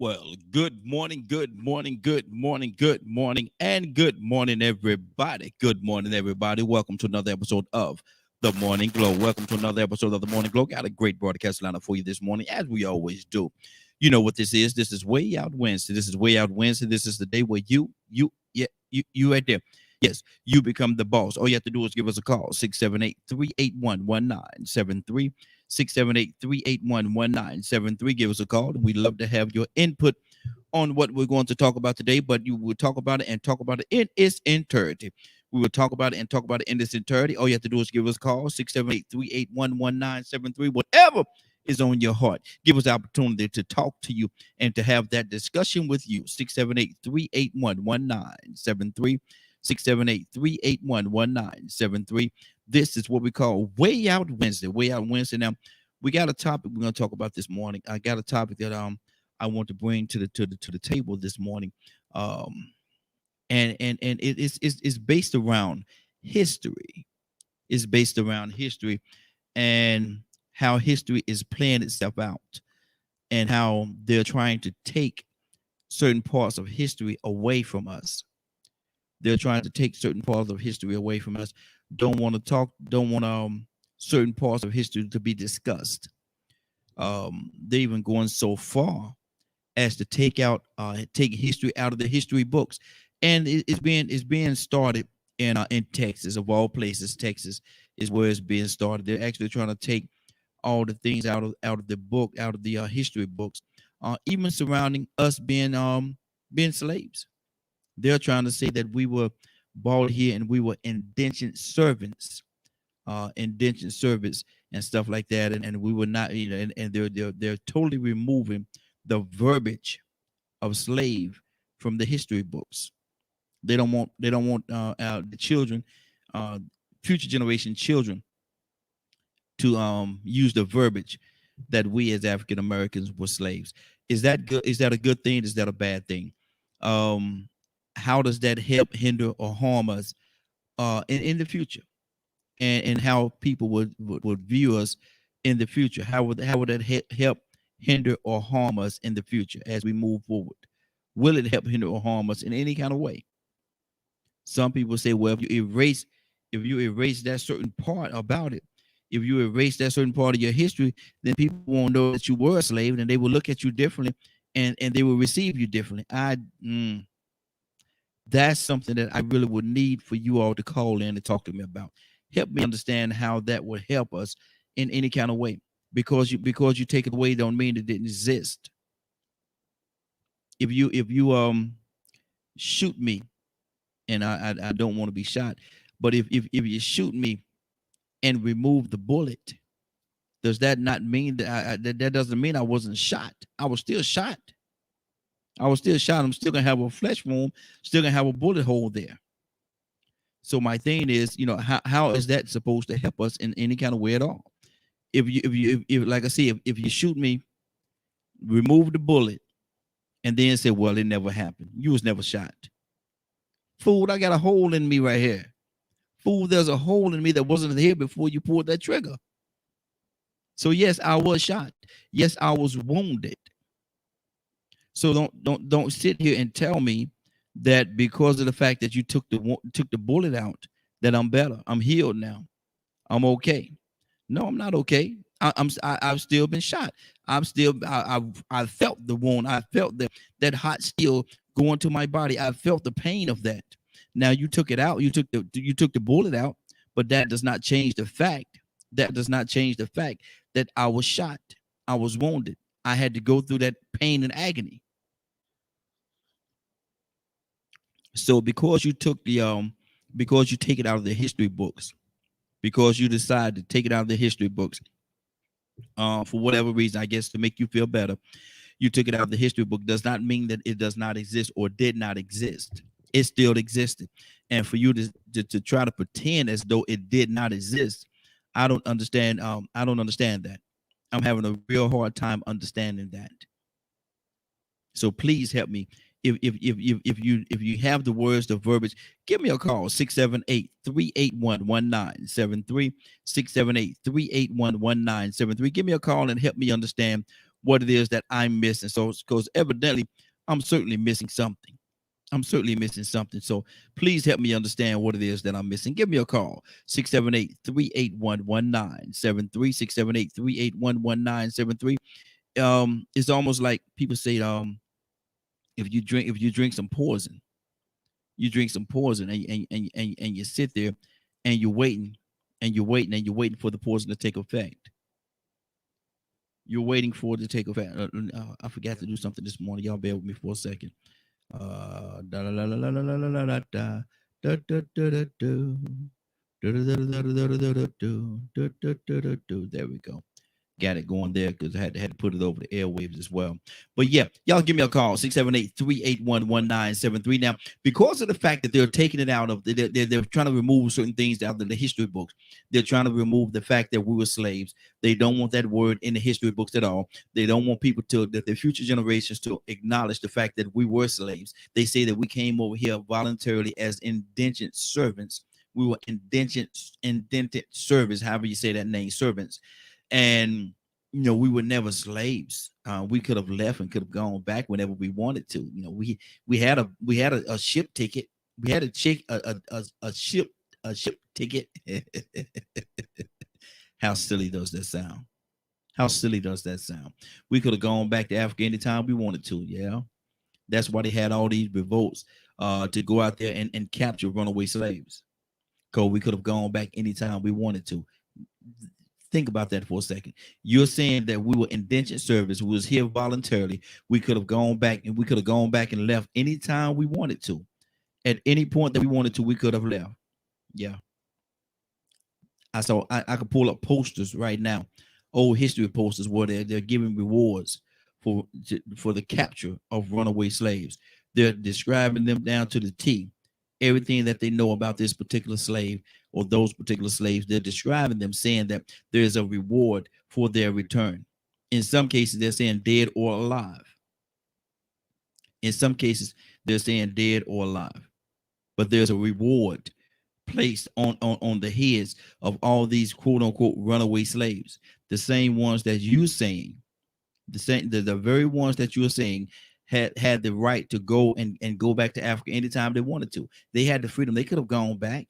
Well, good morning, everybody. Good morning, everybody. Welcome to another episode of The Morning Glow. Welcome to another episode of The Morning Glow. Got a great broadcast lineup for you this morning, as we always do. You know what this is. This is Way Out Wednesday. This is Way Out Wednesday. This is the day where you right there. Yes, you become the boss. All you have to do is give us a call, 678-381-1973. 678-381-1973. Give us a call. We'd love to have your input on what we're going to talk about today, but you will talk about it and talk about it in its entirety. We will talk about it and talk about it in its entirety. All you have to do is give us a call, 678-381-1973. Whatever is on your heart, give us the opportunity to talk to you and to have that discussion with you. 678-381-1973. 678-381-1973. This is what we call Way Out Wednesday. Way Out Wednesday. Now, we got a topic we're going to talk about this morning. I got a topic that I want to bring to the table this morning. And it's based around history. It's based around history and how history is playing itself out and how they're trying to take certain parts of history away from us. They're trying to take certain parts of history away from us. Don't want certain parts of history to be discussed. They're even going so far as to take history out of the history books, and it's being started in Texas, of all places. Texas is where it's being started. They're actually trying to take all the things out of the book, out of the history books, even surrounding us being slaves. They're trying to say that we were bought here and we were indentured servants, and stuff like that, and we were not, and they're totally removing the verbiage of slave from the history books. They don't want the children, future generation children, to use the verbiage that we as African Americans were slaves. Is that good? Is that a good thing? Is that a bad thing? How does that help, hinder, or harm us in the future, and how people would view us in the future? How would that help, hinder, or harm us in the future as we move forward? Will it help, hinder, or harm us in any kind of way? Some people say, well, if you erase that certain part about it, if you erase that certain part of your history, then people won't know that you were a slave, and they will look at you differently, and they will receive you differently. That's something that I really would need for you all to call in and talk to me about. Help me understand how that would help us in any kind of way. Because you take it away don't mean it didn't exist. If you shoot me, and I don't want to be shot, but if you shoot me and remove the bullet, does that not mean that that doesn't mean I wasn't shot? I was still shot. I'm still gonna have a flesh wound, still gonna have a bullet hole there. So my thing is, how is that supposed to help us in any kind of way at all? If like I say, if you shoot me, remove the bullet, and then say, well, it never happened. You was never shot. Fool, I got a hole in me right here. Fool, there's a hole in me that wasn't here before you pulled that trigger. So yes, I was shot. Yes, I was wounded. So don't sit here and tell me that because of the fact that you took the bullet out, that I'm better. I'm healed now. I'm okay. No, I'm not okay. I've still been shot. I felt the wound. I felt that hot steel going to my body. I felt the pain of that. Now you took it out. You took the bullet out, but that does not change the fact. That does not change the fact that I was shot. I was wounded. I had to go through that pain and agony. So because you take it out of the history books, because you decide to take it out of the history books, for whatever reason, I guess to make you feel better, you took it out of the history book, does not mean that it does not exist or did not exist. It still existed. And for you to try to pretend as though it did not exist, I don't understand. I don't understand that. I'm having a real hard time understanding that. So please help me. If you have the words, the verbiage, give me a call, 678-381-1973, 678-381-1973. Give me a call and help me understand what it is that I'm missing. So, because evidently I'm certainly missing something. I'm certainly missing something. So please help me understand what it is that I'm missing. Give me a call, 678-381-1973, 678-381-1973. It's almost like people say, if you drink some poison, you drink some poison and you sit there and you're waiting and you're waiting and you're waiting for the poison to take effect. You're waiting for it to take effect. I forgot to do something this morning. Y'all bear with me for a second. There we go. Got it going there because I had to put it over the airwaves as well. But yeah, y'all give me a call, 678-381-1973. Now, because of the fact that they're taking it out of, they're trying to remove certain things out of the history books. They're trying to remove the fact that we were slaves. They don't want that word in the history books at all. They don't want people that the future generations to acknowledge the fact that we were slaves. They say that we came over here voluntarily as indentured servants. We were indentured servants, however you say that name, servants. And we were never slaves. We could have left and could have gone back whenever we wanted to. We had a ship ticket. We had a ship ticket. How silly does that sound? How silly does that sound? We could have gone back to Africa anytime we wanted to. Yeah, that's why they had all these revolts to go out there and capture runaway slaves. Because we could have gone back anytime we wanted to. Think about that for a second. You're saying that we were indentured service. We was here voluntarily. We could have gone back and left anytime we wanted to. At any point that we wanted to, we could have left. Yeah. I could pull up posters right now, old history posters where they're giving rewards for the capture of runaway slaves. They're describing them down to the T. Everything that they know about this particular slave or those particular slaves, they're describing them, saying that there's a reward for their return. In some cases, they're saying dead or alive. In some cases, they're saying dead or alive. But there's a reward placed on the heads of all these quote unquote runaway slaves. The same ones that you're saying, the very ones that you're saying had the right to go and go back to Africa anytime they wanted to. They had the freedom. They could have gone back.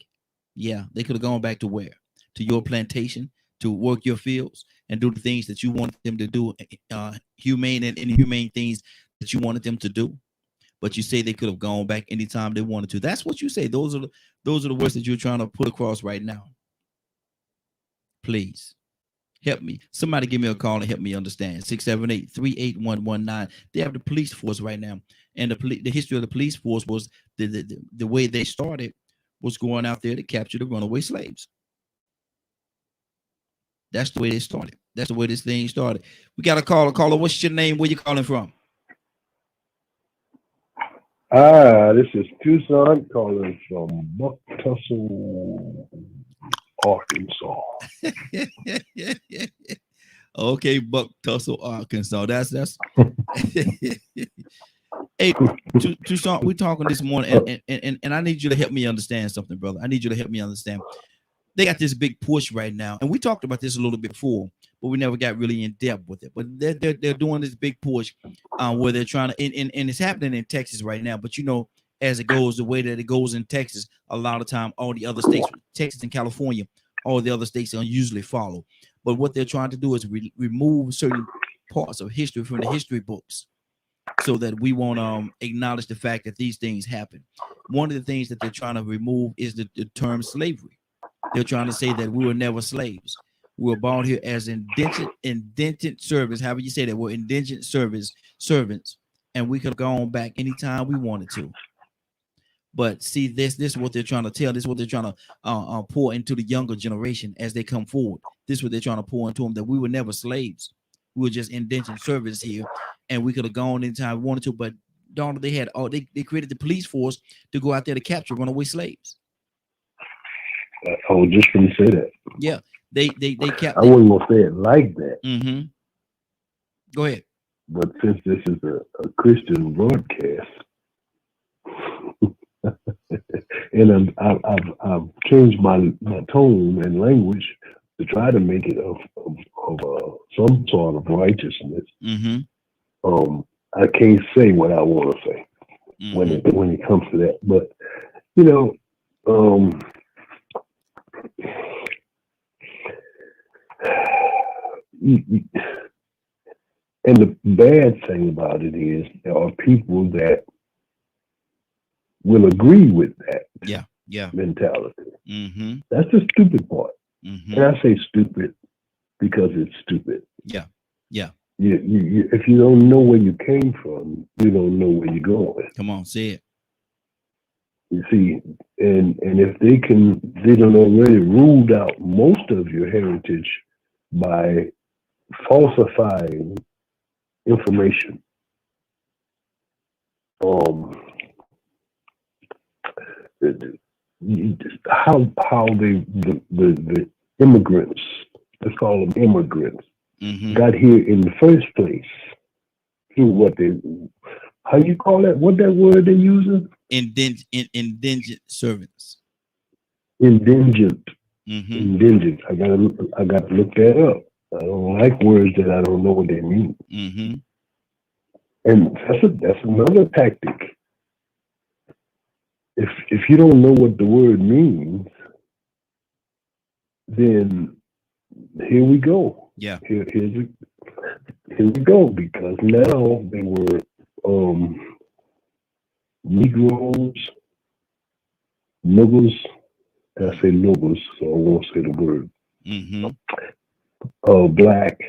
Yeah, they could have gone back to where? To your plantation, to work your fields and do the things that you wanted them to do, humane and inhumane things that you wanted them to do. But you say they could have gone back anytime they wanted to. That's what you say. Those are the words that you're trying to put across right now. Please help me. Somebody give me a call and help me understand. 678-381-19. They have the police force right now. And the history of the police force was the way they started was going out there to capture the runaway slaves. That's the way they started. That's the way this thing started. We got a caller. What's your name? Where you calling from? This is Tucson calling from Buck Tussle, Arkansas. Okay, Buck Tussle, Arkansas. That's Hey, Tucson, we're talking this morning, and I need you to help me understand something, brother. I need you to help me understand. They got this big push right now, and we talked about this a little bit before, but we never got really in depth with it. But they're doing this big push where they're trying to, and it's happening in Texas right now. But as it goes, the way that it goes in Texas, a lot of time, all the other states, Texas and California, all the other states don't usually follow. But what they're trying to do is remove certain parts of history from the history books, so that we won't acknowledge the fact that these things happen. One of the things that they're trying to remove is the term slavery. They're trying to say that we were never slaves. We were born here as indentured servants. However you say that, we're indentured servants, and we could have gone back anytime we wanted to. But see, this is what they're trying to tell. This is what they're trying to pour into the younger generation as they come forward. This is what they're trying to pour into them, that we were never slaves. We were just indentured servants here, and we could have gone anytime we wanted to. But Donald, they created the police force to go out there to capture runaway slaves. I was just going to say that. Yeah, they kept. I wasn't going to say it like that. Mm-hmm. Go ahead. But since this is a Christian broadcast, and I've changed my tone and language to try to make it of some sort of righteousness. Mm-hmm. I can't say what I want to say Mm-hmm. when it comes to that, but you know, um, and the bad thing about it is there are people that will agree with that Yeah. Yeah. mentality. Mm-hmm. That's the stupid part. And Mm-hmm. I say stupid because it's stupid. Yeah. Yeah. If you don't know where you came from, you don't know where you're going. Come on, say it. You see, and if they don't already ruled out most of your heritage by falsifying information. Um, how the immigrants, let's call them immigrants, Mm-hmm. got here in the first place. What they, how you call that? What that word they using? Indigent servants. Indigent. Mm-hmm. Indigent. I gotta look that up. I don't like words that I don't know what they mean. Mm-hmm. And that's another tactic. If you don't know what the word means, then here we go. Yeah. Here we go, because now they were Negroes, niggers. I say niggers, so I won't say the word. Mm-hmm. Black,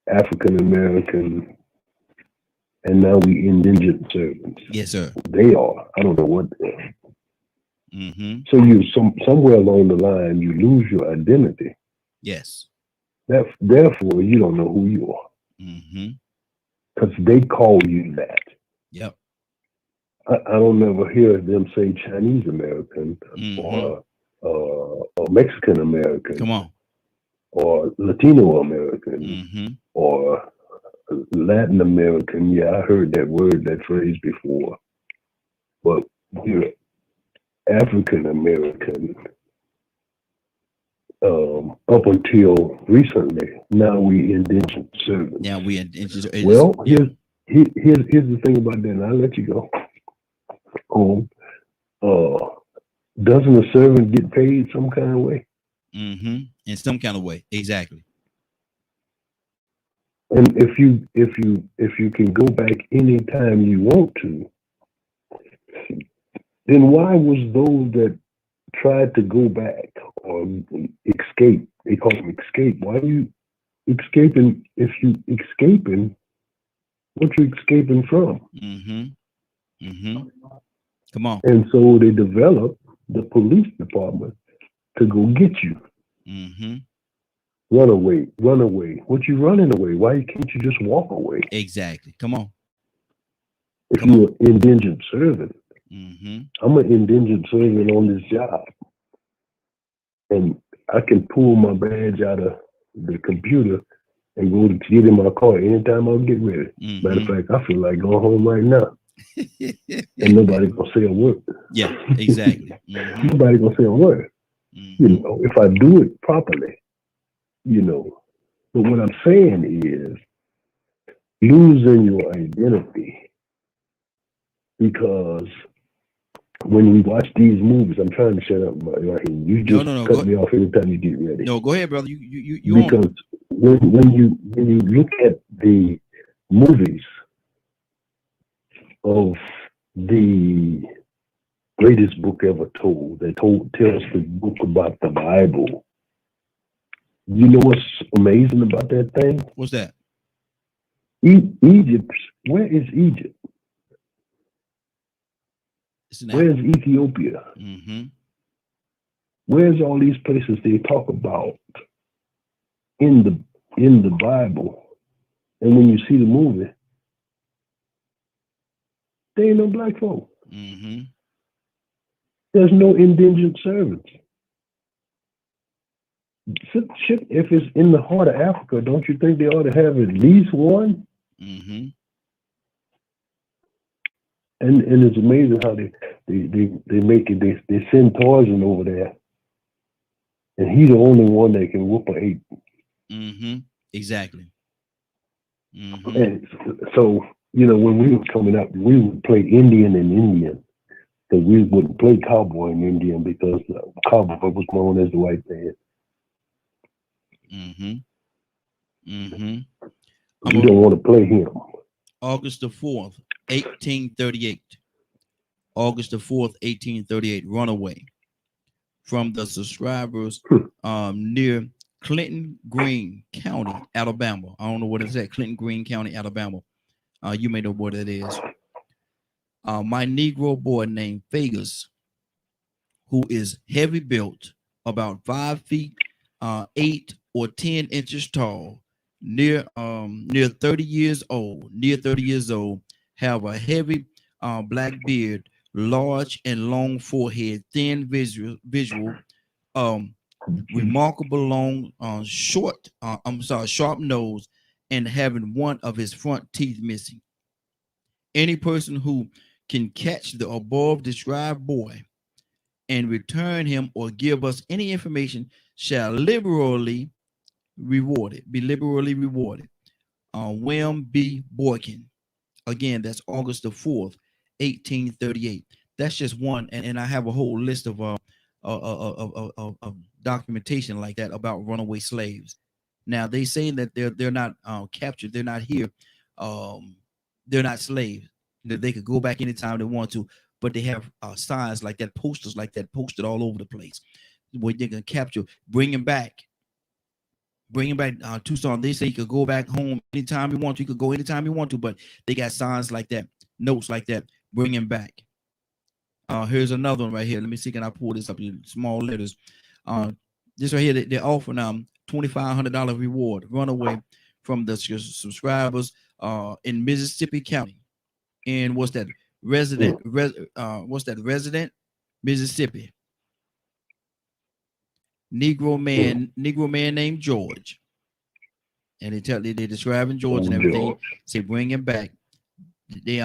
African American, and now we indigent servants. Yes, sir. They are. I don't know what they are. Mm-hmm. So you somewhere along the line you lose your identity. Yes. Therefore, you don't know who you are Mm-hmm. because they call you that. Yep. I don't ever hear them say Chinese American Mm-hmm. or Mexican American Come on. or Latino American Mm-hmm. or Latin American. Yeah, I heard that phrase before. But we're African American up until recently. Now we indigent servants. Now we in Well, yeah. here's the thing about that, and I'll let you go. Uh, doesn't a servant get paid some kind of way? Mm-hmm. In some kind of way. Exactly. And if you can go back anytime you want to, then why was those that tried to go back or escape? They call them escape. Why are you escaping? If you escaping, what you escaping from? Mm-hmm. Mm-hmm. Come on. And so they developed the police department to go get you. Mm-hmm. Run away, run away. What you running away? Why can't you just walk away? Exactly. Come on. If Come you're on. an indigent servant, Mm-hmm. I'm an indigent servant on this job, and I can pull my badge out of the computer and go to get in my car anytime I get ready. Matter of Mm-hmm. fact, I feel like going home right now, and nobody gonna say a word. Yeah, exactly. Mm-hmm. Nobody gonna say a word. You Mm-hmm. know, if I do it properly, you know. But what I'm saying is losing your identity, because when we watch these movies, I'm trying to shut up, Raheem. You No, just no, no. cut me off anytime you get ready. No, go ahead, brother. You on it. Because when you look at the movies of the greatest book ever told, tells the book about the Bible. You know what's amazing about that thing? What's that? Egypt. Where is Egypt? It's an Where's Ethiopia? Mm-hmm. Where's all these places they talk about in the Bible? And when you see the movie, there ain't no black folk. Mm-hmm. There's no indigent servants. If it's in the heart of Africa, don't you think they ought to have at least one? Mm-hmm. And it's amazing how they make it. They send Tarzan over there, and he's the only one that can whoop an ape. Mm-hmm. Exactly. Mm-hmm. And so, when we were coming up, we would play Indian and Indian. So we wouldn't play cowboy and Indian because cowboy was known as the white man. Mm-hmm. Mm-hmm. I'm We a don't want to play him. August the 4th, 1838. August the 4th, 1838. Runaway from the subscribers near Clinton Green County, Alabama. I don't know what it's at. Clinton Green County, Alabama. You may know what it is. My Negro boy named Vegas, who is heavy built, about 5 feet, 8 or 10 inches tall, near 30 years old, have a heavy black beard, large and long forehead, thin visual, um, remarkable long, sharp nose, and having one of his front teeth missing. Any person who can catch the above described boy and return him or give us any information shall be liberally rewarded. William B. Boykin. Again, that's August the 4th, 1838. That's just one, and I have a whole list of documentation like that about runaway slaves. Now they say that they're not captured, they're not here, um, they're not slaves. That they could go back anytime they want to, but they have signs like that, posters like that, posted all over the place where they can capture, bring him back Tucson. They say you could go back home anytime you want to. You could go anytime you want to, but they got signs like that, notes like that, bring him back. Here's another one right here. Let me see. Can I pull this up in small letters? This right here, they're offering $2,500 reward. Runaway from the subscribers in Mississippi County. And what's that? Resident, Mississippi. Negro man named George. And they describing George and everything. Say bring him back. They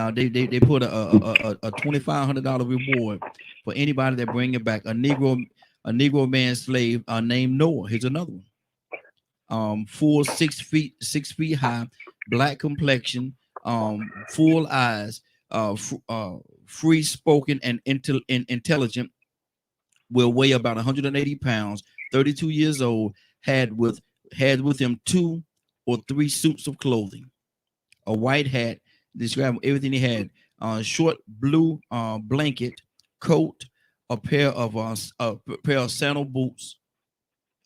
put a $2,500 reward for anybody that bring it back. A Negro man slave named Noah. Here's another one. Full 6 feet high, black complexion, full eyes, free spoken and intelligent. Will weigh about 180 pounds. 32 years old. Had with him 2 or 3 suits of clothing, a white hat. Describe everything he had: short blue blanket, coat, a pair of sandal boots,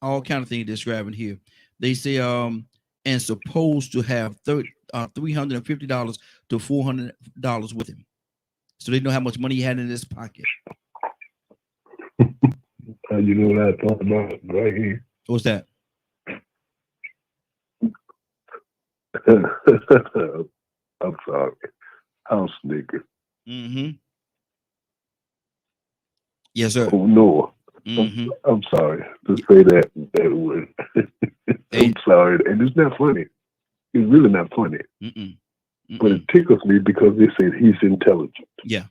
all kind of things describing here. They say and supposed to have $350 to $400 with him, so they know how much money he had in his pocket. You know what I thought about right here? What's that? I'm sorry. House nigga. Mm-hmm. Yes, sir. Oh no. Mm-hmm. I'm sorry to say that word. I'm sorry, and it's not funny. It's really not funny. Mm-mm. Mm-mm. But it tickles me because they say he's intelligent. Yeah.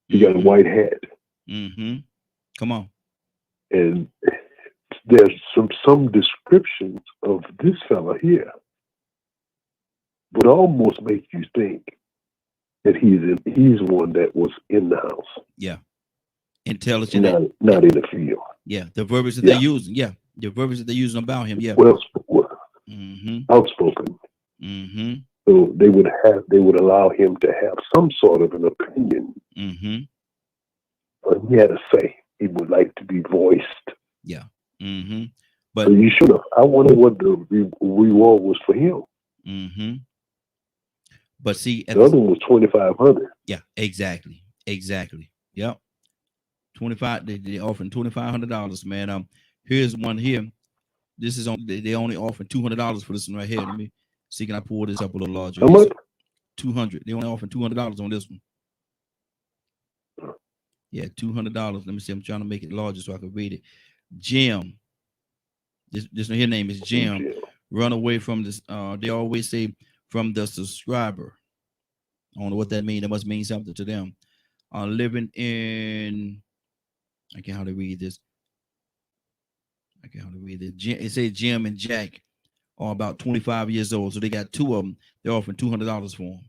He got a white hat. Mm-hmm. Come on. And there's some descriptions of this fella here would almost make you think that he's one that was in the house. Yeah. Intelligent. Not in the field. Yeah. The verbiage that they're using. Yeah. The verbiage that they're using about him. Yeah. Well, mm-hmm. Outspoken. Mm-hmm. So they would allow him to have some sort of an opinion. Mm-hmm. But he had a say. He would like to be voiced. Yeah. Mm-hmm. But so you should have. I wonder what the reward was for him. Mm-hmm. But see, the other one was $2,500. Yeah, exactly. Yep. 25. They offering $2,500, man. Here's one here. This is on. They only offering $200 for this one right here. Let me see. Can I pull this up a little larger? How much? 200. They only offering $200 on this one. Yeah, $200. Let me see. I'm trying to make it larger so I can read it. Jim. This one here name is Jim. Run away from this. They always say from the subscriber. I don't know what that means. That must mean something to them. Living in. I can't hardly read this. It says Jim and Jack are about 25 years old. So they got two of them. They're offering $200 for them.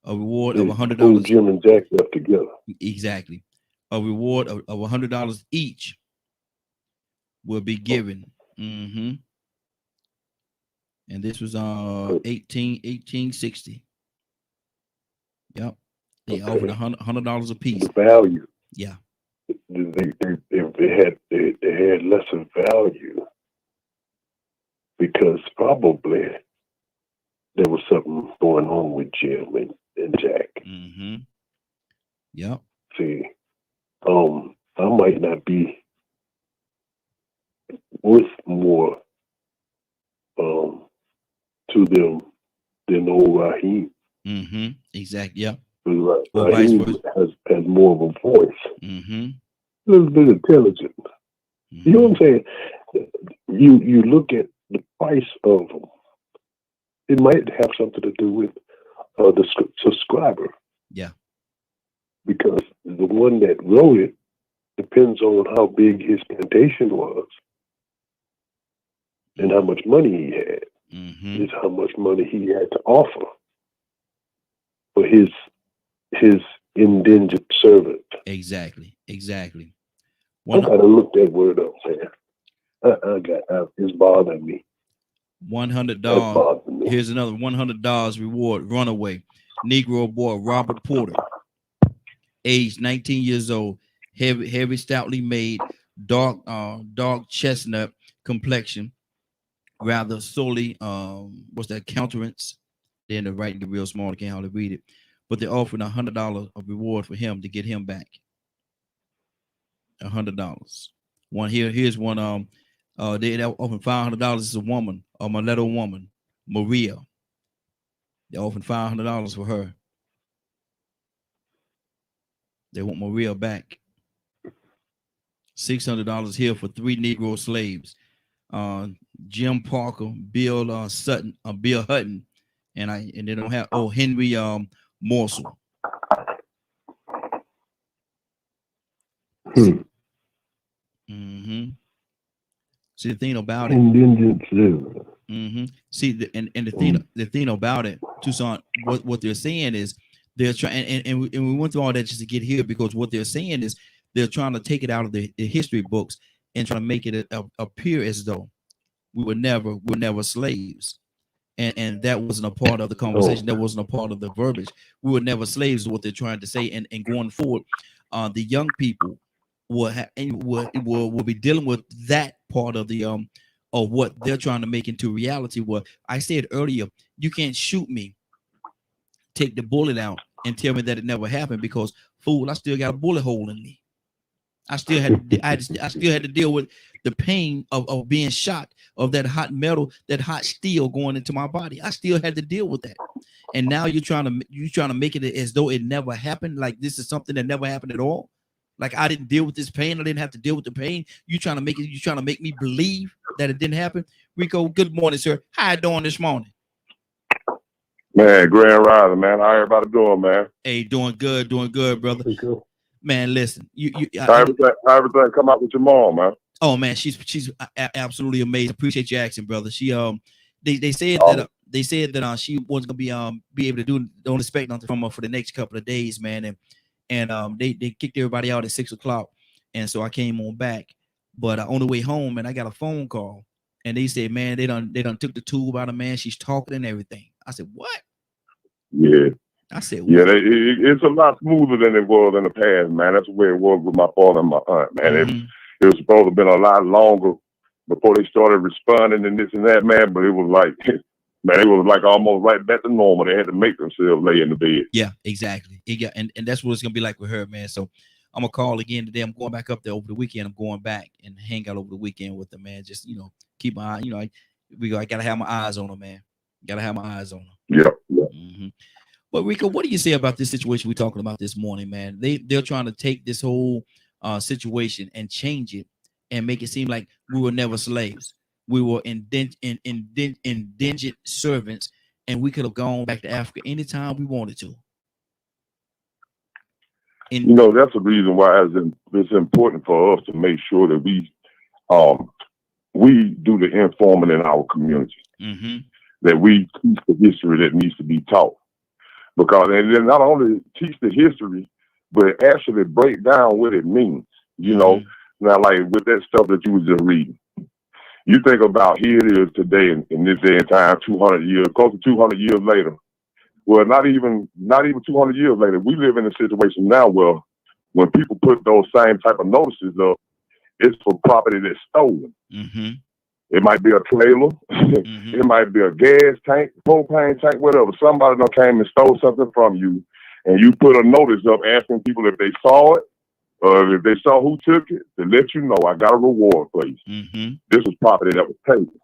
A reward of Pull $100. Jim and Jack up together. Exactly. A reward of $100 each will be given. And this was 1860. Yep. They offered $100 a piece. The value. Yeah. They had lesser value because probably there was something going on with Jim and Jack. Yep. See, I might not be worth more to them than old Raheem. Exactly. Yep. Raheem has more of a voice. A little bit intelligent. You know what I'm saying? You look at the price of them. It might have something to do with the subscriber. Yeah. Because the one that wrote it depends on how big his plantation was and how much money he had. Is how much money he had to offer for his indentured servant. Exactly. I gotta look that word up, man. It's bothering me. $100. Here's another $100 reward. Runaway Negro boy Robert Porter, age 19 years old, heavy, stoutly made, dark chestnut complexion, rather solely what's that, countenance. Then the writing get real small, I can't hardly read it. But they're offering $100 of reward for him to get him back. $100. Here's one. They're offering $500. Is a woman, a mulatto woman, Maria. They're offering $500 for her. They want Maria back. $600 here for 3 Negro slaves. Jim Parker, Bill Hutton, and they don't have Henry Morsel. See, the thing about it. See, the thing about it, Toussaint, what they're saying is they're trying, and we went through all that just to get here, because what they're saying is they're trying to take it out of the history books and trying to make it appear as though we were never slaves. And that wasn't a part of the conversation. That wasn't a part of the verbiage. We were never slaves is what they're trying to say. And going forward, the young people will be dealing with that part of the of what they're trying to make into reality. What I said earlier, you can't shoot me, take the bullet out, and tell me that it never happened, because fool, I still got a bullet hole in me. I still had to deal with the pain of being shot, of that hot metal, that hot steel going into my body. I still had to deal with that. And now you're trying to make it as though it never happened, like this is something that never happened at all. Like I didn't deal with this pain. I didn't have to deal with the pain. You trying to make me believe that it didn't happen. Rico, good morning, sir. How you doing this morning? Man, Grand Rising, man. How everybody doing, man? Hey, doing good, brother. Man, listen, how everything come out with your mom, man? Oh man, she's absolutely amazing. Appreciate you asking, brother. She they said that she wasn't gonna be able to don't expect nothing from her for the next couple of days, man. And they kicked everybody out at 6 o'clock, and so I came on back. But on the way home, and I got a phone call, and they said, man, they done took the tube out of, man. She's talking and everything. I said, what? Yeah. I said, yeah, it's a lot smoother than it was in the past, man. That's the way it was with my father and my aunt, man. It was supposed to have been a lot longer before they started responding and this and that, man. But it was like, man, it was like almost right back to normal. They had to make themselves lay in the bed. Yeah, exactly. And that's what it's gonna be like with her, man. So I'm gonna call again today. I'm going back up there over the weekend. I'm going back and hang out over the weekend with them, man. Just keep my eye. I gotta have my eyes on her, man. Gotta have my eyes on her. Yeah. But Rico, what do you say about this situation we're talking about this morning, man? They're trying to take this whole situation and change it and make it seem like we were never slaves. We were indentured servants, and we could have gone back to Africa anytime we wanted to. That's the reason why it's important for us to make sure that we we do the informing in our community. Mm-hmm. That we teach the history that needs to be taught. Because, and then not only teach the history, but actually break down what it means. You know, now like with that stuff that you was just reading, you think about here it is today in this day and time, 200 years, close to 200 years later. Well, not even 200 years later, we live in a situation now where when people put those same type of notices up, it's for property that's stolen. Mm-hmm. It might be a trailer. Mm-hmm. It might be a gas tank, propane tank, whatever. Somebody done came and stole something from you, and you put a notice up asking people if they saw it, or if they saw who took it, to let you know, I got a reward for you. Mm-hmm. This was property that was taken.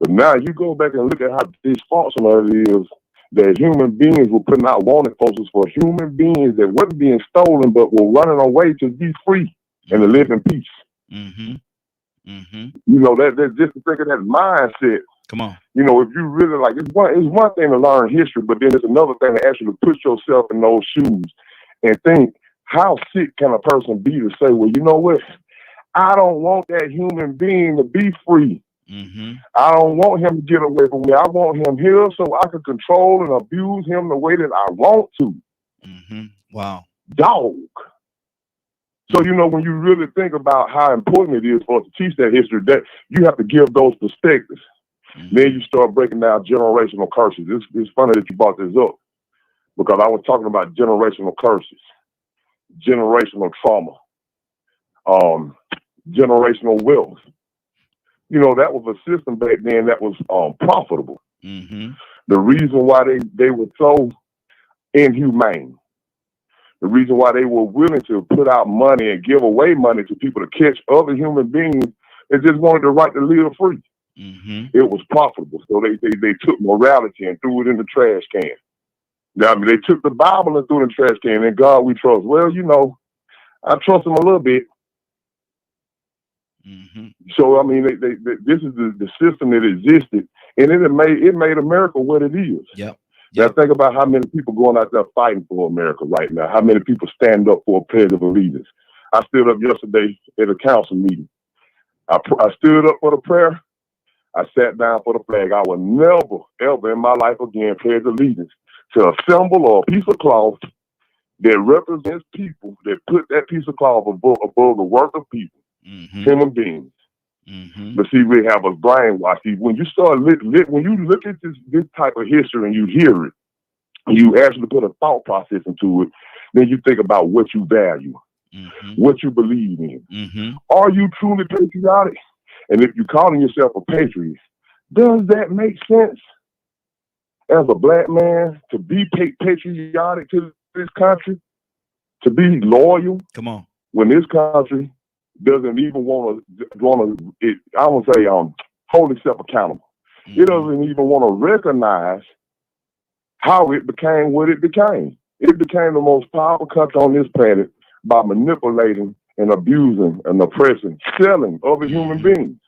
But now you go back and look at how dysfunctional it is that human beings were putting out wanted posters for human beings that wasn't being stolen, but were running away to be free and to live in peace. Mm-hmm. Mm-hmm. You know, that's just to think of that mindset. Come on. You know, if you really like, it's one thing to learn history, but then it's another thing to actually put yourself in those shoes and think, how sick can a person be to say, well, you know what? I don't want that human being to be free. Mm-hmm. I don't want him to get away from me. I want him here so I can control and abuse him the way that I want to. Mm-hmm. Wow. Dog. So, you know, when you really think about how important it is for us to teach that history, that you have to give those perspectives. Mm-hmm. Then you start breaking down generational curses. It's funny that you brought this up because I was talking about generational curses, generational trauma, generational wealth. You know, that was a system back then that was profitable. Mm-hmm. The reason why they were so inhumane, the reason why they were willing to put out money and give away money to people to catch other human beings, they just wanted the right to live free. Mm-hmm. It was profitable. So they took morality and threw it in the trash can. Now, I mean, they took the Bible and threw it in the trash can, and God we trust. Well, you know, I trust him a little bit. Mm-hmm. So, I mean, this is the system that existed, and it made America what it is. Yep. Now, think about how many people going out there fighting for America right now. How many people stand up for a pledge of allegiance. I stood up yesterday at a council meeting. I stood up for the prayer. I sat down for the flag. I will never, ever in my life again pledge allegiance to a symbol or a piece of cloth that represents people, that put that piece of cloth above the worth of people, human beings. Mm-hmm. But see, we have a brainwash. See, when you start when you look at this type of history and you hear it, you actually put a thought process into it. Then you think about what you value, what you believe in. Mm-hmm. Are you truly patriotic? And if you're calling yourself a patriot, does that make sense as a black man to be patriotic to this country, to be loyal? Come on. When this country doesn't even want to, I would say, hold itself accountable. Mm-hmm. It doesn't even want to recognize how it became what it became. It became the most powerful country on this planet by manipulating and abusing and oppressing, selling other human beings.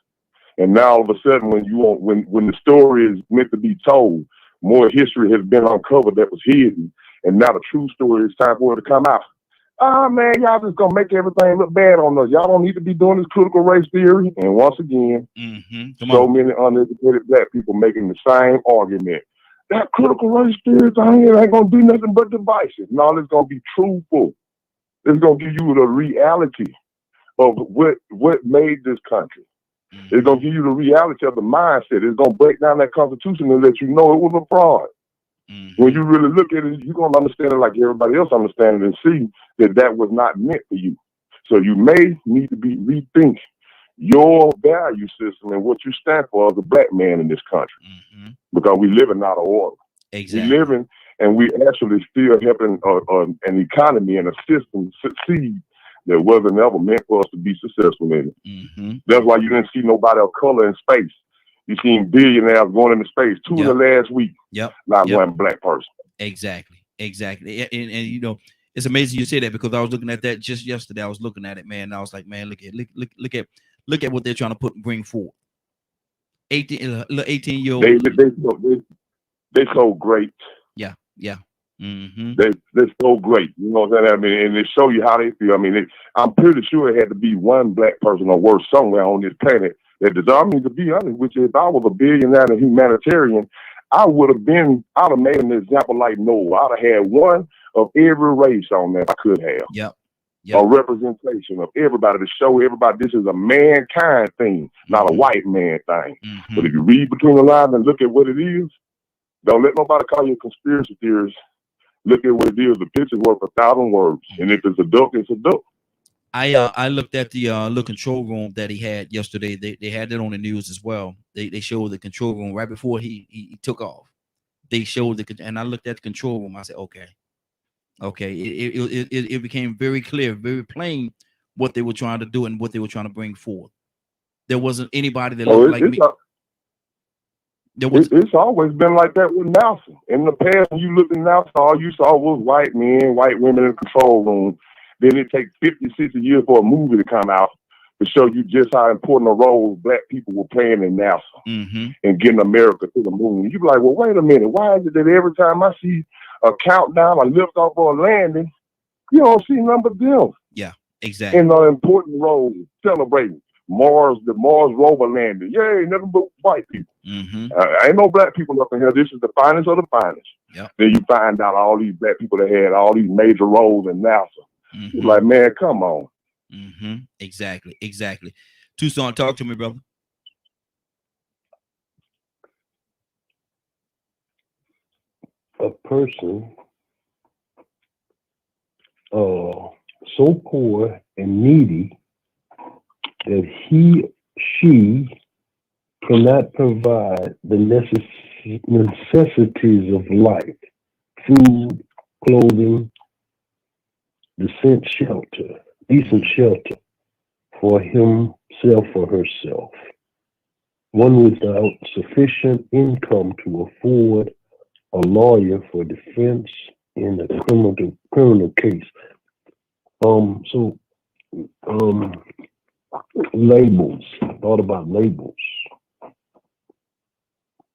And now all of a sudden, when the story is meant to be told, more history has been uncovered that was hidden, and now the true story is time for it to come out. Oh man, y'all just gonna make everything look bad on us. Y'all don't need to be doing this critical race theory. And once again, so many uneducated black people making the same argument. That critical race theory thing ain't gonna do nothing but divisive. No, it's gonna be truthful. It's gonna give you the reality of what made this country. Mm-hmm. It's gonna give you the reality of the mindset. It's gonna break down that Constitution and let you know it was a fraud. Mm-hmm. When you really look at it, you're gonna understand it like everybody else understands it and see that was not meant for you. So you may need to rethink your value system and what you stand for as a black man in this country, because we living out of order. Exactly. We living, and we actually still helping an economy and a system succeed that wasn't ever meant for us to be successful in it. Mm-hmm. That's why you didn't see nobody of color in space. You seen billionaires going into space, 2 in the last week. Not one black person. Exactly. And you know, it's amazing you say that, because I was looking at that just yesterday. I was looking at it, man. And I was like, man, look at what they're trying to bring forward. 18-year-old. They're so great. Yeah. Mm-hmm. They're so great. You know what I'm saying? I mean, and they show you how they feel. I mean, I'm pretty sure it had to be one black person or worse somewhere on this planet I mean, to be honest with you, if I was a billionaire and a humanitarian, I'd have made an example like Noah. I'd have had one of every race on there I could have. Yep. A representation of everybody to show everybody this is a mankind thing, not a white man thing. But if you read between the lines and look at what it is, don't let nobody call you a conspiracy theorist. Look at what it is. The picture's worth 1,000 words. And if it's a duck, it's a duck. I looked at the little control room that he had yesterday. They had it on the news as well. They showed the control room right before he took off. They showed and I looked at the control room. I said, okay. It became very clear, very plain what they were trying to do and what they were trying to bring forth. There wasn't anybody that looked like me. It's always been like that with NASA. In the past, when you looked at NASA, all you saw was white men, white women in the control room. Then it takes 50, 60 years for a movie to come out to show you just how important a role black people were playing in NASA and getting America to the moon. You be like, well, wait a minute. Why is it that every time I see a countdown, a lift off or a landing, you don't see none but them? Yeah, exactly. In an important role, celebrating the Mars rover landing. Yay, nothing but white people. Ain't no black people up in here. This is the finest of the finest. Yep. Then you find out all these black people that had all these major roles in NASA. It's like, man, come on. Exactly. Tucson, talk to me, brother. A person so poor and needy that she cannot provide the necessities of life, food, clothing, decent shelter for himself or herself. One without sufficient income to afford a lawyer for defense in a criminal case. Labels. Thought about labels.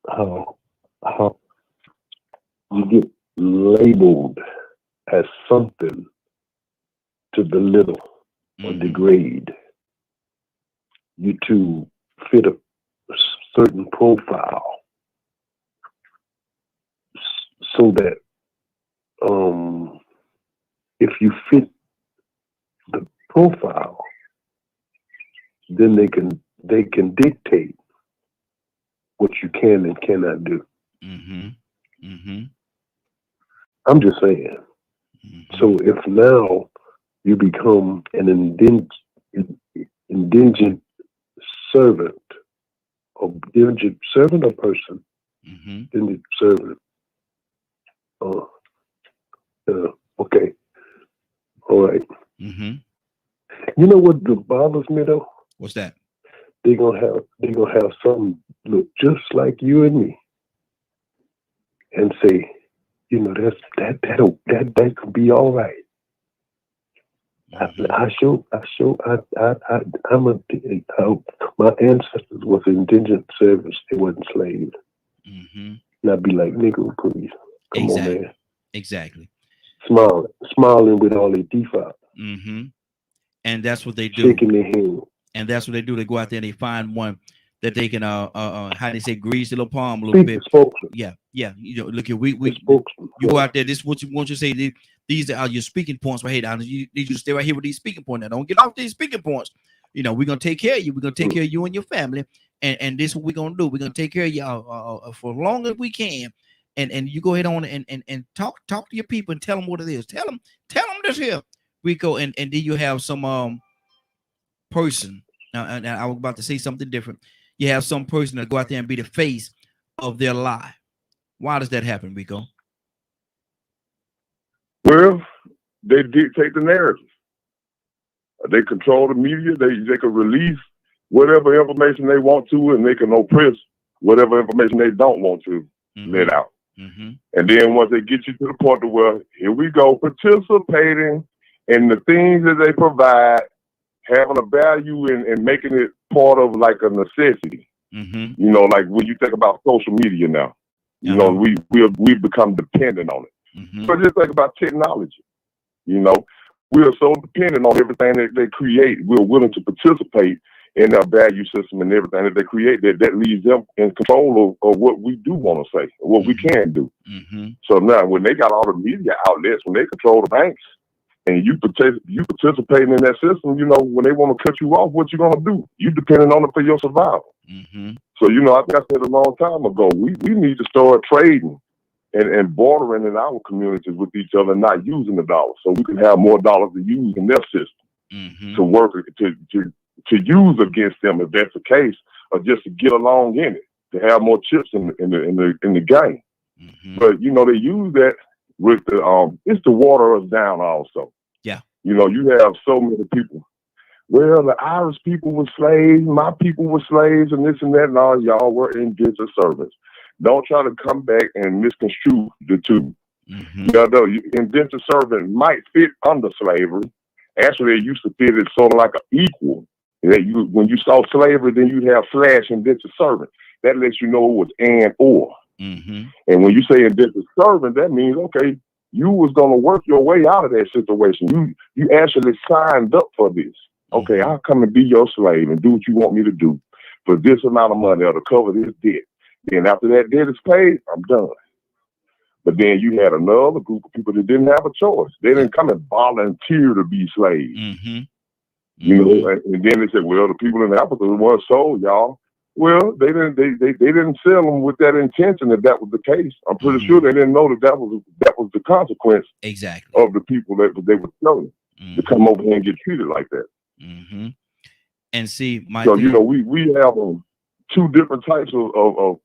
How you get labeled as something to belittle or degrade you to fit a certain profile, so that if you fit the profile, then they can dictate what you can and cannot do. I'm just saying. So if now you become an indigent servant, or indigent servant or person, indigent servant. Okay. All right. You know what bothers me though? What's that? They're gonna have some look just like you and me, and say, you know, that could be all right. My ancestors was indigent service; they wasn't slaves. And I'd be like, nigga, please, come on, man. Exactly. Smiling with all their default. And that's what they do. Shaking their hand. And that's what they do. They go out there and they find one that they can how they say, grease the little palm a little bit. Yeah. You know, look here, we you go out there. This is what you want to say. These are your speaking points. Right here, you need you to stay right here with these speaking points. Now, don't get off these speaking points. You know, we're gonna take care of you. We're gonna take care of you and your family. And this is what we're gonna do. We're gonna take care of you for as long as we can. And you go ahead on and talk to your people and tell them what it is. Tell them this here, Rico. And then you have some person. Now, and I was about to say something different. You have some person that go out there and be the face of their lie. Why does that happen, Rico? Well, they dictate the narrative. They control the media. They can release whatever information they want to, and they can oppress whatever information they don't want to let out. And then once they get you to the point of where, here we go, participating in the things that they provide, having a value and making it part of like a necessity. You know, like when you think about social media now, you know, we've become dependent on it. But just think about technology. You know, we are so dependent on everything that they create. We're willing to participate in their value system and everything that they create, that leaves them in control of what we do want to say, what we can do. So now when they got all the media outlets, when they control the banks, and you participating in that system, you know, when they want to cut you off, what you gonna do? You depending on it for your survival. So, you know, I think I said a long time ago, we need to start trading and bartering in our communities with each other, not using the dollar, so we can have more dollars to use in their system to work to use against them if that's the case, or just to get along in it, to have more chips in the game. But you know, they use that with the it's to water us down also. Yeah. You know, you have so many people. Well, the Irish people were slaves, my people were slaves, and this and that, and all y'all were indentured servants. Don't try to come back and misconstrue the two. Although indentured servant might fit under slavery, actually it used to fit it sort of like an equal. That you, when you saw slavery, then you'd have / indentured servant. That lets you know it was and or. And when you say indentured servant, that means, okay, you was going to work your way out of that situation. You actually signed up for this. Okay, I'll come and be your slave and do what you want me to do for this amount of money or to cover this debt. Then after that debt is paid, I'm done. But then you had another group of people that didn't have a choice. They didn't come and volunteer to be slaves. You know, and then they said, well, the people in Africa were sold, y'all. Well, they didn't sell them with that intention that was the case. I'm pretty sure they didn't know that was the consequence of the people that they were selling to come over here and get treated like that. And see, so you know, we have two different types of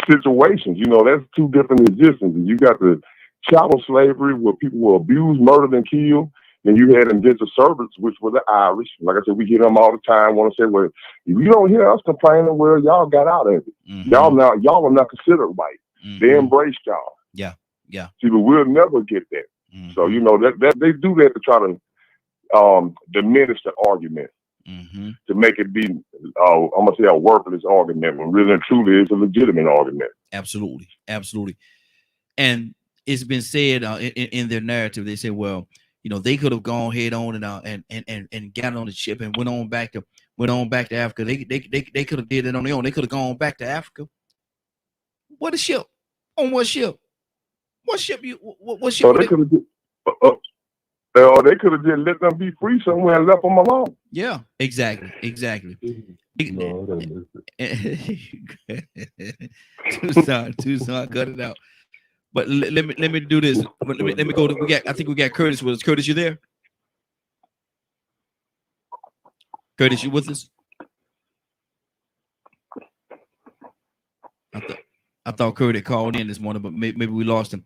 situations. You know, that's two different existences. You got the chattel slavery where people were abused, murdered, and killed. Then you had indentured servants, which were the Irish. Like I said, we hear them all the time. Want to say, well, if you don't hear us complaining, well, y'all got out of it. Y'all are not considered white. They embraced y'all. Yeah. See, but we'll never get that. So you know that they do that to try to diminish the argument, to make it be, I'm gonna say, a worthless argument when really and truly it's a legitimate argument. Absolutely. And it's been said in their narrative. They say, well, you know, they could have gone head on and got on the ship and went on back to Africa. They could have did it on their own. They could have gone back to Africa. What a ship? On what ship? What ship? What ship? So they could have. Or they could have just let them be free somewhere and left them alone. Yeah, exactly. Tucson, cut it out. But let me do this. Let me go. I think we got Curtis with us. Curtis, you there? Curtis, you with us? I thought Curtis called in this morning, but maybe we lost him.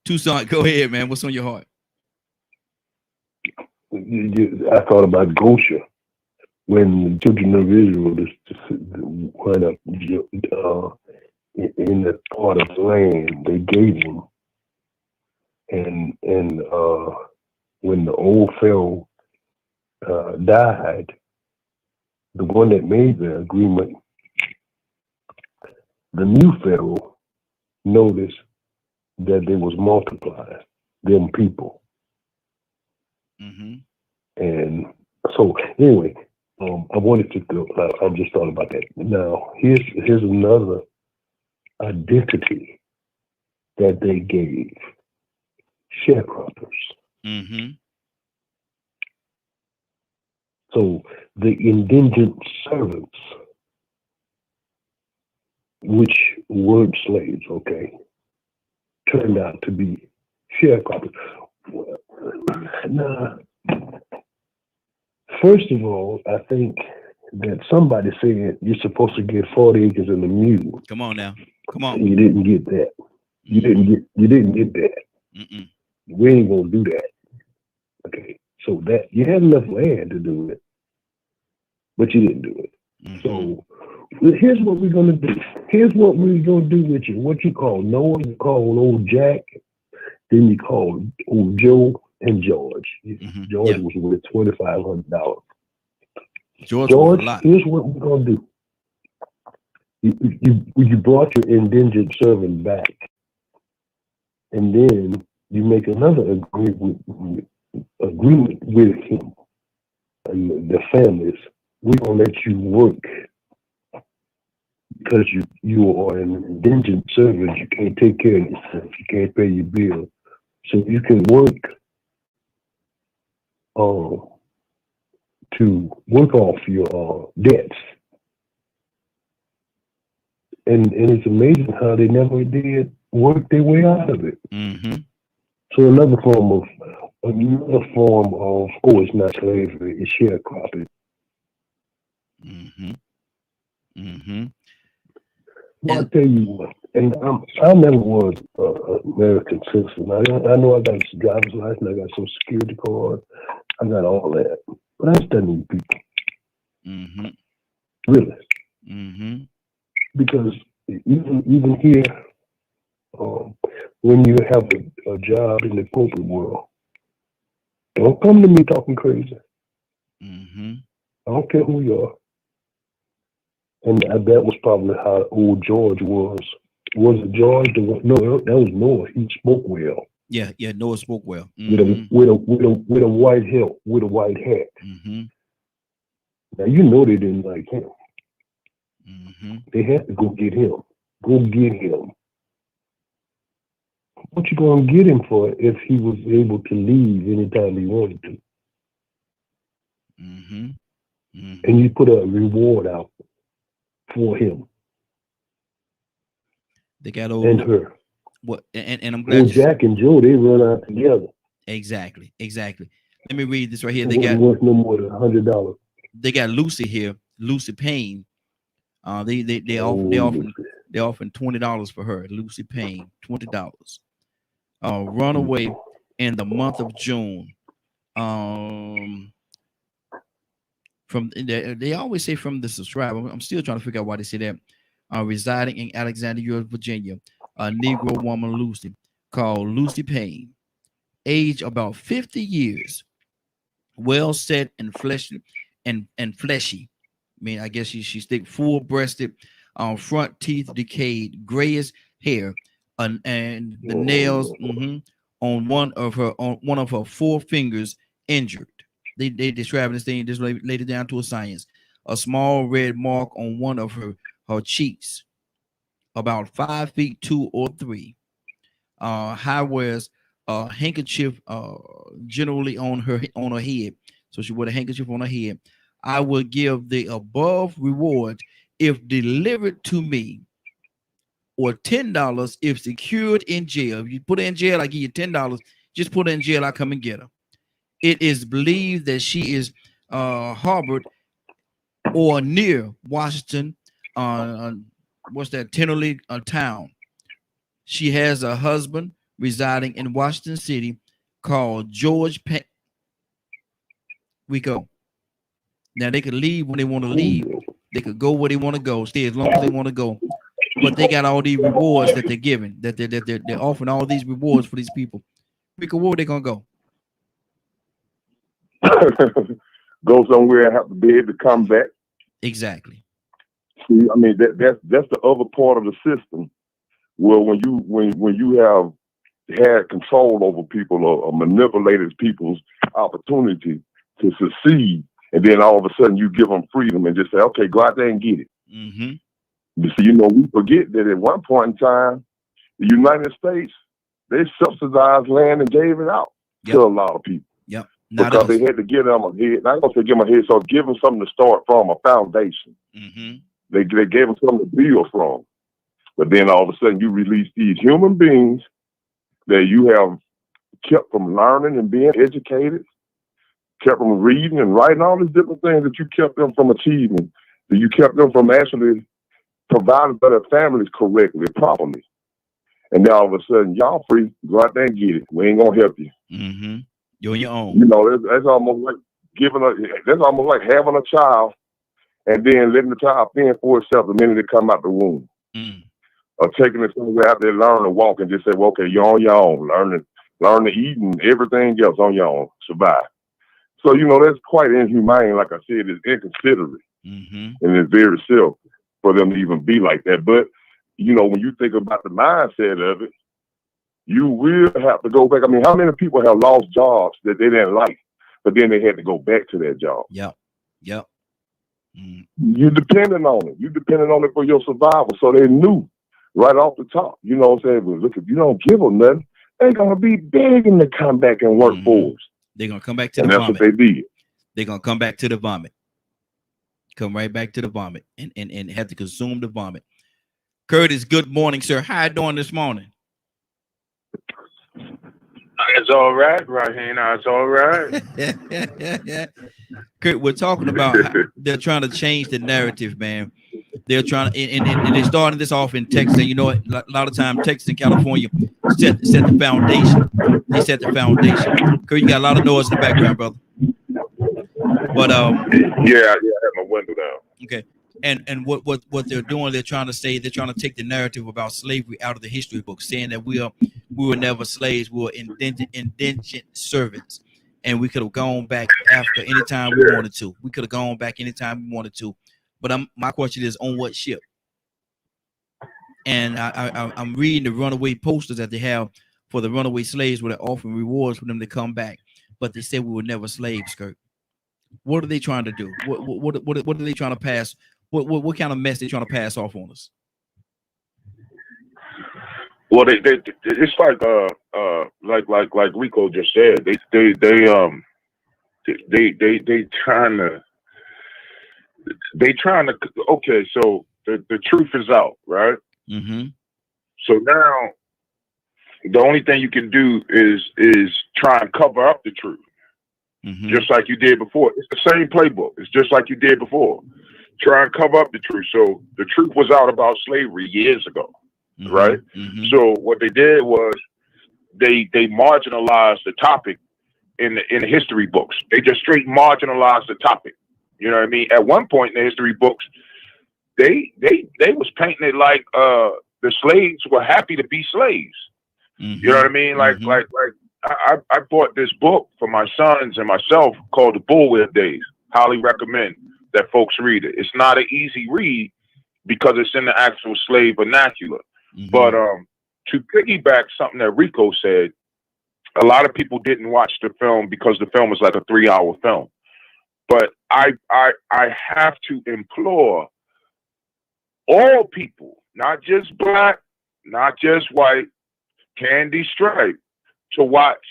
Tucson, go ahead, man. What's on your heart? I thought about Goshen when the children of Israel went up in the part of the land they gave them, and when the old Pharaoh died, the one that made the agreement, the new Pharaoh noticed that they was multiplied, them people. And so anyway, I wanted to I just thought about that. Now here's another identity that they gave: sharecroppers. So the indentured servants, which weren't slaves, turned out to be sharecroppers. Now, first of all, I think that somebody said you're supposed to get 40 acres and a mule. Come on now. Come on. You didn't get that. You didn't get that. We ain't gonna do that. Okay. So that you had enough land to do it, but you didn't do it. So here's what we're gonna do. Here's what we're gonna do with you. What you call Noah, you call old Jack, then you call old Joe and George. George was worth $2,500. George, here's what we're gonna do. You brought your indentured servant back, and then you make another agreement with him and the families we're gonna let you work because you are an indigent servant. You can't take care of yourself. You can't pay your bill, so you can work to work off your debts. And it's amazing how they never did work their way out of it. Mm-hmm. So another form of oh, it's not slavery, it's sharecropping. Mm-hmm. Mm-hmm. Well, I'll tell you what, and I never was an American citizen. I know I got a driver's license, I got a Social Security card, I got all that, but I study people. Mm-hmm. Really. Mm-hmm. Because even here, when you have a job in the corporate world, don't come to me talking crazy. Mm-hmm. I don't care who you are. And that was probably how old George was. Was it George? No, that was Noah. He spoke well. Yeah, Noah spoke well. Mm-hmm. With a white hat, with a white hat. Mm-hmm. Now you know they didn't like him. Mm-hmm. They had to go get him. Go get him. What you gonna get him for if he was able to leave anytime he wanted to? Mm-hmm. Mm-hmm. And you put a reward out for him. They got old and her. What? And I'm glad. Jack and Joe, they run out together. Exactly. Let me read this right here. They got worth no more than $100. They got Lucy here, Lucy Payne. They often $20 for her. Lucy Payne, $20. Runaway in the month of June. From they always say from the subscriber. I'm still trying to figure out why they say that. Residing in Alexandria, Virginia, a Negro woman, Lucy, called Lucy Payne, age about 50 years, well set and fleshy and fleshy. I mean, I guess she's thick, full-breasted, front teeth decayed, grayish hair, and the nails on one of her four fingers injured. They describe this thing, just laid it down to a science. A small red mark on one of her cheeks, about 5 feet 2 or 3. High wears a handkerchief generally on her head. So she wore a handkerchief on her head. I will give the above reward if delivered to me, or $10 if secured in jail. If you put her in jail, I give you $10. Just put her in jail, I come and get her. It is believed that she is harbored or near Washington, what's that, Tennessee town. She has a husband residing in Washington City called George Payne. We go. Now they could leave when they want to leave. They could go where they want to go, stay as long as they want to go. But they got all these rewards that they're giving, that they're offering all these rewards for these people. Rico, where are they gonna go? Go somewhere and have to be able to come back. Exactly. See, I mean that's the other part of the system. Well, when you have had control over people or manipulated people's opportunity to succeed, and then all of a sudden you give them freedom and just say, okay, go out there and get it. Mm-hmm. You see, we forget that at one point in time, the United States, they subsidized land and gave it out to a lot of people. Yep. Because they had to give them a head. Not going to say give them a head, so give them something to start from, a foundation. Mm-hmm. They gave them something to build from. But then all of a sudden you release these human beings that you have kept from learning and being educated, kept from reading and writing, all these different things that you kept them from achieving, that you kept them from actually providing for their families correctly, properly. And now all of a sudden, y'all free, go out there and get it. We ain't gonna help you. Mm-hmm. You're on your own. That's almost like that's almost like having a child and then letting the child fend for itself the minute it come out the womb. Mm. Or taking it somewhere out there, learn to walk and just say, well, okay, you're on your own. Learn to eat and everything else on your own. Survive. So, that's quite inhumane. Like I said, it's inconsiderate. Mm-hmm. And it's very selfish for them to even be like that. But, when you think about the mindset of it, you will have to go back. I mean, how many people have lost jobs that they didn't like, but then they had to go back to that job? Yep. You depending on it. You depending on it for your survival. So they knew right off the top. You know what I'm saying? But look, if you don't give them nothing, they're gonna be begging to come back and work for us. They're gonna come back to and the that's vomit. what they did. They're gonna come back to the vomit. Come right back to the vomit and have to consume the vomit. Curtis, good morning, sir. How you doing this morning? It's all right, Rahina. It's all right. Kurt, we're talking about how they're trying to change the narrative, man. They're trying to, and they're starting this off in Texas. And you know, a lot of time Texas and California set the foundation. They set the foundation. Kurt, you got a lot of noise in the background, brother. But yeah, I had my window down. Okay. And what they're doing, they're trying to take the narrative about slavery out of the history books, saying that we were never slaves, we were indentured servants, and we could have gone back after anytime we wanted to. We could have gone back anytime we wanted to. But my question is, on what ship? And I'm reading the runaway posters that they have for the runaway slaves, where they're offering rewards for them to come back. But they said we were never slaves, Kurt. What are they trying to do? What are they trying to pass? What kind of mess they trying to pass off on us? Well, it's like Rico just said. They trying to. Okay, so the truth is out, right? Mm-hmm. So now the only thing you can do is try and cover up the truth. Mm-hmm. Just like you did before. It's the same playbook. It's just like you did before. Try and cover up the truth. So the truth was out about slavery years ago, mm-hmm. right? Mm-hmm. So what they did was they marginalized the topic in the history books. They just straight marginalized the topic. You know what I mean? At one point in the history books, they was painting it like the slaves were happy to be slaves. Mm-hmm. You know what I mean? Like I bought this book for my sons and myself called The Bullwhip Days. Highly recommend that folks read it. It's not an easy read because it's in the actual slave vernacular. Mm-hmm. But to piggyback something that Rico said, a lot of people didn't watch the film because the film was like a 3-hour film. But I have to implore all people, not just black, not just white, Candy Stripe, to watch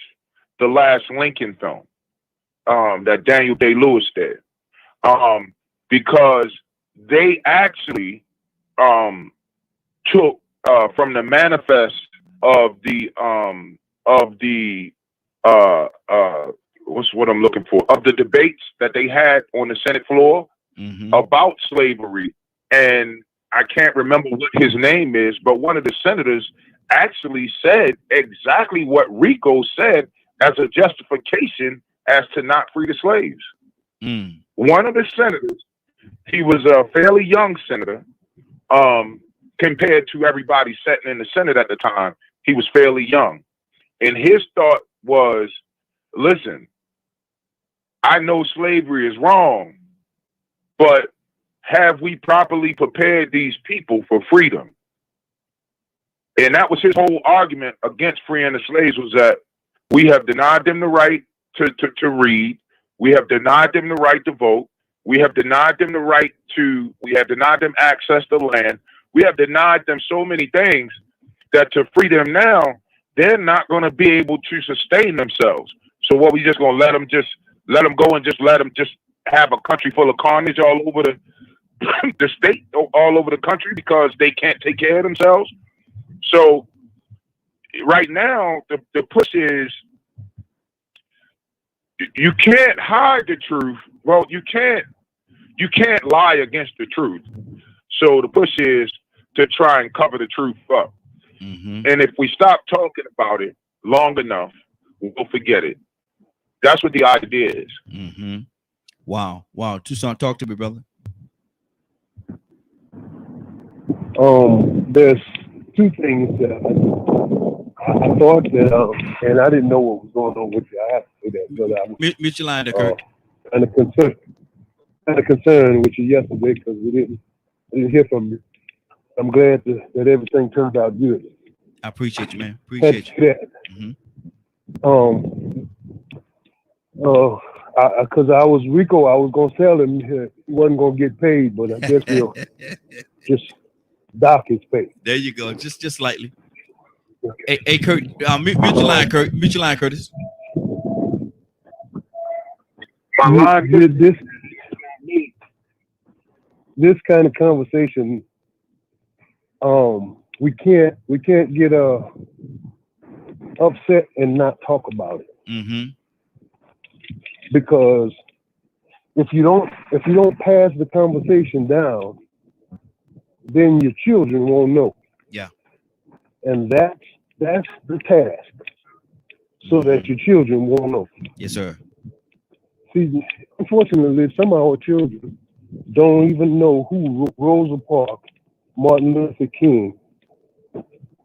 the last Lincoln film that Daniel Day-Lewis did, because they actually took from the manifest of the what's what I'm looking for, of the debates that they had on the Senate floor mm-hmm. about slavery. And I can't remember what his name is, but one of the senators actually said exactly what Rico said as a justification as to not free the slaves. Mm. One of the senators, he was a fairly young senator, compared to everybody sitting in the Senate at the time. He was fairly young. And his thought was, listen, I know slavery is wrong, but have we properly prepared these people for freedom? And that was his whole argument against freeing the slaves, was that we have denied them the right to read. We have denied them the right to vote. We have denied them the right to, we have denied them access to land. We have denied them so many things that to free them now, they're not going to be able to sustain themselves. So what, we just going to let them go and just let them just have a country full of carnage all over the state, all over the country, because they can't take care of themselves? So right now, the push is, you can't hide the truth. Well, you can't lie against the truth. So the push is to try and cover the truth up. Mm-hmm. And if we stop talking about it long enough, we'll forget it. That's what the idea is. Mm-hmm. Wow. Tucson, talk to me, brother. There's two things that I thought that, and I didn't know what was going on with you. I have to say that, brother. I was, Mute your line, Kurt. and a concern with you yesterday because I didn't hear from you. I'm glad that everything turned out good. I appreciate you, man. Appreciate you. Mm-hmm. Because I was Rico, I was gonna tell him he wasn't gonna get paid, but I guess we'll just dock his pay. There you go. Just slightly. Hey Kurt, mute your line, Kurt. Mute your line, Curtis. My line. This kind of conversation, we can't get upset and not talk about it. Mm-hmm. Because if you don't pass the conversation down, then your children won't know. Yeah. And that's the task, so that your children won't know. Yes, sir. See, unfortunately, some of our children don't even know who Rosa Parks, Martin Luther King.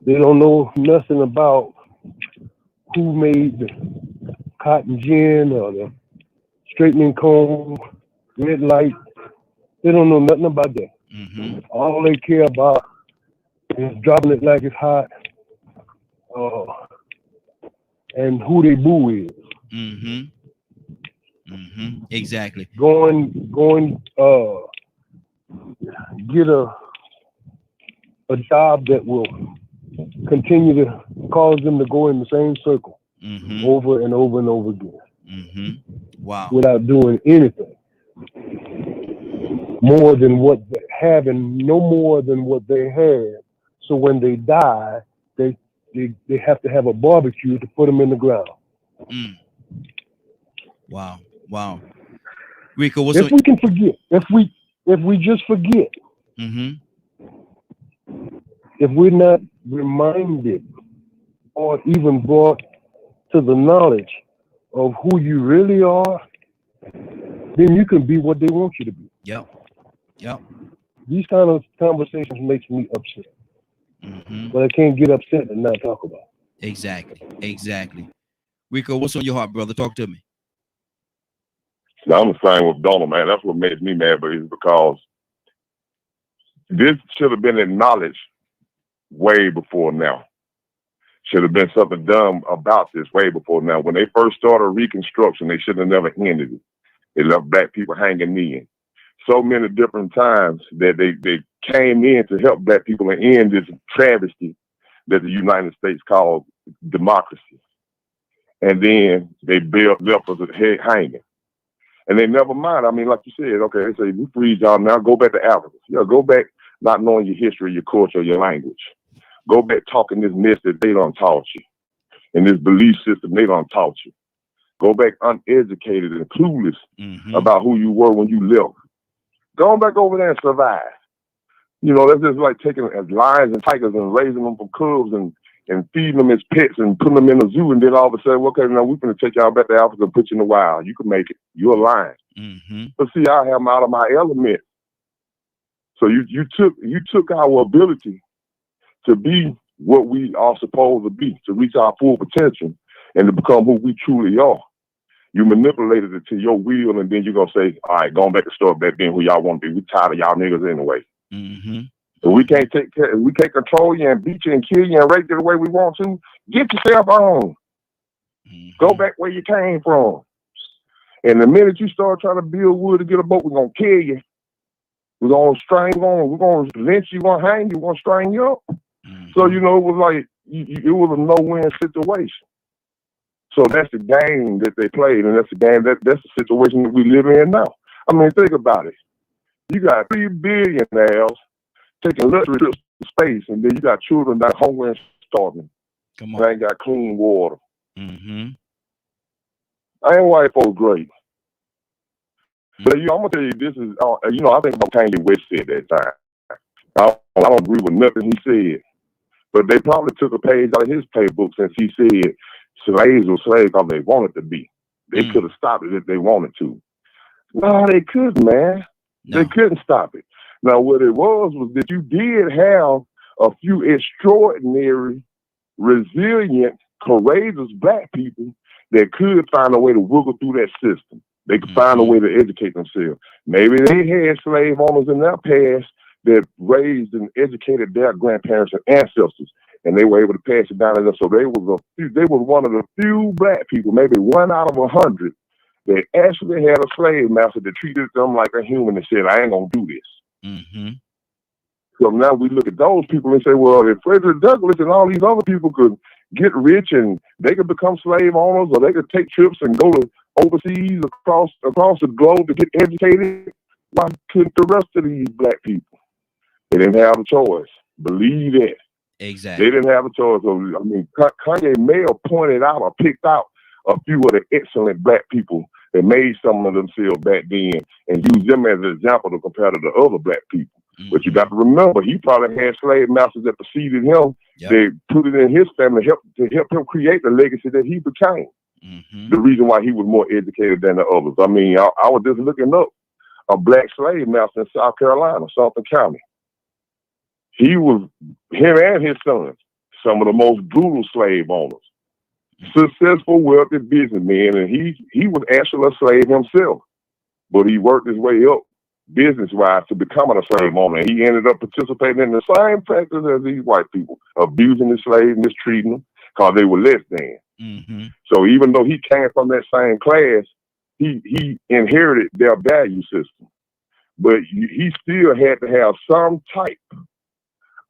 They don't know nothing about who made the cotton gin or the straightening comb, red light. They don't know nothing about that. Mm-hmm. All they care about is dropping it like it's hot, and who they boo is. Mm-hmm. Mm-hmm. Exactly. Going, get a job that will continue to cause them to go in the same circle over and over and over again. Mm-hmm. Wow. Without doing anything more than what they have, and no more than what they had. So when they die, they have to have a barbecue to put them in the ground. Mm. Wow. Wow. Rico, what's if we can forget, if we just forget, if we're not reminded or even brought to the knowledge of who you really are, then you can be what they want you to be. Yep. These kind of conversations makes me upset. But I can't get upset and not talk about it. Exactly. Rico, what's on your heart, brother? Talk to me. Now, I'm the same with Donald, man. That's what makes me mad, but it's because this should have been acknowledged way before now. Should have been something done about this way before now. When they first started Reconstruction, they should have never ended it. They left black people hanging in. So many different times that they came in to help black people and end this travesty that the United States called democracy. And then they left us hanging. And they never mind. I mean, like you said, okay, they say, we freed y'all now, go back to Africa. Yeah, go back not knowing your history, your culture, your language. Go back talking this mess that they done taught you. And this belief system they done taught you. Go back uneducated and clueless about who you were when you left. Go back over there and survive. You know, that's just like taking lions and tigers and raising them from cubs and feeding them as pets and putting them in a zoo, and then all of a sudden, okay, now we're going to take y'all back to Africa and put you in the wild. You can make it. You're a lion. But see, I am out of my element. So you took our ability to be what we are supposed to be, to reach our full potential and to become who we truly are. You manipulated it to your will, and then you're going to say, all right, going back to start back being who y'all want to be. We tired of y'all niggas anyway. So we can't take care, we can't control you and beat you and kill you and rape you the way we want to. Get yourself on. Go back where you came from. And the minute you start trying to build wood to get a boat, we're going to kill you. We're going to string on, we're going to lynch you, we're going to hang you, we're going to string you up. So, you know, it was like, it was a no-win situation. So that's the game that they played, and that's the game, that's the situation that we live in now. I mean, think about it. You got 3 billionaires taking luxury trips to space, and then you got children that are hungry and starving. Come on. They ain't got clean water. Mm-hmm. I ain't white folks great. But I'm gonna tell you, this is, I think about Kanye West said that time. I don't agree with nothing he said, but they probably took a page out of his playbook since he said slaves were slaves because they wanted to be. They could have stopped it if they wanted to. No, they couldn't, man. No. They couldn't stop it. Now, what it was that you did have a few extraordinary, resilient, courageous black people that could find a way to wiggle through that system. They could find a way to educate themselves. Maybe they had slave owners in their past that raised and educated their grandparents and ancestors, and they were able to pass it down to them. So they was one of the few black people, maybe 1 out of 100, they actually had a slave master that treated them like a human and said, I ain't gonna do this. Mm-hmm. So now we look at those people and say, well, if Frederick Douglass and all these other people could get rich and they could become slave owners, or they could take trips and go to overseas across the globe to get educated, why couldn't the rest of these black people? They didn't have a choice. Believe it. Exactly. They didn't have a choice. So, I mean, Kanye may have pointed out or picked out a few of the excellent black people that made some of themselves back then and used them as an example to compare to the other black people. Mm-hmm. But you got to remember, he probably had slave masters that preceded him. Yep. They put it in his family to help him create the legacy that he became. Mm-hmm. The reason why he was more educated than the others. I mean, I was just looking up a black slave master in South Carolina, Suffolk County. He was, him and his sons, some of the most brutal slave owners. Successful, wealthy businessmen, and he was actually a slave himself, but he worked his way up business-wise to becoming a slave owner. He ended up participating in the same practice as these white people, abusing the slaves, mistreating them, because they were less than. Mm-hmm. So even though he came from that same class, he inherited their value system, but he still had to have some type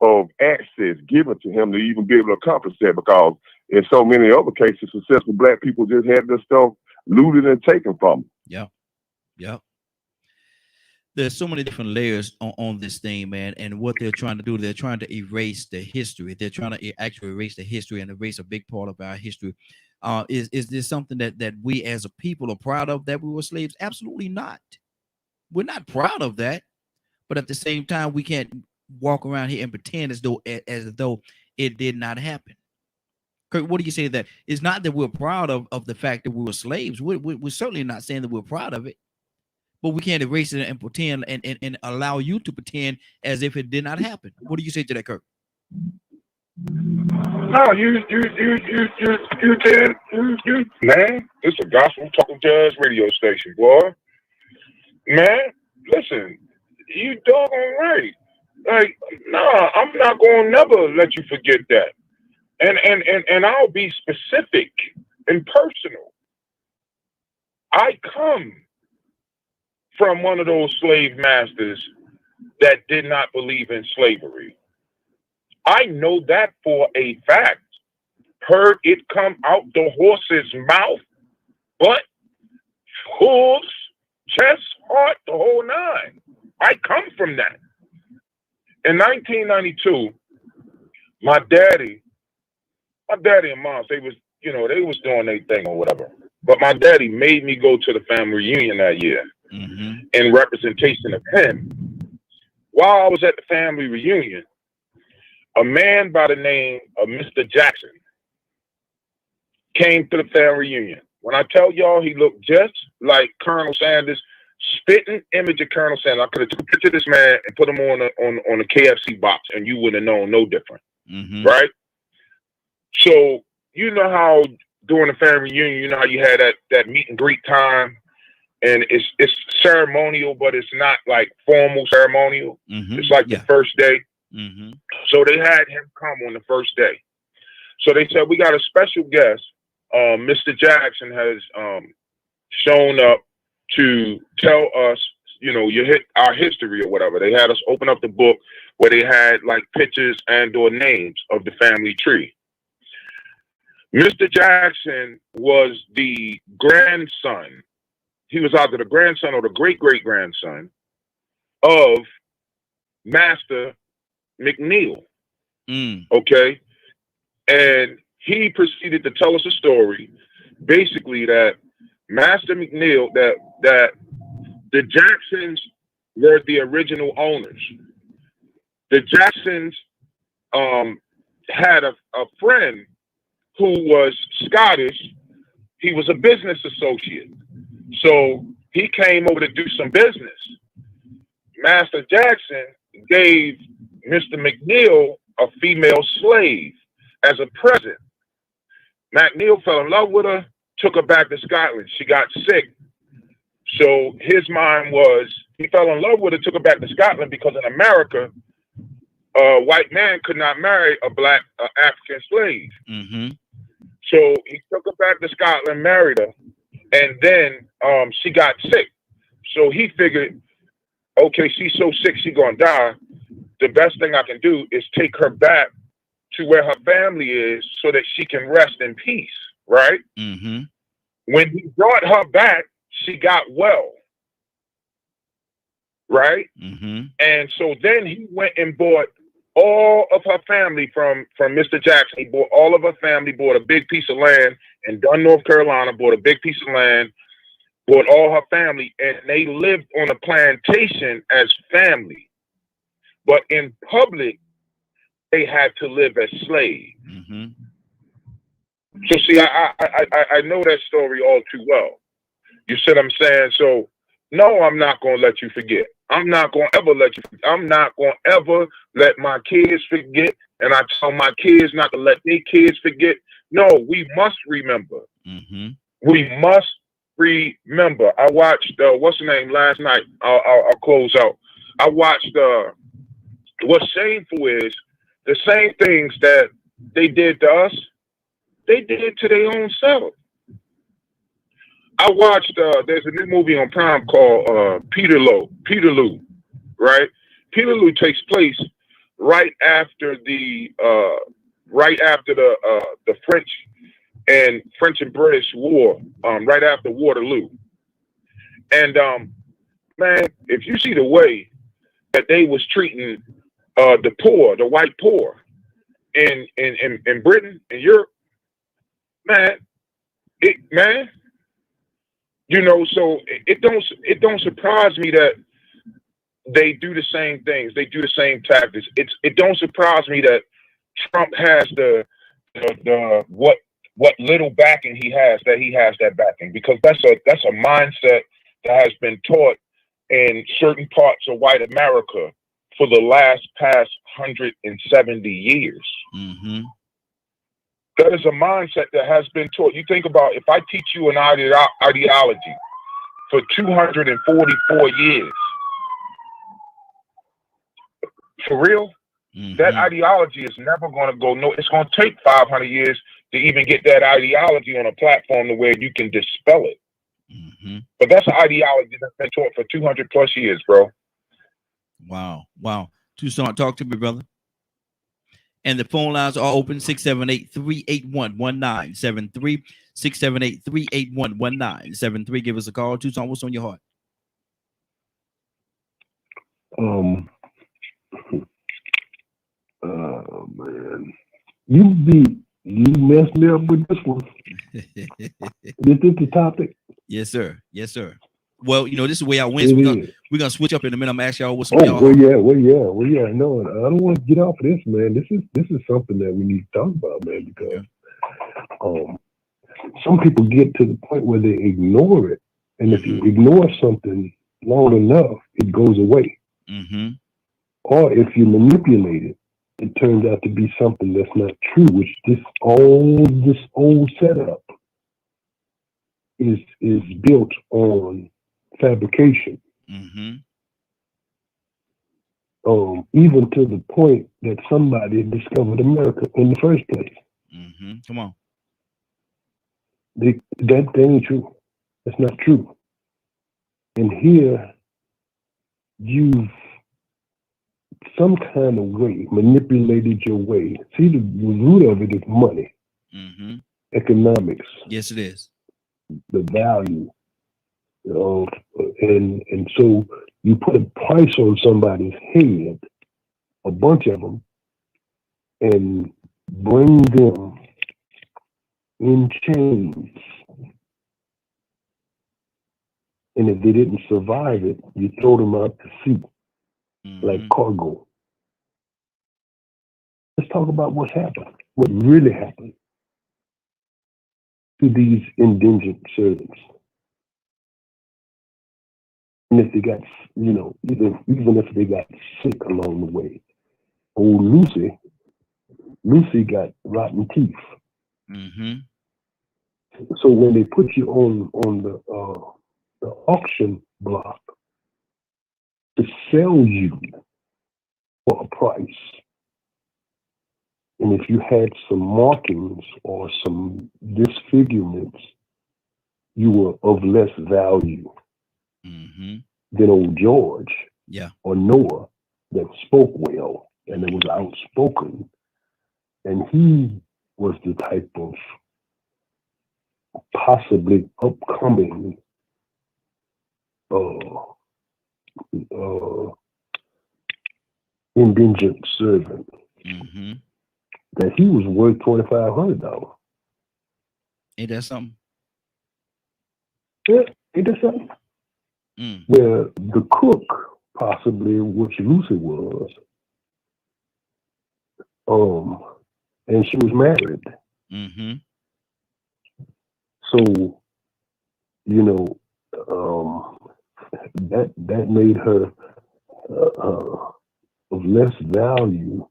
of access given to him to even be able to accomplish that, because in so many other cases, successful black people just had their stuff looted and taken from them. Yeah. Yeah. There's so many different layers on this thing, man. And what they're trying to do, they're trying to erase the history. They're trying to actually erase the history and erase a big part of our history. Is this something that we as a people are proud of, that we were slaves? Absolutely not. We're not proud of that. But at the same time, we can't walk around here and pretend as though it did not happen. Kirk, what do you say to that? It's not that we're proud of the fact that we were slaves. We're certainly not saying that we're proud of it, but we can't erase it and pretend and allow you to pretend as if it did not happen. What do you say to that, Kirk? No, you did, man. It's a gospel talking jazz radio station, boy. Man, listen, you doggone right. Like, nah, I'm not gonna never let you forget that. And I'll be specific and personal. I come from one of those slave masters that did not believe in slavery. I know that for a fact. Heard it come out the horse's mouth, butt, hooves, chest, heart, the whole nine. I come from that. In 1992, my daddy and mom, they was doing their thing or whatever. But my daddy made me go to the family reunion that year in representation of him. While I was at the family reunion, a man by the name of Mr. Jackson came to the family reunion. When I tell y'all, he looked just like Colonel Sanders, spitting image of Colonel Sanders. I could have took a picture of this man and put him on a KFC box, and you would have known no different, right? So you know how during the family reunion, you know how you had that meet and greet time, and it's ceremonial, but it's not like formal ceremonial. It's like the first day. So they had him come on the first day. So they said, we got a special guest. Mr. Jackson has shown up to tell us, our history or whatever. They had us open up the book where they had like pictures and or names of the family tree. Mr. Jackson was the grandson. He was either the grandson or the great-great-grandson of Master McNeil. Okay? And he proceeded to tell us a story, basically that Master McNeil, that the Jacksons were the original owners. The Jacksons had a friend who was Scottish. He was a business associate. So he came over to do some business. Master Jackson gave Mr. McNeil a female slave as a present. McNeil fell in love with her, took her back to Scotland. She got sick. So his mind was, he fell in love with her, took her back to Scotland, because in America, a white man could not marry a black African slave. So he took her back to Scotland, married her, And then she got sick. So he figured, okay, she's so sick, she's gonna die. The best thing I can do is take her back to where her family is so that she can rest in peace, right? Mm-hmm. When he brought her back, she got well, right? Mm-hmm. And so then he went and bought all of her family from Mr. Jackson. He bought all of her family, bought a big piece of land in Dunn, North Carolina, bought a big piece of land, bought all her family, and they lived on a plantation as family. But in public, they had to live as slaves. Mm-hmm. So see, I know that story all too well. You see what I'm saying? So no, I'm not gonna let you forget. I'm not gonna ever let you. I'm not gonna ever let my kids forget. And I tell my kids not to let their kids forget. No, we must remember. Mm-hmm. We must remember. I watched what's the name last night. I'll close out. I watched. What's shameful is the same things that they did to us, they did to their own self. I watched. There's a new movie on Prime called Peterloo, right? Peterloo takes place right after the French and British War, right after Waterloo. And man, if you see the way that they was treating the poor, the white poor in Britain and Europe, man, you know, so it don't surprise me that they do the same things, they do the same tactics. It don't surprise me that Trump has the what little backing he has, that he has that backing, because that's a mindset that has been taught in certain parts of white America for the past 170 years. Mm-hmm. That is a mindset that has been taught. You think about, if I teach you an ideology for 244 years, for real, Mm-hmm. that ideology is never going to go. No, it's going to take 500 years to even get that ideology on a platform to where you can dispel it. Mm-hmm. But that's an ideology that's been taught for 200 plus years, bro. Wow. Tucson, talk to me, brother. And the phone lines are open, 678-381-1973. 678-381-1973. Give us a call. Tucson, what's on your heart? Man, you messed me up with this one. This is the topic. Yes, sir. Well, you know, this is the way I win. We're gonna switch up in a minute. I'm gonna ask y'all what's on y'all. Well, yeah. No, I don't want to get off of this, man. This is something that we need to talk about, man, because some people get to the point where they ignore it, and if you ignore something long enough, it goes away. Mm-hmm. Or if you manipulate it, it turns out to be something that's not true, which this old setup is built on fabrication. Mm-hmm. Even to the point that somebody discovered America in the first place. Mm-hmm. Come on. That ain't true. That's not true. And here, you've some kind of way manipulated your way. See, the root of it is money, economics. Yes, it is. The value, and so you put a price on somebody's head, a bunch of them, and bring them in chains. And if they didn't survive it, you throw them out to sea like cargo. Let's talk about what happened, what really happened to these indigent servants. And if they got, even if they got sick along the way. Old Lucy got rotten teeth. Mm-hmm. So when they put you on the auction block to sell you for a price, and if you had some markings or some disfigurements, you were of less value Mm-hmm. than old George Yeah. or Noah that spoke well and that was outspoken. And he was the type of possibly upcoming indigent servant Mm-hmm. that he was worth $2,500. Ain't that something? Yeah, ain't that something? Mm. Where the cook, possibly, which Lucy was, and she was married. Mm-hmm. So, you know, that made her of less value.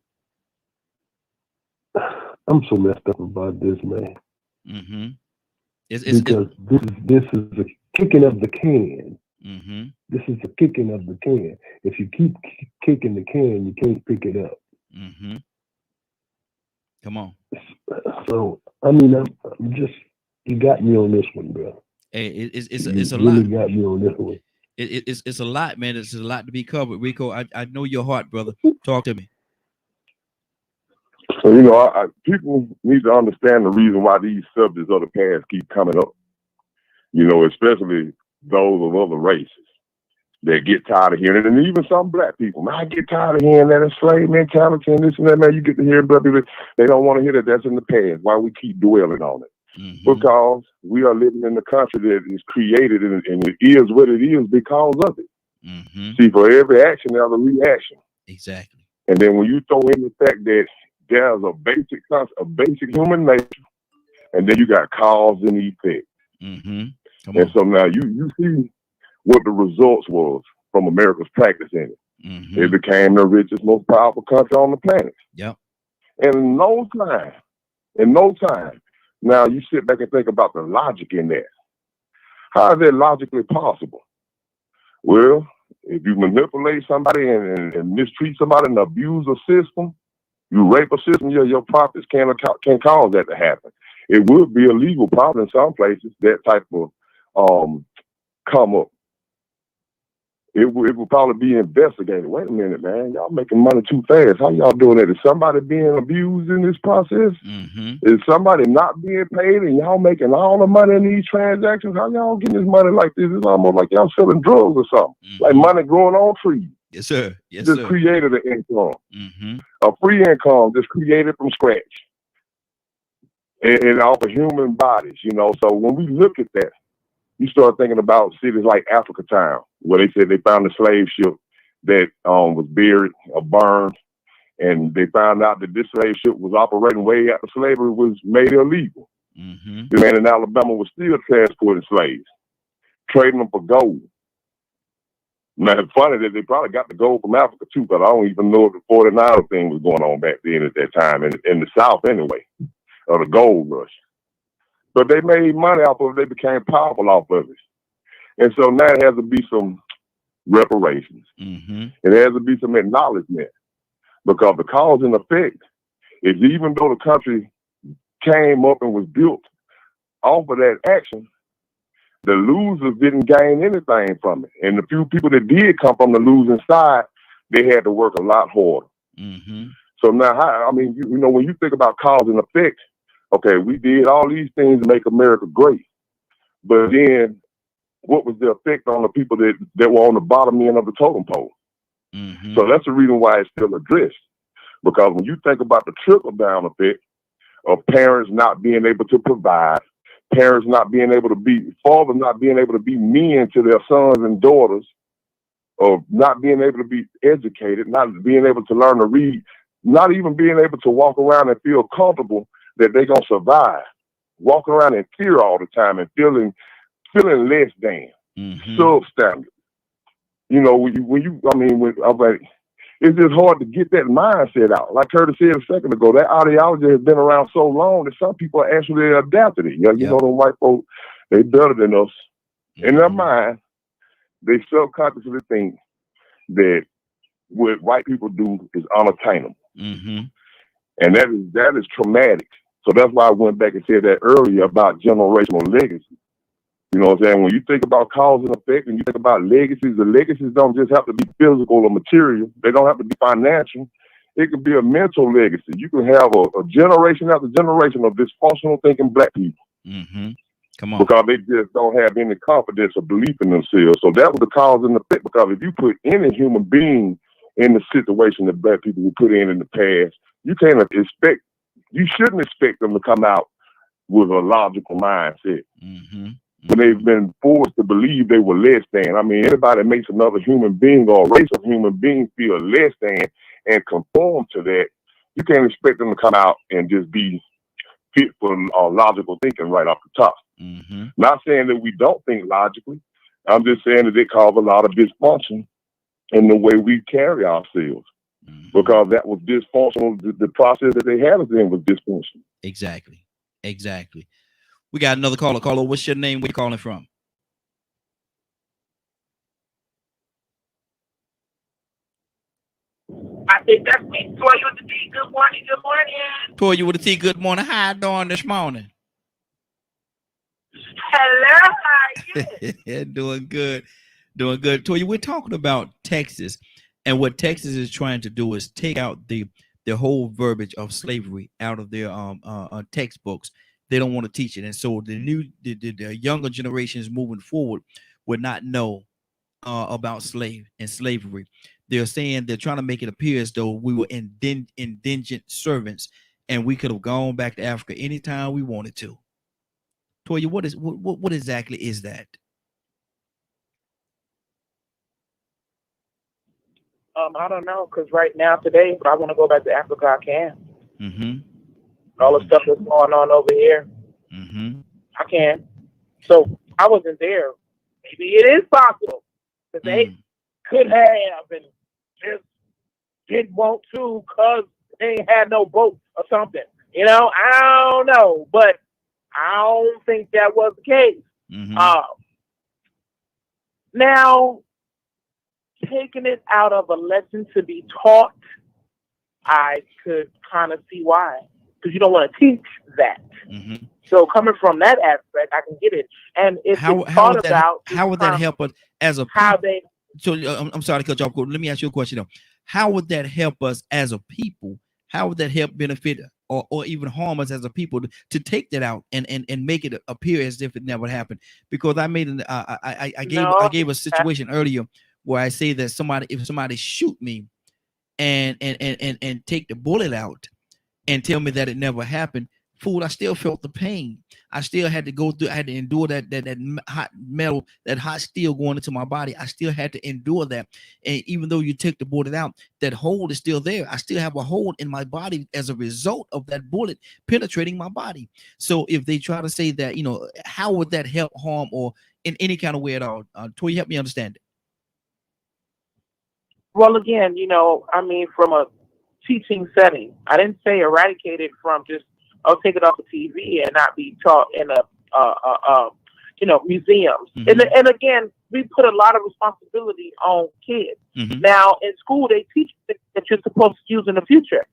I'm so messed up about this, man. Mm-hmm. Because this is the kicking of the can. Mm-hmm. This is the kicking of the can. If you keep kicking the can, you can't pick it up. Mm-hmm. Come on. So I mean, I'm just, you got me on this one, bro. Hey, it's You a really lot. got me on this one. It's a lot, man. It's a lot to be covered. Rico, I know your heart, brother. Talk to me. So, people need to understand the reason why these subjects of the past keep coming up. Especially those of other races that get tired of hearing it, and even some black people. Man, I get tired of hearing that enslaved mentality and this and that. Man, you get to hear black people. They don't want to hear that. That's in the past. Why we keep dwelling on it? Mm-hmm. Because we are living in a country that is created and it is what it is because of it. Mm-hmm. See, for every action, there's a reaction. Exactly. And then when you throw in the fact that there's a basic human nature, and then you got cause and effect. Mm-hmm. Come and on. so now you see what the results was from America's practice in it. Mm-hmm. It became the richest, most powerful country on the planet. Yep. And in no time, now you sit back and think about the logic in that. How is that logically possible? Well, if you manipulate somebody and mistreat somebody and abuse a system, you rape a system, your profits can cause that to happen. It would be a legal problem in some places, that type of come up. It would probably be investigated. Wait a minute, man. Y'all making money too fast. How y'all doing that? Is somebody being abused in this process? Mm-hmm. Is somebody not being paid and y'all making all the money in these transactions? How y'all getting this money like this? It's almost like y'all selling drugs or something. Mm-hmm. Like money growing on trees. Yes, sir. Yes, just sir. Created an income. Mm-hmm. A free income just created from scratch. And off of human bodies, So when we look at that, you start thinking about cities like Africa Town, where they said they found a slave ship that was buried or burned, and they found out that this slave ship was operating way after slavery was made illegal. Mm-hmm. The man in Alabama was still transporting slaves, trading them for gold. Now, it's funny that they probably got the gold from Africa too, but I don't even know if the 49er thing was going on back then at that time in the South anyway, or the gold rush. But they made money off of it. They became powerful off of it. And so now there has to be some reparations. Mm-hmm. It has to be some acknowledgement. Because the cause and effect is, even though the country came up and was built off of that action, the losers didn't gain anything from it. And the few people that did come from the losing side, they had to work a lot harder. Mm-hmm. So now, when you think about cause and effect, okay, we did all these things to make America great. But then what was the effect on the people that were on the bottom end of the totem pole? Mm-hmm. So that's the reason why it's still addressed. Because when you think about the trickle-down effect of parents not being able to provide, fathers not being able to be men to their sons and daughters, or not being able to be educated, not being able to learn to read, not even being able to walk around and feel comfortable that they're going to survive, walking around in fear all the time and feeling less than, substandard. It's just hard to get that mindset out. Like Curtis said a second ago, that ideology has been around so long that some people actually adapted it. You know, them white folks, they better than us. Mm-hmm. In their mind, they subconsciously think that what white people do is unattainable. Mm-hmm. And that is traumatic. So that's why I went back and said that earlier about generational legacy. You know what I'm saying? When you think about cause and effect and you think about legacies, the legacies don't just have to be physical or material. They don't have to be financial. It could be a mental legacy. You can have a generation after generation of dysfunctional thinking black people. Mm-hmm. Come on. Because they just don't have any confidence or belief in themselves. So that was the cause and effect. Because if you put any human being in the situation that black people were put in the past, you shouldn't expect them to come out with a logical mindset. Mm-hmm. When they've been forced to believe they were less than. I mean, anybody that makes another human being or a race of human beings feel less than and conform to that, you can't expect them to come out and just be fit for logical thinking right off the top. Mm-hmm. Not saying that we don't think logically. I'm just saying that it causes a lot of dysfunction in the way we carry ourselves. Mm-hmm. Because that was dysfunctional. The process that they had us in was dysfunctional. Exactly. We got another caller. Caller, what's your name? Where you calling from? I think that's me. Toya with the T. Good morning. Good morning. Toya with the T. Good morning. How you doing this morning? Hello. How are you? Doing good. Toya, we're talking about Texas, and what Texas is trying to do is take out the whole verbiage of slavery out of their textbooks. They don't want to teach it, and so the younger generations moving forward would not know about slavery. They're saying they're trying to make it appear as though we were indigent servants, and we could have gone back to Africa anytime we wanted to. Toya, what exactly is that? I don't know, because right now, today, if I want to go back to Africa, I can. Mm-hmm. All the stuff that's going on over here, mm-hmm. I can. So I wasn't there. Maybe it is possible that they could have and just didn't want to because they ain't had no boat or something. You know, I don't know, but I don't think that was the case. Mm-hmm. Now, taking it out of a lesson to be taught, I could kind of see why. Because you don't want to teach that. Mm-hmm. So coming from that aspect, I can get it. And if how would that help us as a people? So I'm sorry to cut you off. Let me ask you a question though. How would that help us as a people? How would that help benefit or even harm us as a people to take that out and make it appear as if it never happened? Because I made I gave a situation earlier where I say that if somebody shoot me and take the bullet out and tell me that it never happened, fool, I still felt the pain. I still had to go through, I had to endure that hot metal, that hot steel going into my body. I still had to endure that. And even though you took the bullet out, that hole is still there. I still have a hole in my body as a result of that bullet penetrating my body. So if they try to say that, how would that help, harm, or in any kind of way at all? Toya, help me understand it. Well, again, from a teaching setting, I didn't say eradicate it from just take it off the TV and not be taught in museums. Mm-hmm. And again, we put a lot of responsibility on kids. Mm-hmm. Now, in school, they teach things that you're supposed to use in the future: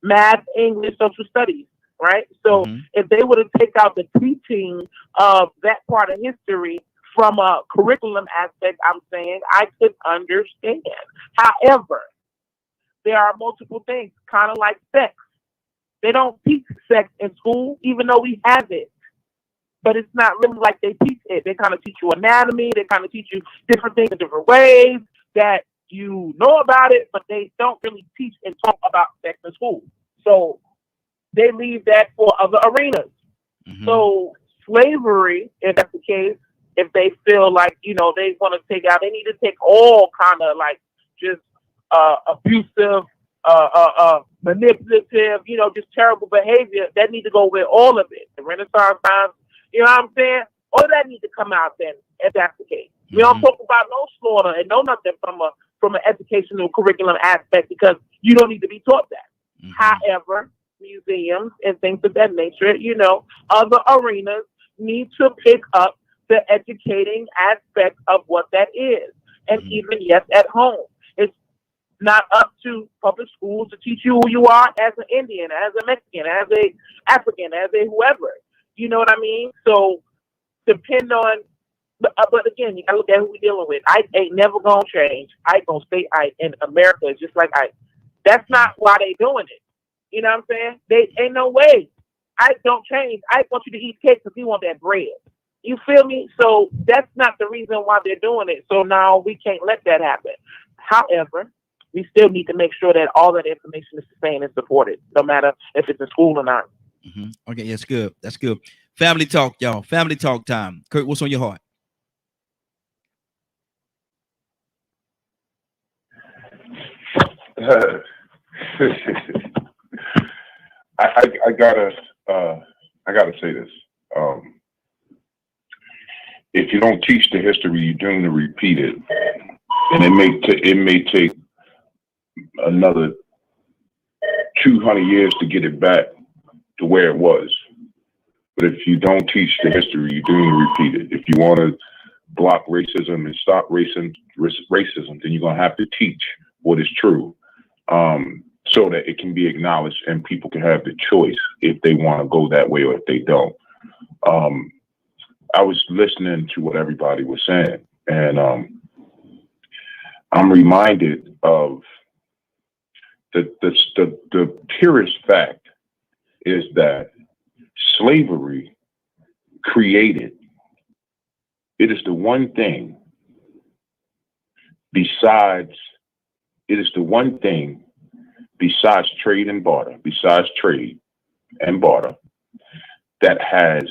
math, English, social studies. Right. So if they were to take out the teaching of that part of history from a curriculum aspect, I'm saying I could understand. However, there are multiple things, kind of like sex. They don't teach sex in school, even though we have it. But it's not really like they teach it. They kind of teach you anatomy. They kind of teach you different things in different ways that you know about it, but they don't really teach and talk about sex in school. So they leave that for other arenas. Mm-hmm. So slavery, if that's the case, if they feel like, they want to take out, they need to take all kind of like just abusive, manipulative, just terrible behavior. That need to go with all of it. The Renaissance times, you know what I'm saying? All that need to come out then, if that's the case. Mm-hmm. We don't talk about no slaughter and no nothing from an educational curriculum aspect because you don't need to be taught that. Mm-hmm. However, museums and things of that nature, other arenas need to pick up the educating aspect of what that is. And even, yes, at home. It's not up to public schools to teach you who you are as an Indian, as a Mexican, as a African, as a whoever. You know what I mean? So depend on But again, you gotta look at who we're dealing with. I ain't never gonna change. I gonna stay I in America is just like I. That's not why they doing it. You know what I'm saying? They ain't no way. I don't change. I want you to eat cake because you want that bread. You feel me? So that's not the reason why they're doing it. So now we can't let that happen. However, we still need to make sure that all that information is sustained and supported, no matter if it's in school or not. Okay, that's good. That's good. Family talk, y'all. Family talk time. Kurt, what's on your heart? I gotta say this. If you don't teach the history, you're doomed to repeat it, and it may take another 200 years to get it back to where it was. But if you don't teach the history, you're doomed to repeat it. If you want to block racism and stop racism, then you're gonna have to teach what is true, so that it can be acknowledged and people can have the choice if they want to go that way or if they don't. I was listening to what everybody was saying, and I'm reminded of the purest fact is that slavery created. It is the one thing besides trade and barter, that has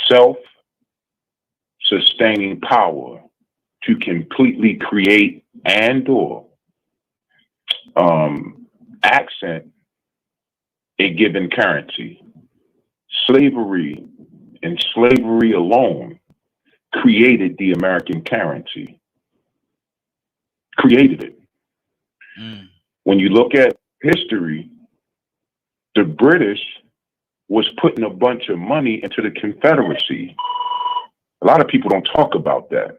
self-sustaining power to completely create and or accent a given currency. Slavery and slavery alone created the American currency. Created it. When you look at history, the British was putting a bunch of money into the Confederacy. A lot of people don't talk about that.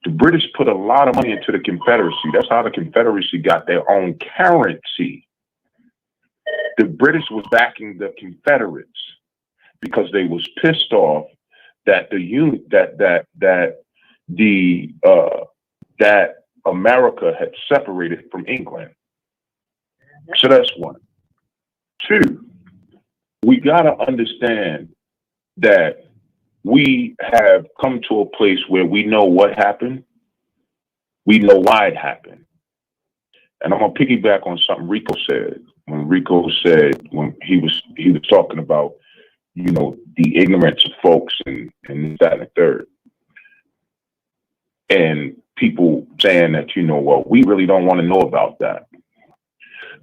The British put a lot of money into the Confederacy. That's how the Confederacy got their own currency. The British was backing the Confederates because they was pissed off that that America had separated from England. So that's one. Two, we gotta understand that we have come to a place where we know what happened. We know why it happened. And I'm gonna piggyback on something Rico said. When he was talking about, the ignorance of folks and that and the third. And people saying that, well, we really don't want to know about that.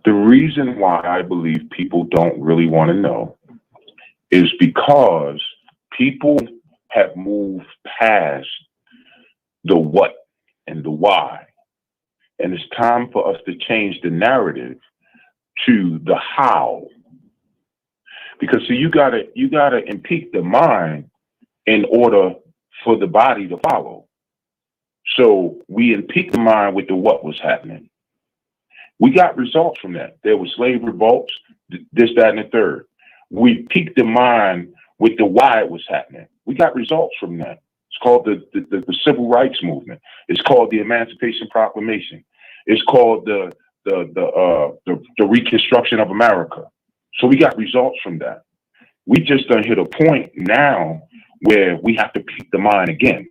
The reason why I believe people don't really want to know is because people have moved past the what and the why. And it's time for us to change the narrative to the how. Because see, you gotta impeak the mind in order for the body to follow. So we impeak the mind with the what was happening. We got results from that. There were slave revolts, this, that, and the third. We piqued the mind with the why it was happening. We got results from that. It's called the Civil Rights Movement. It's called the Emancipation Proclamation. It's called the Reconstruction of America. So we got results from that. We just done hit a point now where we have to pique the mind again.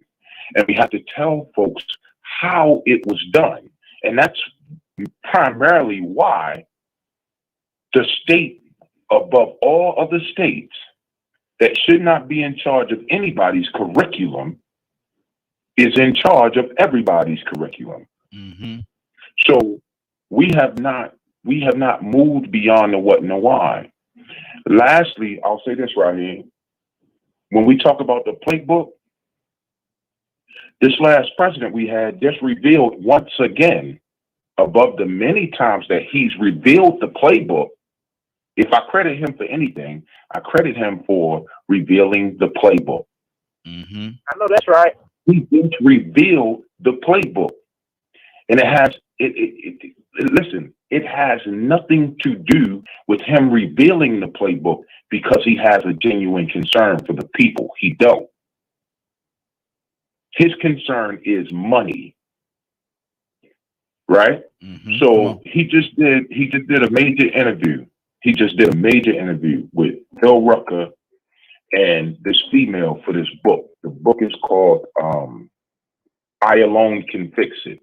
And we have to tell folks how it was done. And that's primarily why the state, above all other states, that should not be in charge of anybody's curriculum, is in charge of everybody's curriculum. Mm-hmm. So we have not moved beyond the what and the why. Lastly, I'll say this right here. When we talk about the playbook, this last president we had just revealed once again, above the many times that he's revealed the playbook. If I credit him for anything, I credit him for revealing the playbook. Mm-hmm. I know that's right. He just revealed the playbook. And it has nothing to do with him revealing the playbook because he has a genuine concern for the people. He don't. His concern is money, right? Mm-hmm. So he just did a major interview. He just did a major interview with Bill Rucker and this female for this book. The book is called I Alone Can Fix It: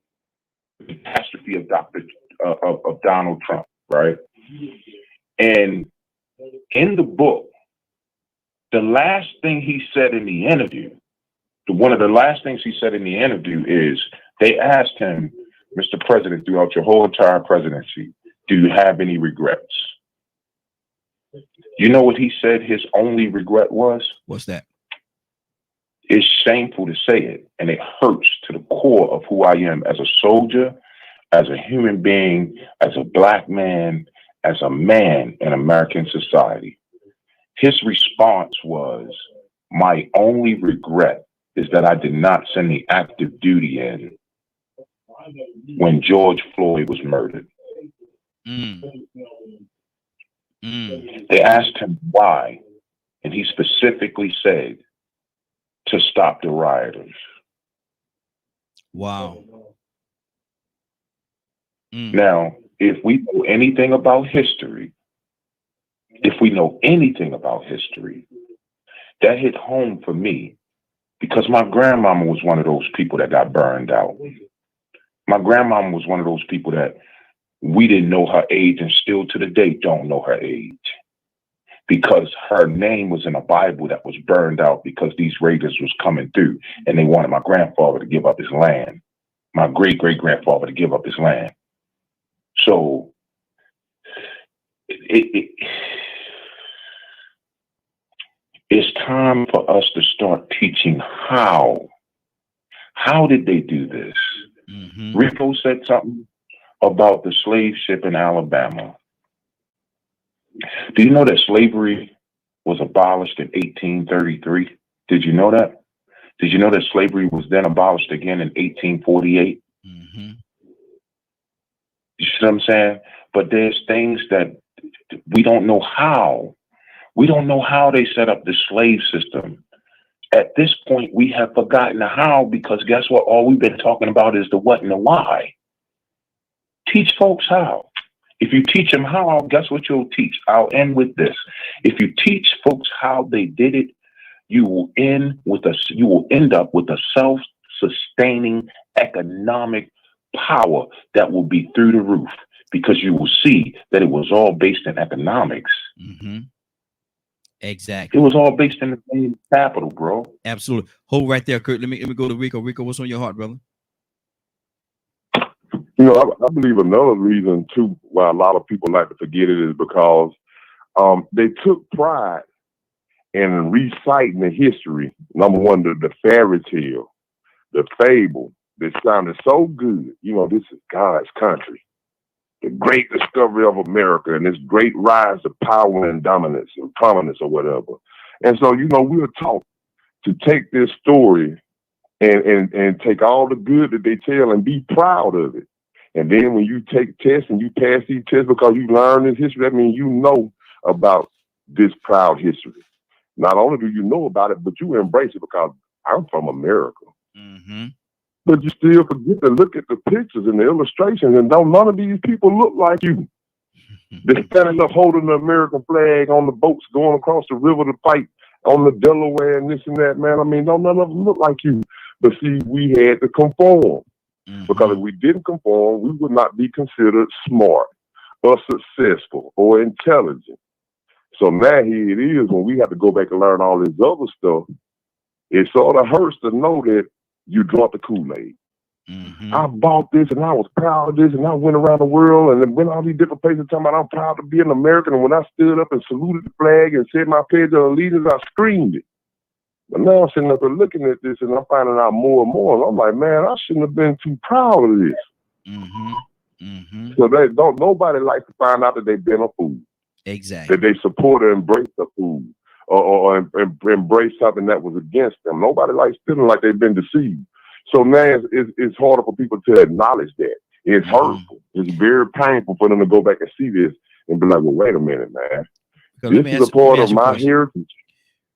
The Catastrophe of Donald Trump, right? And in the book, the last thing he said in the interview, one of the last things he said in the interview is they asked him, Mr. President, throughout your whole entire presidency, do you have any regrets? You know what he said his only regret was? What's that? It's shameful to say it, and it hurts to the core of who I am as a soldier, as a human being, as a black man, as a man in American society. His response was, my only regret is that I did not send the active duty in when George Floyd was murdered. They asked him why, and he specifically said, to stop the rioters. Wow. Now, if we know anything about history, that hit home for me because my grandmama was one of those people that got burned out. My grandmama was one of those people that we didn't know her age and still to the day don't know her age because her name was in a Bible that was burned out because these raiders was coming through and they wanted my grandfather to give up his land, my great-great-grandfather to give up his land. So it's time for us to start teaching how. How did they do this? Mm-hmm. Rico said something about the slave ship in Alabama. Do you know that slavery was abolished in 1833? Did you know that? Did you know that slavery was then abolished again in 1848? Mm-hmm. You see what I'm saying? But there's things that we don't know how. We don't know how they set up the slave system. At this point, we have forgotten the how because guess what? All we've been talking about is the what and the why. Teach folks how. If you teach them how, guess what you'll teach? I'll end with this. If you teach folks how they did it, you will end up with a self-sustaining economic power that will be through the roof because you will see that it was all based in economics. Mm-hmm. Exactly. It was all based in the same capital, bro. Absolutely. Hold right there, Kurt. Let me go to Rico. Rico, what's on your heart, brother? You know, I believe another reason too why a lot of people like to forget it is because they took pride in reciting the history. Number one, the fairy tale, the fable. That sounded so good. You know, this is God's country, the great discovery of America, and this great rise to power and dominance and prominence or whatever. And so, you know, we were taught to take this story and take all the good that they tell and be proud of it. And then when you take tests and you pass these tests because you learn this history, that means you know about this proud history. Not only do you know about it, but you embrace it because I'm from America. Mm-hmm. But you still forget to look at the pictures and the illustrations, and none of these people look like you. They're standing up holding the American flag on the boats going across the river to fight on the Delaware and this and that, man. I mean, none of them look like you. But see, we had to conform. Mm-hmm. Because if we didn't conform, we would not be considered smart or successful or intelligent. So now here it is when we have to go back and learn all this other stuff. It sort of hurts to know that you drunk the Kool-Aid. Mm-hmm. I bought this and I was proud of this and I went around the world and then went all these different places talking about I'm proud to be an American. And when I stood up and saluted the flag and said my pledge of allegiance, I screamed it. But now I'm sitting up and looking at this and I'm finding out more and more. And I'm like, man, I shouldn't have been too proud of this. Mm-hmm. Mm-hmm. So nobody likes to find out that they've been a fool. Exactly. That they support or embrace the fool or embrace something that was against them. Nobody likes feeling like they've been deceived. So now it's harder for people to acknowledge that. It's hurtful. It's very painful for them to go back and see this and be like, well, wait a minute, man. This is a part of my heritage.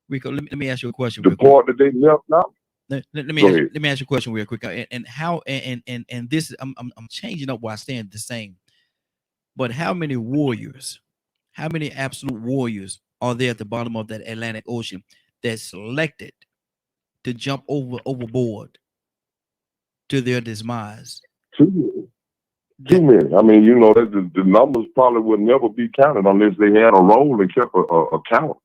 Rico, let me ask you a question. The part that they left out. let me Go ask, ahead. let me ask you a question real quick. And how and this I'm changing up while staying the same. But how many warriors, how many absolute warriors are there at the bottom of that Atlantic Ocean that selected to jump overboard to their demise? Too many. I mean, you know, the numbers probably would never be counted unless they had a roll and kept a count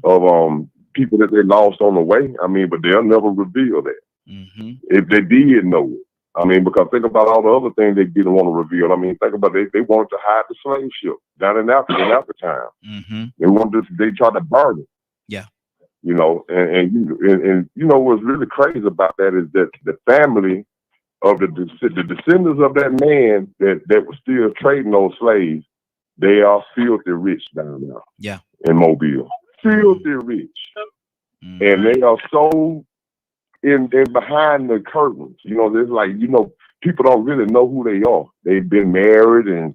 of people that they lost on the way. I mean, but they'll never reveal that. If they did know it. I mean, because think about all the other things they didn't want to reveal. I mean, think about they wanted to hide the slave ship down in Africa time. They tried to burn it. Yeah. You know, and you know what's really crazy about that is that the family of the descendants of that man that was still trading those slaves, they are filthy rich down there. Yeah. In Mobile. Filthy rich. And they are so in behind the curtains. You know, there's like, you know, people don't really know who they are. They've been married and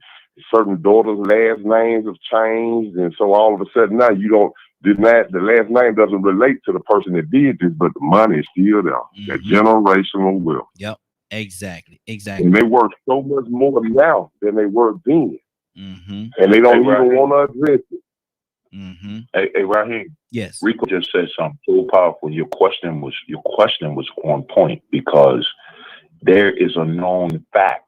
certain daughters' last names have changed, and so all of a sudden now the last name doesn't relate to the person that did this, but the money is still there. That generational wealth. Yep. Exactly. And they work so much more now than they were then. And they don't even want to address it. Hey, Raheem. Yes. Rico just said something so powerful. Your question was on point because there is a known fact.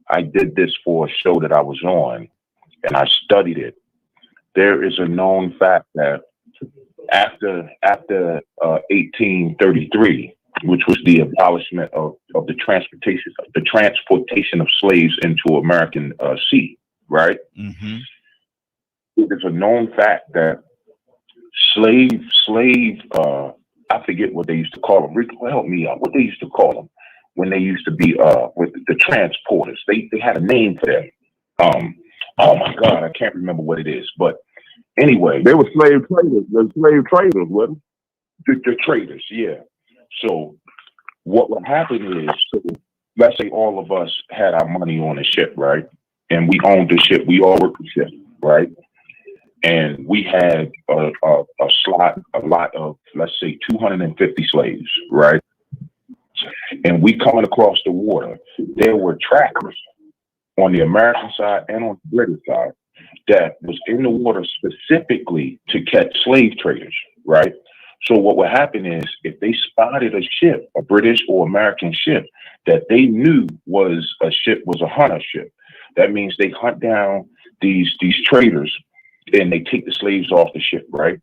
I did this for a show that I was on, and I studied it. There is a known fact that after 1833, which was the abolishment of the transportation of slaves into American sea, right? It's a known fact that slave, I forget what they used to call them. Rico, help me out. What they used to call them when they used to be with the transporters. They had a name for them. Oh my God, I can't remember what it is. But anyway, they were slave traders. They're slave traders, wasn't they? The traders, yeah. So what would happen is, so let's say all of us had our money on a ship, right? And we owned the ship. We all worked the ship, right? And we had a lot of, let's say, 250 slaves, right? And we coming across the water, there were trackers on the American side and on the British side that was in the water specifically to catch slave traders, right? So what would happen is if they spotted a ship, a British or American ship, that they knew was a hunter ship, that means they hunt down these traders and they take the slaves off the ship, right?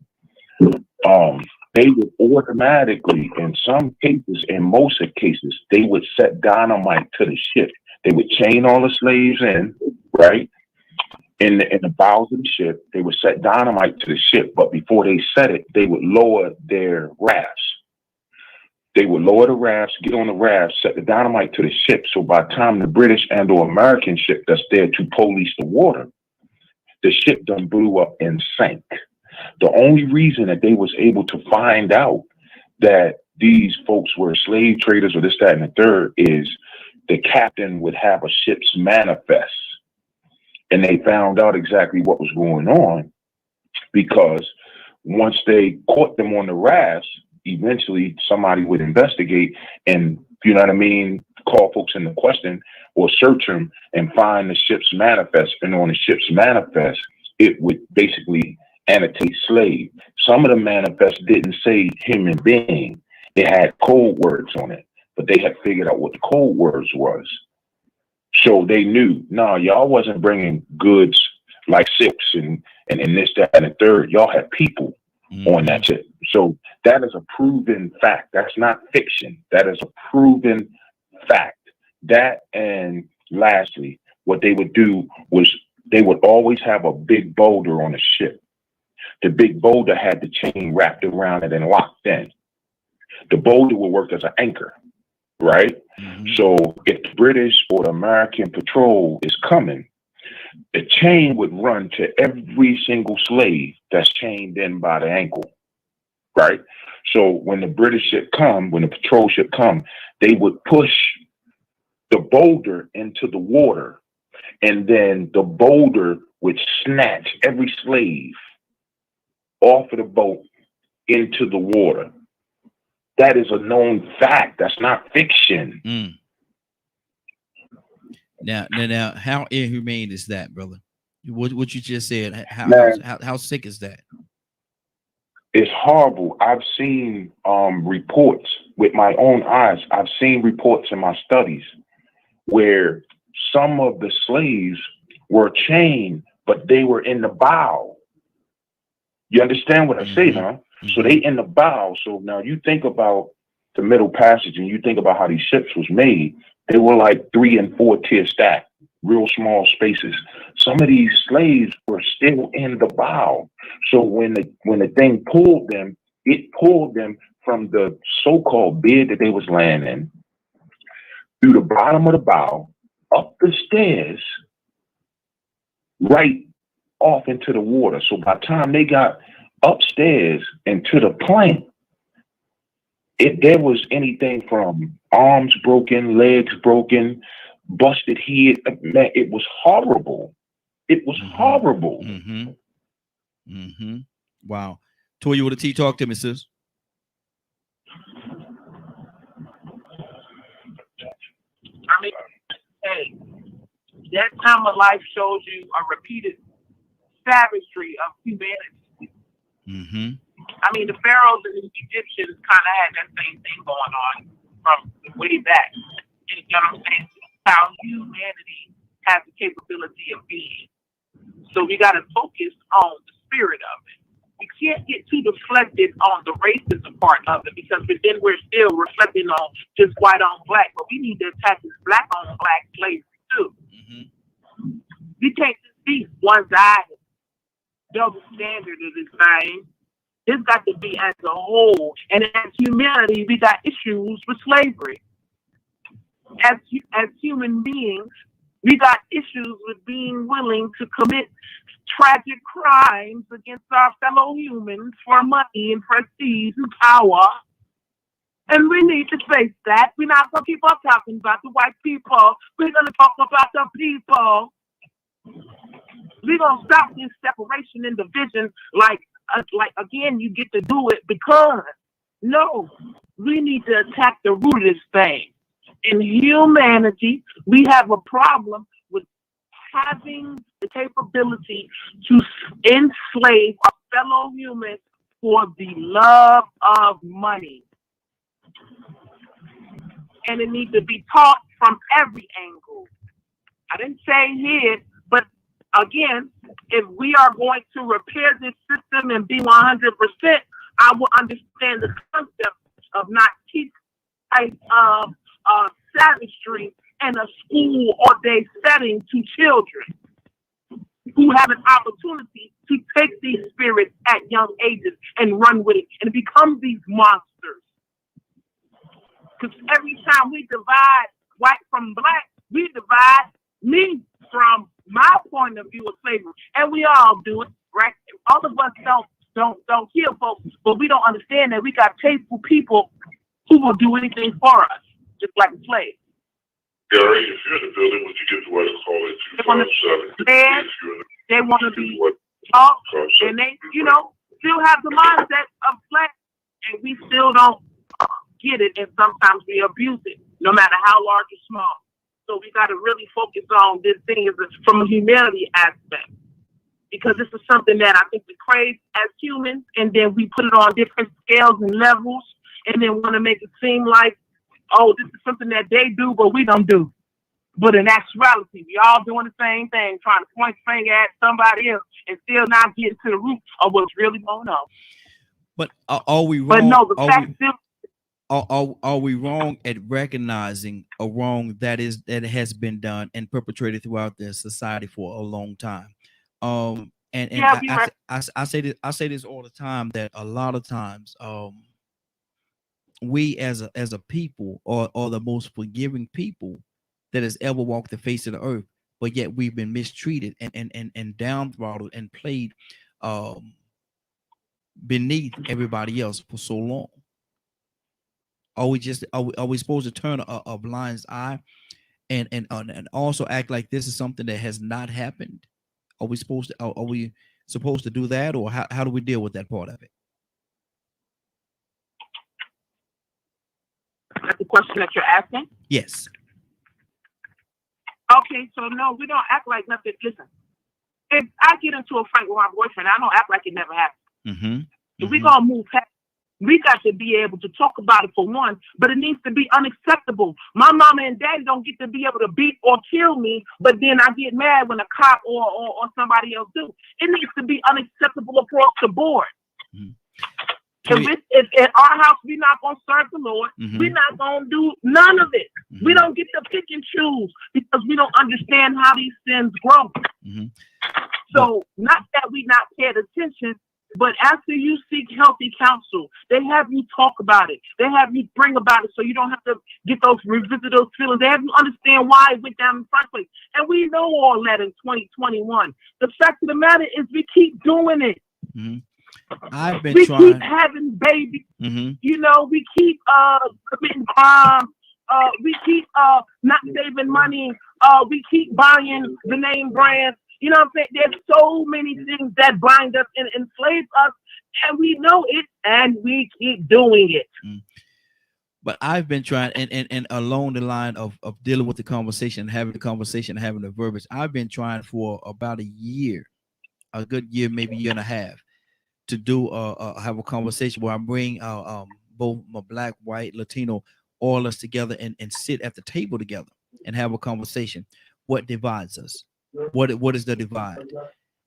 They would automatically, in some cases, in most cases, they would set dynamite to the ship. They would chain all the slaves in, right? In the bows of the ship, they would set dynamite to the ship, but before they set it, they would lower their rafts. They would lower the rafts, get on the rafts, set the dynamite to the ship. So by the time the British and or American ship that's there to police the water, the ship done blew up and sank. The only reason that they was able to find out that these folks were slave traders or this, that, and the third is the captain would have a ship's manifest. And they found out exactly what was going on because once they caught them on the rafts, eventually somebody would investigate and, you know what I mean, call folks into question or search them and find the ship's manifest. And on the ship's manifest, it would basically annotate slave. Some of the manifests didn't say human being. They had code words on it, but they had figured out what the code words was. So they knew, no, y'all wasn't bringing goods like silks and this, that, and the third. Y'all had people on that ship. So that is a proven fact. That's not fiction. That is a proven fact. That, and lastly, what they would do was they would always have a big boulder on the ship. The big boulder had the chain wrapped around it and locked in. The boulder would work as an anchor, right? So if the British or the American patrol is coming, the chain would run to every single slave that's chained in by the ankle, right? So when the British ship come, when the patrol ship come, they would push the boulder into the water, and then the boulder would snatch every slave off of the boat into the water. That is a known fact. That's not fiction. Mm. Now, how inhumane is that, brother? What you just said? How sick is that? It's horrible. I've seen reports with my own eyes. I've seen reports in my studies where some of the slaves were chained, but they were in the bow. You understand what I say, huh? So they in the bow. So now you think about the Middle Passage and you think about how these ships was made. They were like 3 and 4 tier stack, real small spaces. Some of these slaves were still in the bow. So when the thing pulled them, it pulled them from the so-called bed that they was laying in, through the bottom of the bow, up the stairs, right off into the water. So by the time they got upstairs and to the plank, there was anything from arms broken, legs broken, busted head. Man, it was horrible. It was horrible. Wow. Toya with a T, talk to me, sis. I mean, hey, that time of life shows you a repeated savagery of humanity. I mean, the pharaohs and the Egyptians kind of had that same thing going on from way back. You know what I'm saying? How humanity has the capability of being. So we got to focus on the spirit of it. We can't get too deflected on the racism part of it, because then we're still reflecting on just white on black. But we need to attack this black on black slavery too. We can't just be one-sided, double standard of this thing. It's got to be as a whole. And as humanity, we got issues with slavery. As human beings, we got issues with being willing to commit tragic crimes against our fellow humans for money and prestige and power. And we need to face that. We're not going to keep on talking about the white people. We're going to talk about the people. We're going to stop this separation and division like again, you get to do it because, no, we need to attack the root of this thing. In humanity, we have a problem with having the capability to enslave our fellow humans for the love of money. And it needs to be taught from every angle. I didn't say here, but again, if we are going to repair this system and be 100%, I will understand the concept of not teaching savagery in a school or day setting to children who have an opportunity to take these spirits at young ages and run with it and become these monsters. Because every time we divide white from black, we divide me from my point of view of slavery, and we all do it, right? All of us don't kill folks, but we don't understand that we got faithful people who will do anything for us, just like a slave. Gary, if you're in the building, would you get the way to call it 257? They want to be taught, and they, still have the mindset of slaves, and we still don't get it, and sometimes we abuse it, no matter how large or small. So we got to really focus on this thing from a humanity aspect, because this is something that I think we crave as humans, and then we put it on different scales and levels, and then want to make it seem like, oh, this is something that they do, but we don't do. But in actuality, we all doing the same thing, trying to point the finger at somebody else and still not getting to the root of what's really going on. But are we wrong? But no, the fact still. Are we wrong at recognizing a wrong that has been done and perpetrated throughout the society for a long time? I say this all the time, that a lot of times we as a people are the most forgiving people that has ever walked the face of the earth, but yet we've been mistreated and down throttled and played beneath everybody else for so long. Are we supposed to turn a blind eye and also act like this is something that has not happened? Are we supposed to do that, or how do we deal with that part of it? That's the question that you're asking? Yes. Okay, so no, we don't act like nothing. Listen, if I get into a fight with my boyfriend, I don't act like it never happened. Mm-hmm. If we gonna move past, we got to be able to talk about it for one, but it needs to be unacceptable. My mama and daddy don't get to be able to beat or kill me, but then I get mad when a cop or somebody else do. It needs to be unacceptable across the board. Mm-hmm. If at our house we're not gonna serve the Lord, we're not gonna do none of it. We don't get to pick and choose because we don't understand how these sins grow. So not that we not paid attention, but after you seek healthy counsel, they have you talk about it. They have you bring about it so you don't have to revisit those feelings. They have you understand why it went down in the first place. And we know all that in 2021. The fact of the matter is we keep doing it. I've been we trying. keep having babies. You know, we keep committing crimes. We keep not saving money. We keep buying the name brands. You know what I'm saying? There's so many things that bind us and enslave us, and we know it, and we keep doing it. But I've been trying, and along the line of dealing with the conversation, having the conversation, having the verbiage, I've been trying for about a year, a good year, maybe year and a half, to do have a conversation where I bring both my Black, white, Latino, all us together and sit at the table together and have a conversation. What divides us? What is the divide?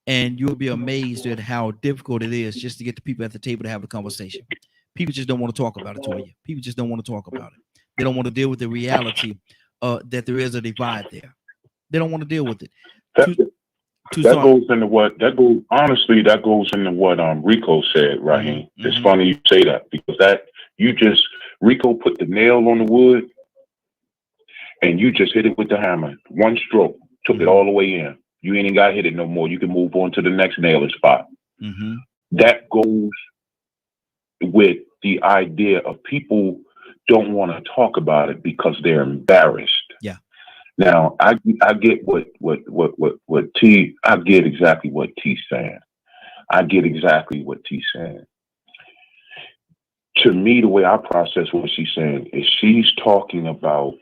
And you'll be amazed at how difficult it is just to get the people at the table to have a conversation. People just don't want to talk about it to you. People just don't want to talk about it. They don't want to deal with the reality that there is a divide there. They don't want to deal with it. That goes into what Rico said, Raheem. It's funny you say that because Rico put the nail on the wood and you just hit it with the hammer. One stroke, took it all the way in. You ain't even got to hit it no more. You can move on to the next nailing spot. That goes with the idea of people don't want to talk about it because they're embarrassed. Yeah. Now I get what T. I get exactly what T's saying. I get exactly what T's saying. To me, the way I process what she's saying is she's talking about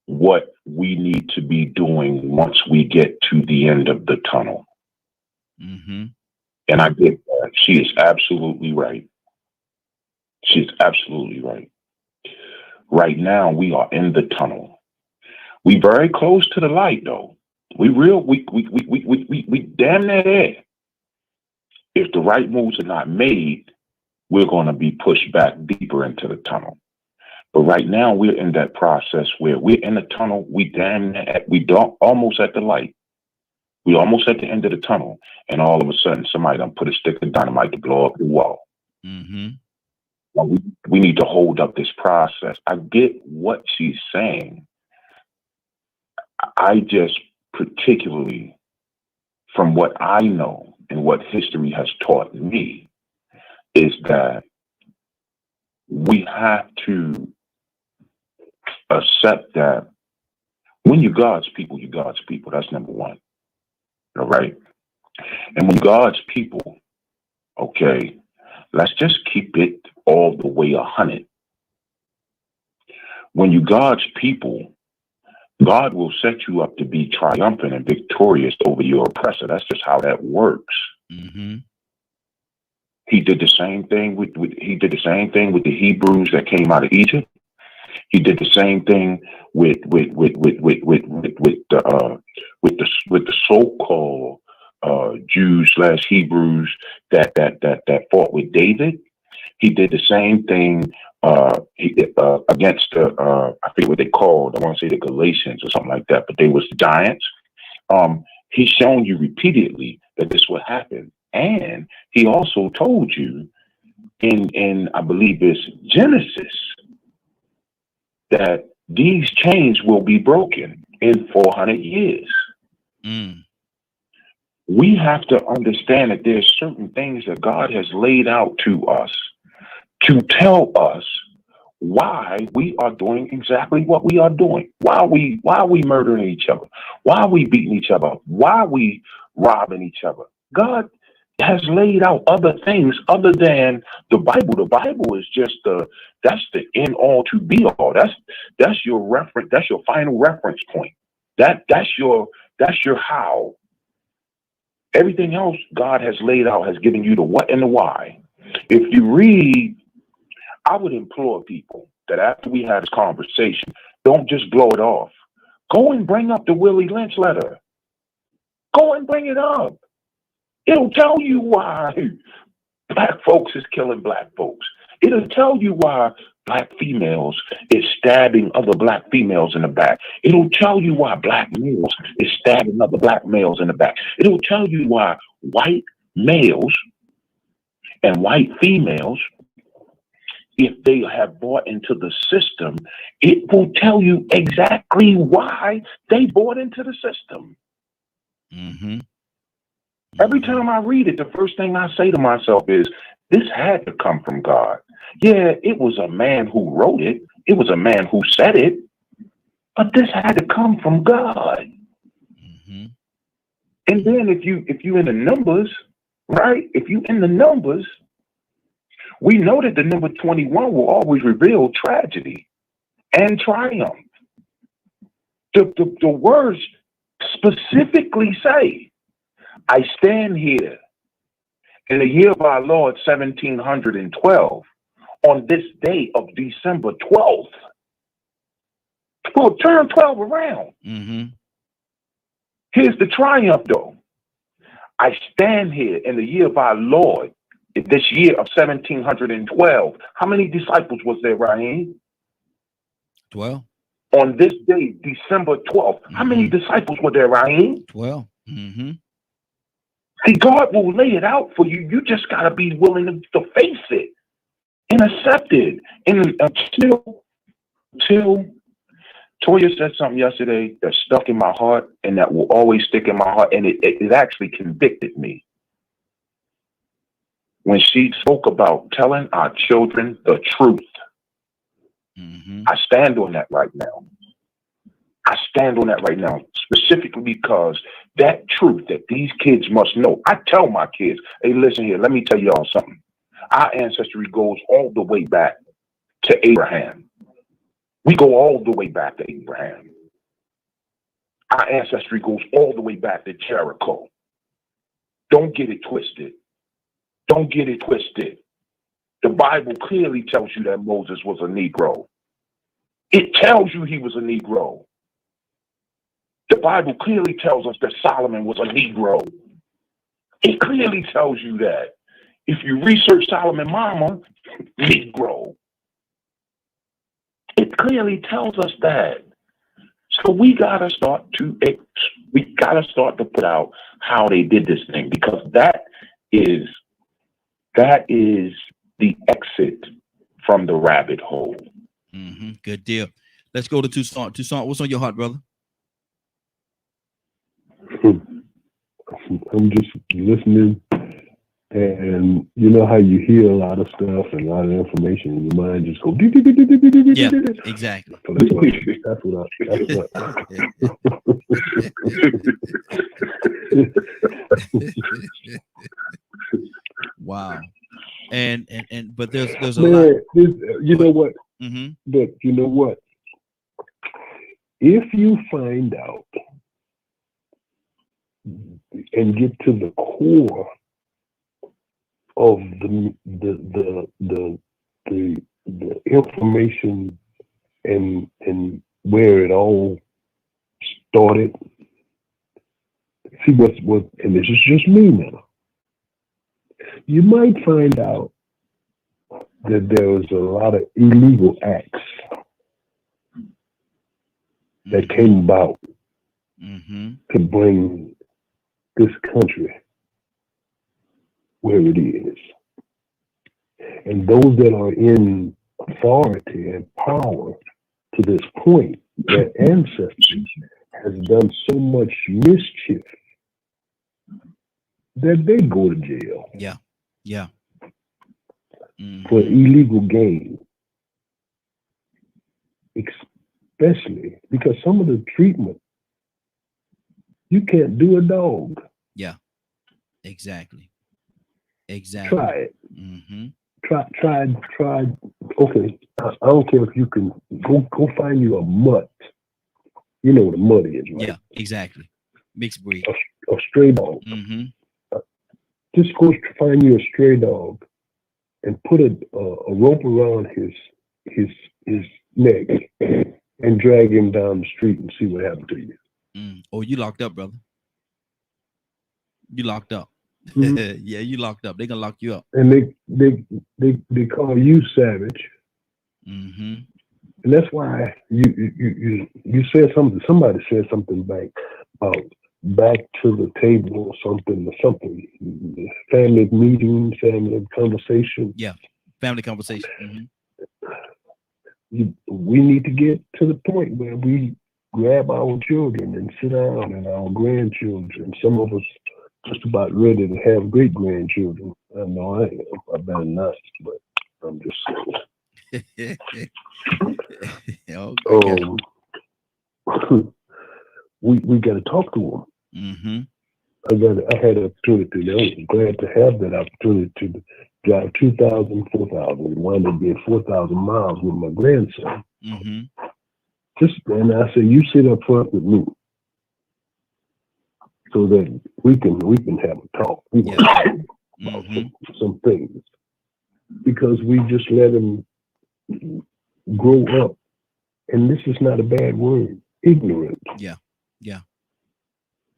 what we need to be doing once we get to the end of the tunnel. And I get that. She is absolutely right. She's absolutely right. Right now, we are in the tunnel. We very close to the light, though. We damn near there. If the right moves are not made, we're going to be pushed back deeper into the tunnel. But right now, we're in that process where we're in the tunnel. Almost at the light. We're almost at the end of the tunnel, and all of a sudden, somebody done put a stick of dynamite to blow up the wall. Well, we need to hold up this process. I get what she's saying. I just, particularly from what I know and what history has taught me, is that we have to accept that when you're God's people, you're God's people. That's number one. All right. And when God's people, okay, let's just keep it all the way 100. When you God's people, God will set you up to be triumphant and victorious over your oppressor. That's just how that works. He did the same thing with the Hebrews that came out of Egypt. He did the same thing with the so-called Jews/Hebrews that fought with David. He did the same thing against the I forget what they called. I want to say the Galatians or something like that, but they was the giants. He's shown you repeatedly that this would happen, and he also told you in I believe it's Genesis that these chains will be broken in 400 years. We have to understand that there's certain things that God has laid out to us to tell us why we are doing exactly what we are doing. Why are we murdering each other? Why are we beating each other? Why are we robbing each other? God has laid out other things other than the Bible. The Bible is just that's the end all to be all. That's your reference. That's your final reference point. That's your how. Everything else God has laid out has given you the what and the why. If you read, I would implore people that after we had this conversation, don't just blow it off. Go and bring up the Willie Lynch letter. Go and bring it up. It'll tell you why black folks is killing black folks. It'll tell you why black females is stabbing other black females in the back. It'll tell you why black males is stabbing other black males in the back. It'll tell you why white males and white females, if they have bought into the system, it will tell you exactly why they bought into the system. Mm-hmm. Every time I read it, the first thing I say to myself is, this had to come from God. Yeah, it was a man who wrote it. It was a man who said it. But this had to come from God. Mm-hmm. And then if you in the numbers, right? If you in the numbers, we know that the number 21 will always reveal tragedy and triumph. The words specifically say, I stand here in the year of our Lord 1712 on this day of December 12th. Well, turn 12 around. Mm-hmm. Here's the triumph though. I stand here in the year of our Lord, this year of 1712. How many disciples was there, Raheem? 12. On this day, December 12th. How many disciples were there, Raheem? 12. Mm-hmm. See, God will lay it out for you. You just got to be willing to face it and accept it. And until Toya said something yesterday that stuck in my heart and that will always stick in my heart, and it actually convicted me. When she spoke about telling our children the truth. Mm-hmm. I stand on that right now. I stand on that right now, specifically because that truth that these kids must know. I tell my kids, hey, listen here, let me tell y'all something. Our ancestry goes all the way back to Abraham. We go all the way back to Abraham. Our ancestry goes all the way back to Jericho. Don't get it twisted. Don't get it twisted. The Bible clearly tells you that Moses was a Negro. It tells you he was a Negro. The Bible clearly tells us that Solomon was a Negro. It clearly tells you that. If you research Solomon mama, Negro. It clearly tells us that. So we gotta start to put out how they did this thing, because that is the exit from the rabbit hole. Mm-hmm. Good deal. Let's go to Toussaint. Toussaint, what's on your heart, brother? I'm just listening, and you know how you hear a lot of stuff and a lot of information, and your mind just goes. Yeah, exactly. That's what. Wow. And but there's a Man, lot. You know what? Mm-hmm. But you know what? If you find out and get to the core of the information and where it all started, see what, and this is just me now. You might find out that there was a lot of illegal acts that came about to bring this country where it is. And those that are in authority and power to this point, their ancestors has done so much mischief that they go to jail. Yeah. For illegal gain. Especially because some of the treatment, you can't do a dog. Yeah, exactly. Exactly. Try it. Mm-hmm. Try. Okay, I don't care if you can go find you a mutt. You know what a mutt is, right? Yeah, exactly. Mixed breed. A stray dog. Mm-hmm. Just go find you a stray dog and put a rope around his neck and drag him down the street and see what happens to you. Oh, you locked up, brother. You locked up. Mm-hmm. Yeah, you locked up. They're gonna lock you up. And they call you savage. Mm-hmm. And that's why you said something. Somebody said something back to the table or something. Family meeting, family conversation. Yeah, family conversation. Mm-hmm. We need to get to the point where we grab our children and sit down, and our grandchildren. Some of us just about ready to have great grandchildren. I know I better not, but I'm just saying. Okay. We got to talk to them. Mm-hmm. I had an opportunity. I was glad to have that opportunity to drive 2,000, 4,000, and wind up being 4,000 miles with my grandson. Mm-hmm. And I said, you sit up front with me, so that we can have a talk. We can talk about some things, because we just let them grow up, and this is not a bad word, ignorant. Yeah.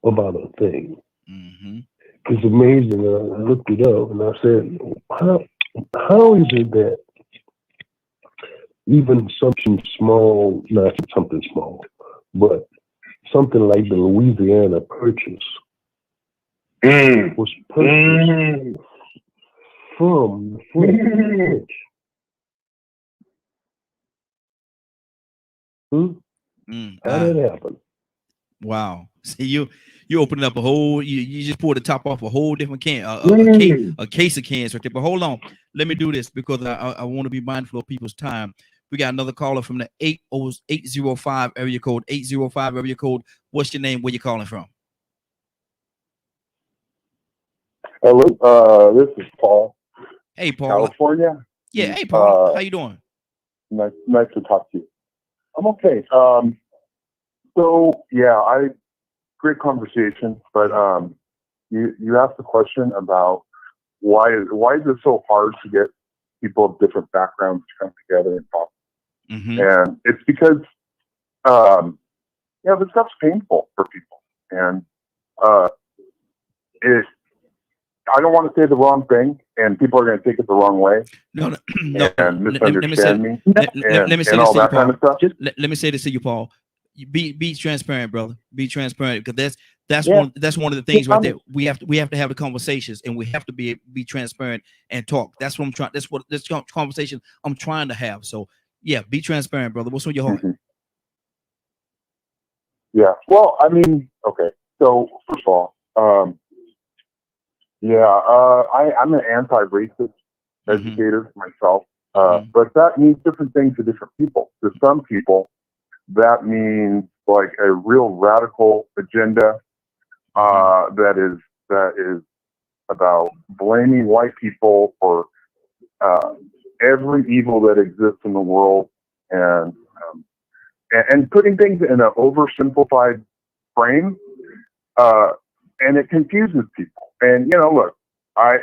About a thing. Mm-hmm. It's amazing. I looked it up and I said, how is it that even something small, not something small, but something like the Louisiana Purchase was purchased from the French? How did it happen? Wow. See, you opening up a whole, you just poured the top off a whole different can, a case of cans right there. But hold on, let me do this, because I want to be mindful of people's time. We got another caller from the 805 area code. 805 area code. What's your name? Where you calling from? Hello, this is Paul. Hey, Paul. California. Yeah. Hey, Paul. How you doing? Nice to talk to you. I'm okay. So yeah, great conversation, but you asked the question about why is it so hard to get people of different backgrounds to come together and talk. Mm-hmm. And it's because this stuff's painful for people, and I don't want to say the wrong thing, and people are going to take it the wrong way. No. And misunderstand me. Let me say this to you, Paul. Kind of stuff. Let me say this to you, Paul. Be transparent, brother. Be transparent, because that's one of the things right there. We have to have the conversations, and we have to be transparent and talk. That's what I'm trying. That's what this conversation I'm trying to have. So yeah, be transparent, brother. What's on your heart? Mm-hmm. Yeah. Well, I mean, okay. So first of all, I'm an anti-racist educator myself, but that means different things to different people. To some people, that means like a real radical agenda that is about blaming white people for every evil that exists in the world, and putting things in an oversimplified frame, and it confuses people. And look, I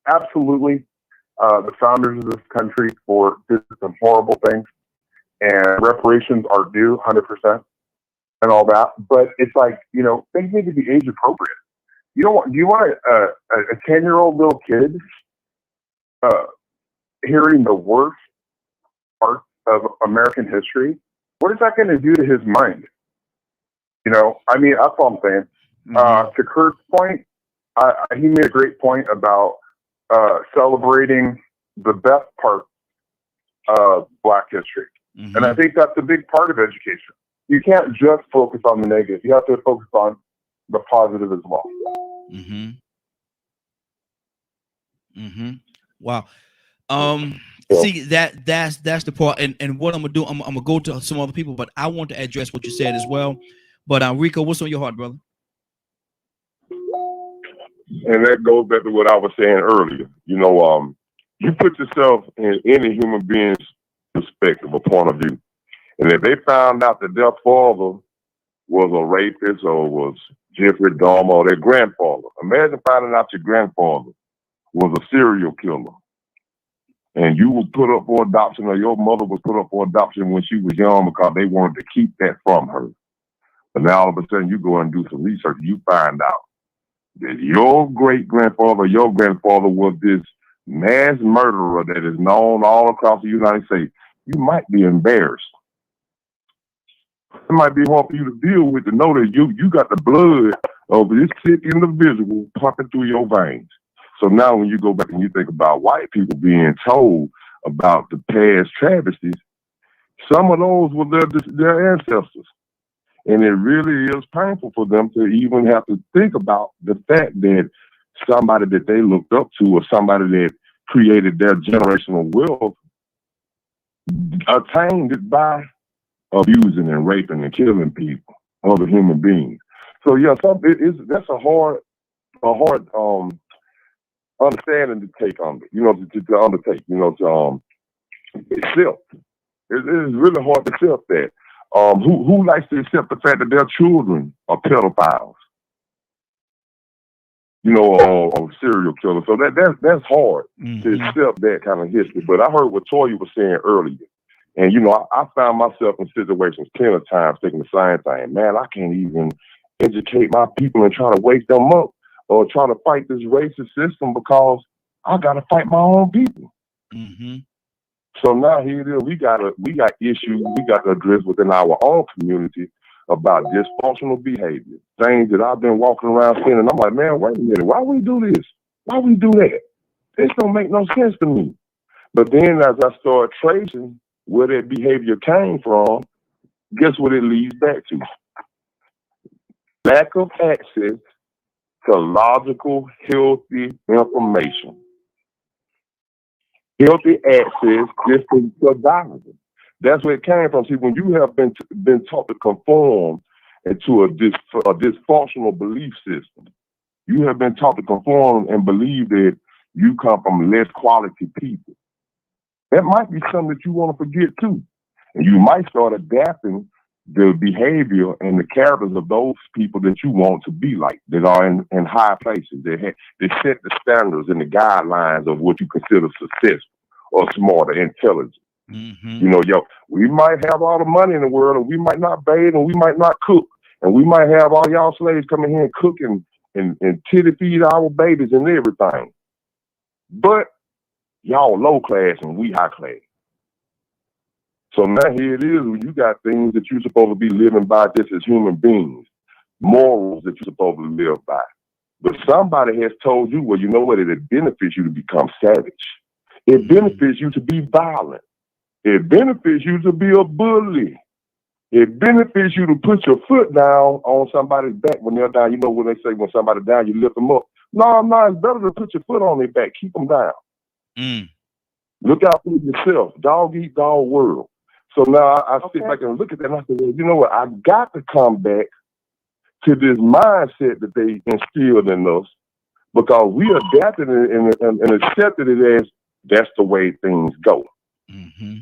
absolutely the founders of this country did some horrible things, and reparations are due 100% and all that. But it's like, things need to be age appropriate. Do you want a 10-year-old little kid hearing the worst part of American history? What is that going to do to his mind? I mean, that's all I'm saying. To Kurt's point, he made a great point about celebrating the best part of Black history. Mm-hmm. And I think that's a big part of education. You can't just focus on the negative. You have to focus on the positive as well. Mm-hmm. Mm-hmm. Wow. See, that's the part. And what I'm gonna do, I'm gonna go to some other people, but I want to address what you said as well. But Rico, what's on your heart, brother? And that goes back to what I was saying earlier. You know, you put yourself in any human being's perspective or point of view. And if they found out that their father was a rapist or was Jeffrey Dahmer or their grandfather, imagine finding out your grandfather was a serial killer. And you were put up for adoption, or your mother was put up for adoption when she was young because they wanted to keep that from her. But now all of a sudden you go and do some research and you find out that your great-grandfather, your grandfather was this mass murderer that is known all across the United States. You might be embarrassed. It might be hard for you to deal with, to know that you got the blood of this sick individual pumping through your veins. So now when you go back and you think about white people being told about the past travesties, some of those were their ancestors. And it really is painful for them to even have to think about the fact that somebody that they looked up to or somebody that created their generational wealth attained it by abusing and raping and killing people, other human beings. So yeah, that's a hard understanding to take on it, you know, to undertake, you know, to accept. It is really hard to accept that. Who likes to accept the fact that their children are pedophiles, you know, or serial killers? So that's hard to accept that kind of history. But I heard what Toya was saying earlier, and you know, I found myself in situations plenty of times thinking the same thing. Man, I can't even educate my people and try to wake them up or try to fight this racist system because I got to fight my own people. Mm-hmm. So now here it is. We got issues we got to address within our own community about dysfunctional behavior, things that I've been walking around seeing, and I'm like, man, wait a minute, why we do this? Why we do that? This don't make no sense to me. But then as I start tracing where that behavior came from, guess what it leads back to? Lack of access to logical, healthy information. Healthy access just to survival. That's where it came from. See, when you have been taught to conform into a dysfunctional belief system, you have been taught to conform and believe that you come from less quality people. That might be something that you want to forget too. And you might start adapting the behavior and the characters of those people that you want to be like, that are in high places. They set the standards and the guidelines of what you consider successful or smart or intelligent. Mm-hmm. You know, we might have all the money in the world and we might not bathe and we might not cook. And we might have all y'all slaves come in here and cook and titty feed our babies and everything. But y'all low class and we high class. So now here it is, when you got things that you're supposed to be living by just as human beings, morals that you're supposed to live by. But somebody has told you, well, you know what, it benefits you to become savage. It benefits you to be violent. It benefits you to be a bully. It benefits you to put your foot down on somebody's back when they're down. You know when they say when somebody's down, you lift them up. No, it's better to put your foot on their back. Keep them down. Look out for yourself. Dog eat dog world. So now I sit back and look at that and I say, well, you know what? I got to come back to this mindset that they instilled in us because we adapted and accepted it as that's the way things go. Mm-hmm.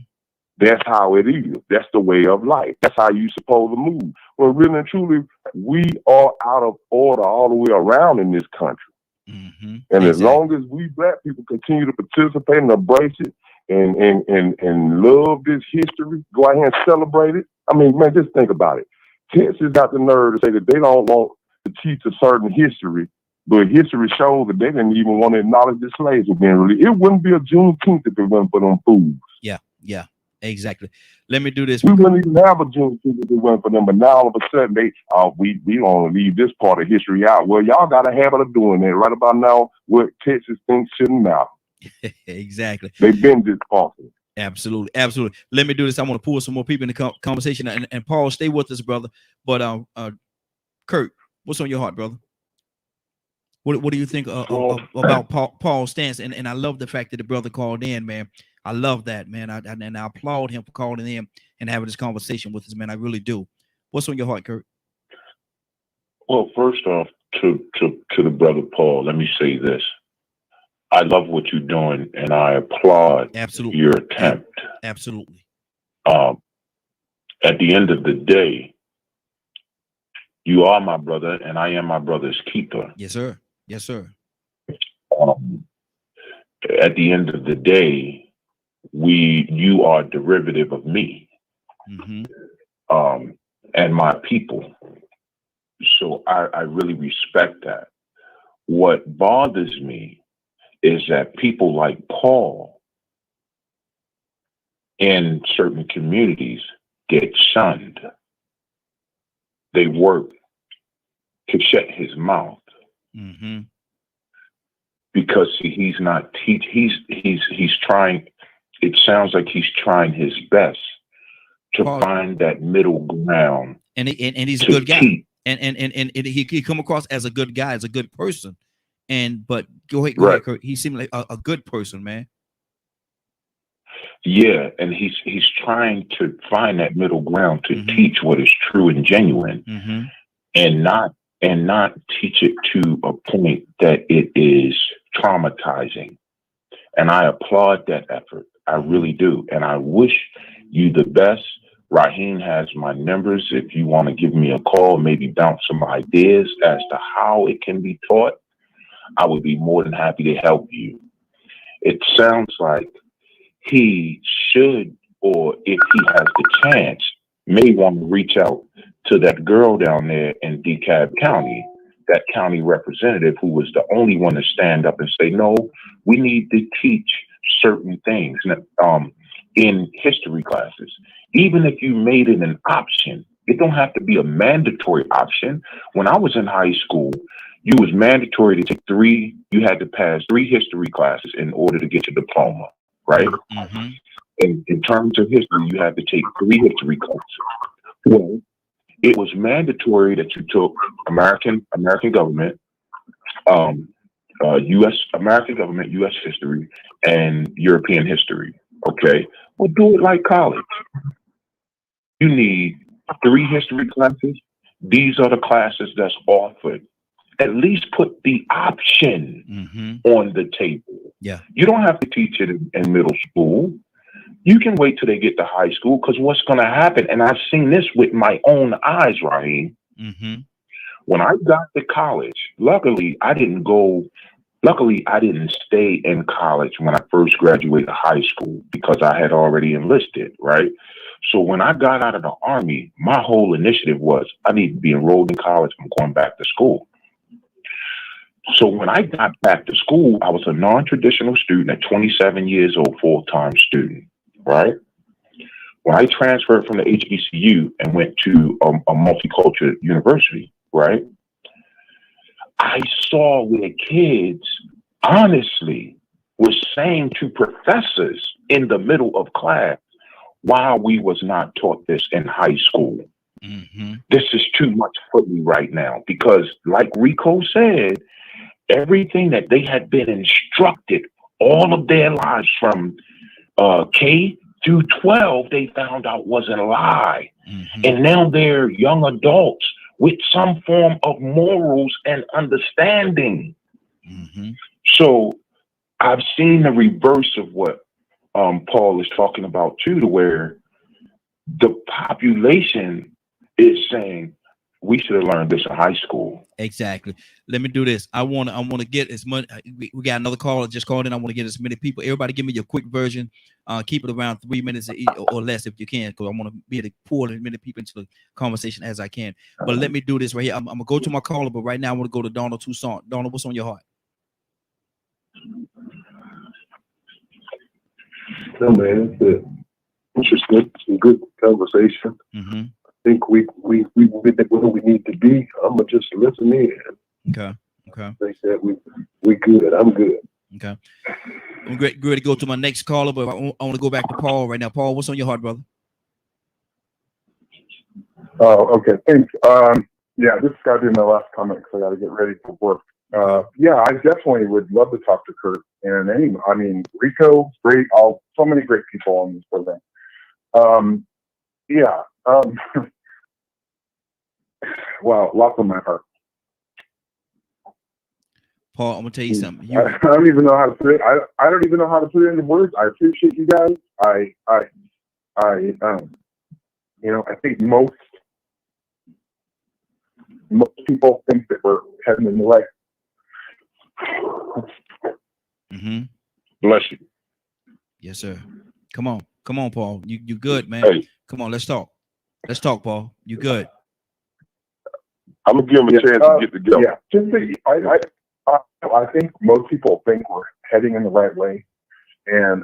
That's how it is. That's the way of life. That's how you're supposed to move. Well, really and truly, we are out of order all the way around in this country. Mm-hmm. And as long as we black people continue to participate and embrace it and love this history, go out here and celebrate it. I mean, man, just think about it. Texas got the nerve to say that they don't want to teach a certain history, but history shows that they didn't even want to acknowledge the slaves were being released. It wouldn't be a Juneteenth if it wasn't for them fools. Yeah, exactly. Let me do this. We wouldn't even have a Juneteenth if it wasn't for them, but now all of a sudden we want to leave this part of history out. Well, y'all got a habit of doing that. Right about now, what Texas thinks shouldn't matter. Exactly. They've been dysfunctional. Absolutely. Let me do this. I want to pull some more people in the conversation. And Paul, stay with us, brother. But Kurt, what's on your heart, brother? What do you think about Paul's stance? And I love the fact that the brother called in, man. I love that, man. I applaud him for calling in and having this conversation with us, man. I really do. What's on your heart, Kurt? Well, first off, to the brother Paul, let me say this. I love what you're doing, and I applaud Absolutely. your attempt. Absolutely. At the end of the day, you are my brother, and I am my brother's keeper. Yes, sir. Yes, sir. At the end of the day, you are a derivative of me, and my people. So I really respect that. What bothers me is that people like Paul in certain communities get shunned. They work to shut his mouth because he's not he's trying. It sounds like he's trying his best to find that middle ground, and he's a good guy, and he come across as a good guy, as a good person, but go ahead, Kurt. He seemed like a good person, man. Yeah, and he's trying to find that middle ground to teach what is true and genuine, and not teach it to a point that it is traumatizing. And I applaud that effort. I really do, and I wish you the best. Raheem has my numbers. If you want to give me a call, maybe bounce some ideas as to how it can be taught, I would be more than happy to help you. It sounds like he should, or if he has the chance, may want to reach out to that girl down there in DeKalb County, that county representative who was the only one to stand up and say, no, we need to teach certain things in history classes. Even if you made it an option, it don't have to be a mandatory option. When I was in high school, you was mandatory to take you had to pass 3 history classes in order to get your diploma. Right? In terms of history, you had to take 3 history classes. Well, it was mandatory that you took American government, American government, U.S. history, and European history. Okay, well, do it like college. You need 3 history classes. These are the classes that's offered. At least put the option on the table. Yeah, you don't have to teach it in middle school. You can wait till they get to high school, because what's going to happen, and I've seen this with my own eyes, Raheem. When I got to college, luckily I didn't stay in college when I first graduated high school, because I had already enlisted, right? So when I got out of the Army, my whole initiative was, I need to be enrolled in college. I'm going back to school. So when I got back to school, I was a non-traditional student at 27 years old, full-time student, right? When I transferred from the HBCU and went to a multicultural university, right? I saw where kids honestly were saying to professors in the middle of class, why we was not taught this in high school. This is too much for me right now, because like Rico said, everything that they had been instructed all of their lives from K through 12, they found out was a lie. And now they're young adults with some form of morals and understanding. So I've seen the reverse of what Paul is talking about too, to where the population is saying, we should have learned this in high school. Exactly. Let me do this. I want to get as much. We got another caller just called in. I want to get as many people. Everybody, give me your quick version. Keep it around 3 minutes or less if you can, because I want to be able to pull as many people into the conversation as I can. But let me do this right here. I'm gonna go to my caller, but right now I want to go to Donald Toussaint. Donald, what's on your heart? No, man, it's interesting. Some good conversation. I think we where we need to be. I'm gonna just listen in. Okay. I think that we good. I'm good. Okay. I'm great to go to my next caller, but I want to go back to Paul right now. Paul, what's on your heart, brother? Oh, okay. Thanks. Yeah, this has got to be my last comment because I got to get ready for work. Yeah, I definitely would love to talk to Kurt and I mean, Rico, great. So many great people on this program. Wow, lots on my heart. Paul, I'm gonna tell you something. I don't even know how to put it. I don't even know how to put it into words. I appreciate you guys. I think most people think that we're heading in the right. Mm-hmm. Bless you. Yes, sir. Come on, Paul. You good, man? Hey. Come on, let's talk. Let's talk, Paul. You good? I'm gonna give him a chance to get together. Yeah, I think most people think we're heading in the right way, and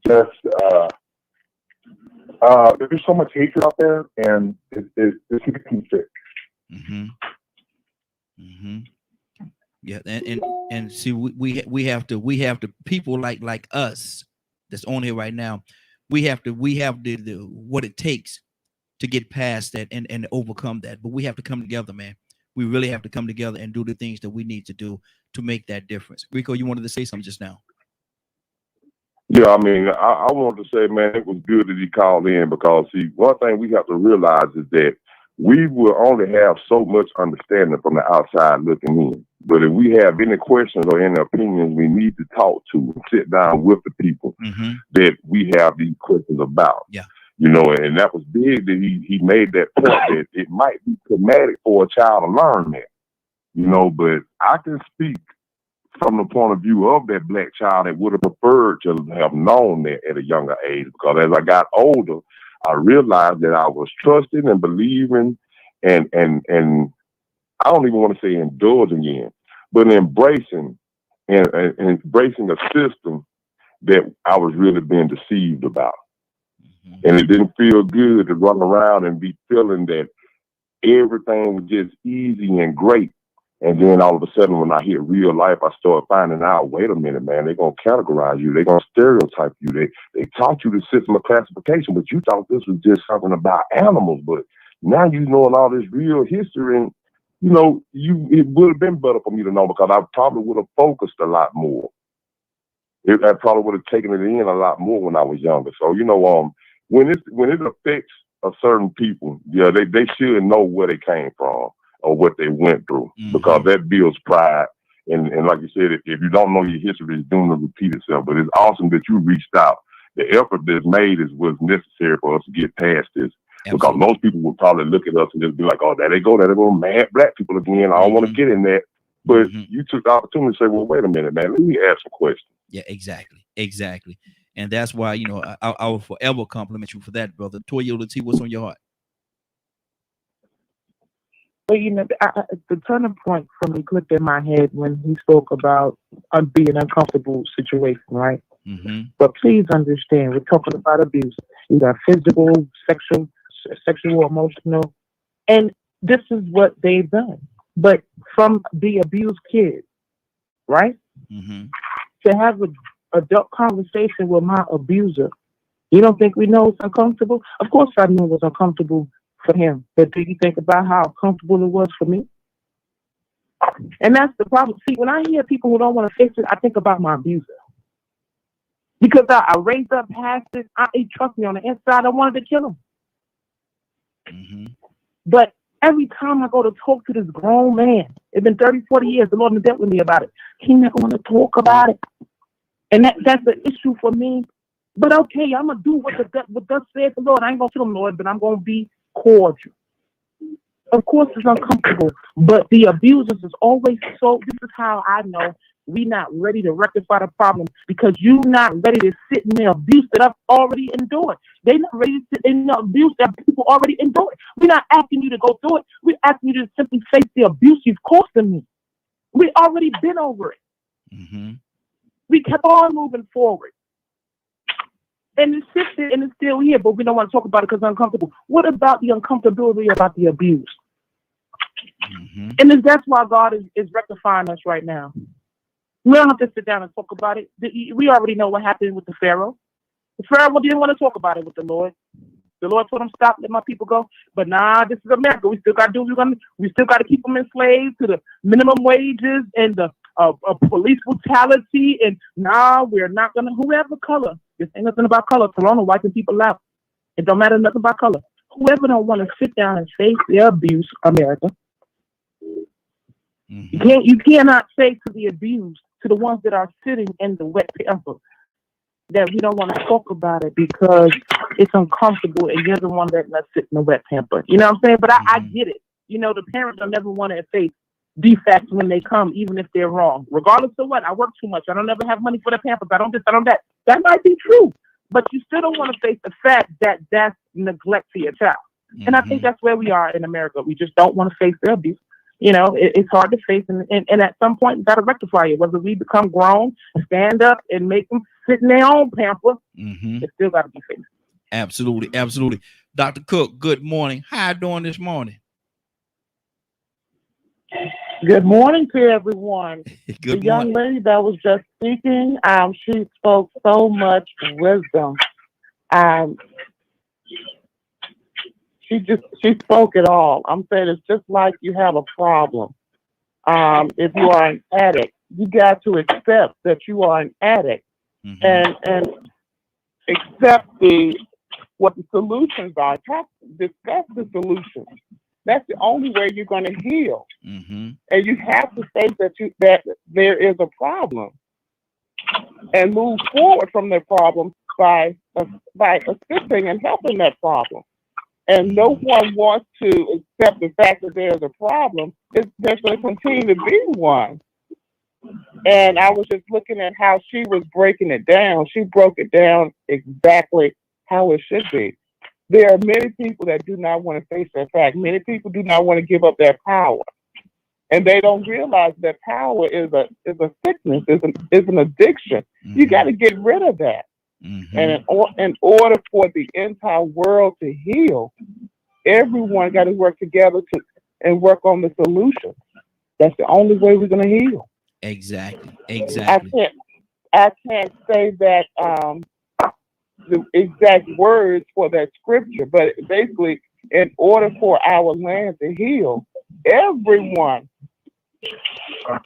there's so much hatred out there, and it's getting sick. Mm-hmm. Mm-hmm. Yeah, and see, we have to people like us that's on here right now. We have the what it takes to get past that and overcome that. But we have to come together, man. We really have to come together and do the things that we need to do to make that difference. Rico, you wanted to say something just now. Yeah, I mean, I wanted to say, man, it was good that he called in because, see, one thing we have to realize is that we will only have so much understanding from the outside looking in. But if we have any questions or any opinions, we need to talk to and sit down with the people that we have these questions about. Yeah. And that was big that he made that point that it might be traumatic for a child to learn that, but I can speak from the point of view of that black child that would have preferred to have known that at a younger age, because as I got older, I realized that I was trusting and believing and I don't even want to say indulging in, but embracing and embracing a system that I was really being deceived about. And it didn't feel good to run around and be feeling that everything was just easy and great. And then all of a sudden, when I hit real life, I started finding out, wait a minute, man, they're going to categorize you. They're going to stereotype you. They taught you the system of classification, but you thought this was just something about animals. But now you knowing all this real history, and, it would have been better for me to know, because I probably would have focused a lot more. I probably would have taken it in a lot more when I was younger. So, when it affects a certain people, yeah, they should know where they came from or what they went through, because that builds pride. And like you said, if you don't know your history, it's doomed to repeat itself. But it's awesome that you reached out. The effort that's made was necessary for us to get past this. Absolutely. Because most people would probably look at us and just be like, oh, there they go mad black people again. I don't want to get in that. But you took the opportunity to say, well, wait a minute, man, let me ask some questions. Yeah, exactly. And that's why, I will forever compliment you for that, brother. Toyota T, what's on your heart? Well, the turning point for me clicked in my head when he spoke about being uncomfortable situation, right? But please understand, we're talking about abuse. You got physical, sexual, emotional, and this is what they've done. But from the abused kid, right? To have an adult conversation with my abuser, you don't think we know it's uncomfortable? Of course I knew it was uncomfortable for him, but do you think about how comfortable it was for me? And that's the problem. See, when I hear people who don't want to face it, I think about my abuser. Because I raised up past it. Trust me, on the inside, I wanted to kill him. But every time I go to talk to this grown man, it's been 30, 40 years, the Lord has dealt with me about it. He never want to talk about it. And that's the issue for me. But okay, I'm going to do what thus said the Lord. I ain't going to kill him, Lord, but I'm going to be cordial. Of course, it's uncomfortable, but the abusers is always so. This is how I know we not ready to rectify the problem, because you not ready to sit in the abuse that I've already endured. They not ready to sit in the abuse that people already endured. We're not asking you to go through it. We're asking you to simply face the abuse you've caused me. We already been over it. We kept on moving forward. And it's shifted and it's still here, but we don't want to talk about it because it's uncomfortable. What about the uncomfortability about the abuse? And that's why God is rectifying us right now. We don't have to sit down and talk about it. We already know what happened with the Pharaoh. The Pharaoh didn't want to talk about it with the Lord. The Lord told him, stop, let my people go. But nah, this is America. We still got to do we still got to keep them enslaved to the minimum wages and the police brutality. And nah, we're not going to, whoever color. This ain't nothing about color. Toronto wiping people out. It don't matter nothing about color. Whoever don't want to sit down and face their abuse, America, You cannot say to the abused, to the ones that are sitting in the wet pamper, that we don't want to talk about it because it's uncomfortable and you're the one that lets sit in the wet pamper. You know what I'm saying? But I get it. You know, the parents don't never want to face defects when they come, even if they're wrong. Regardless of what, I work too much. I don't ever have money for the pampers. I don't this, I don't that. That might be true. But you still don't want to face the fact that that's neglect to your child. And I think that's where we are in America. We just don't want to face their abuse. You know, it's hard to face. And at some point, you got to rectify it. Whether we become grown, stand up, and make them sit in their own pamper, it still got to be faced. Absolutely. Absolutely. Dr. Cook, good morning. How you doing this morning? Good morning to everyone. Good the young lady that was just speaking, she spoke so much wisdom. She spoke it all. I'm saying it's just like you have a problem. If you are an addict, you got to accept that you are an addict and accept what the solutions are. Discuss the solutions. That's the only way you're going to heal. And you have to say that there is a problem and move forward from the problem by assisting and helping that problem. And no one wants to accept the fact that there's a problem. There's going to continue to be one. And I was just looking at how she was breaking it down. She broke it down exactly how it should be. There are many people that do not want to face that fact. Many people do not want to give up their power. And they don't realize that power is a sickness, is an addiction. You got to get rid of that. And in order for the entire world to heal, everyone got to work together and work on the solution. That's the only way we're going to heal. Exactly. I can't say that the exact words for that scripture, but basically, in order for our land to heal, everyone,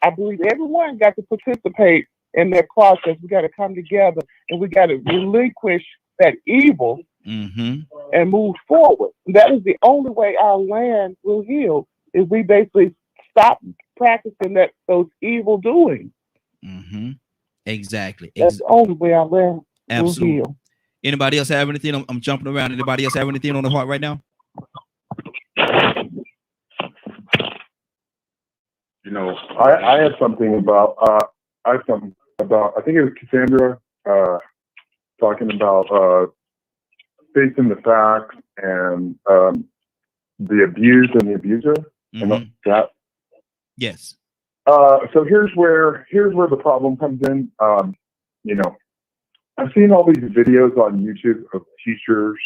I believe everyone got to participate in that process. We got to come together and we got to relinquish that evil and move forward. That is the only way our land will heal, is we basically stop practicing those evil doings. Exactly. That's the only way our land will heal. Anybody else have anything? I'm jumping around. Anybody else have anything on the heart right now? You know, I had something about I think it was Cassandra talking about facing the facts and the abused and the abuser. You know, that. Yes. So here's where the problem comes in. You know, I've seen all these videos on YouTube of teachers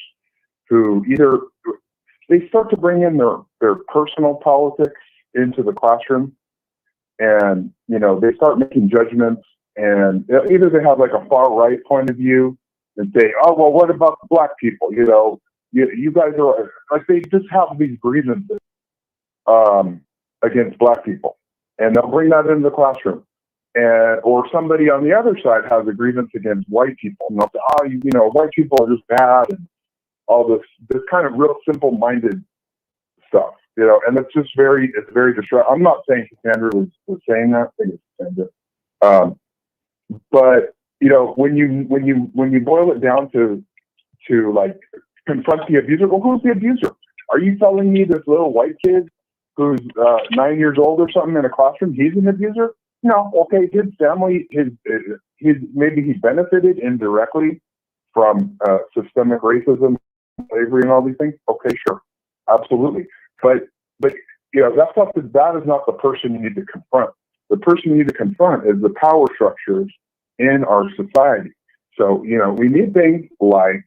who either they start to bring in their personal politics into the classroom, and you know they start making judgments, and either they have like a far right point of view and say, oh well, what about the black people? You know, you guys are like, they just have these grievances against black people, and they'll bring that into the classroom. Or somebody on the other side has a grievance against white people, and they'll say, oh, you know, white people are just bad, and all this kind of real simple-minded stuff, you know, and it's very distracting. I'm not saying Cassandra was saying that. I think it's Cassandra. But you know, when you boil it down to like confront the abuser, well, who's the abuser? Are you telling me this little white kid who's 9 years old or something in a classroom, he's an abuser? No, okay, his family, maybe he benefited indirectly from systemic racism, slavery, and all these things. Okay, sure, absolutely. But you know, that is not the person you need to confront. The person you need to confront is the power structures in our society. So you know, we need things like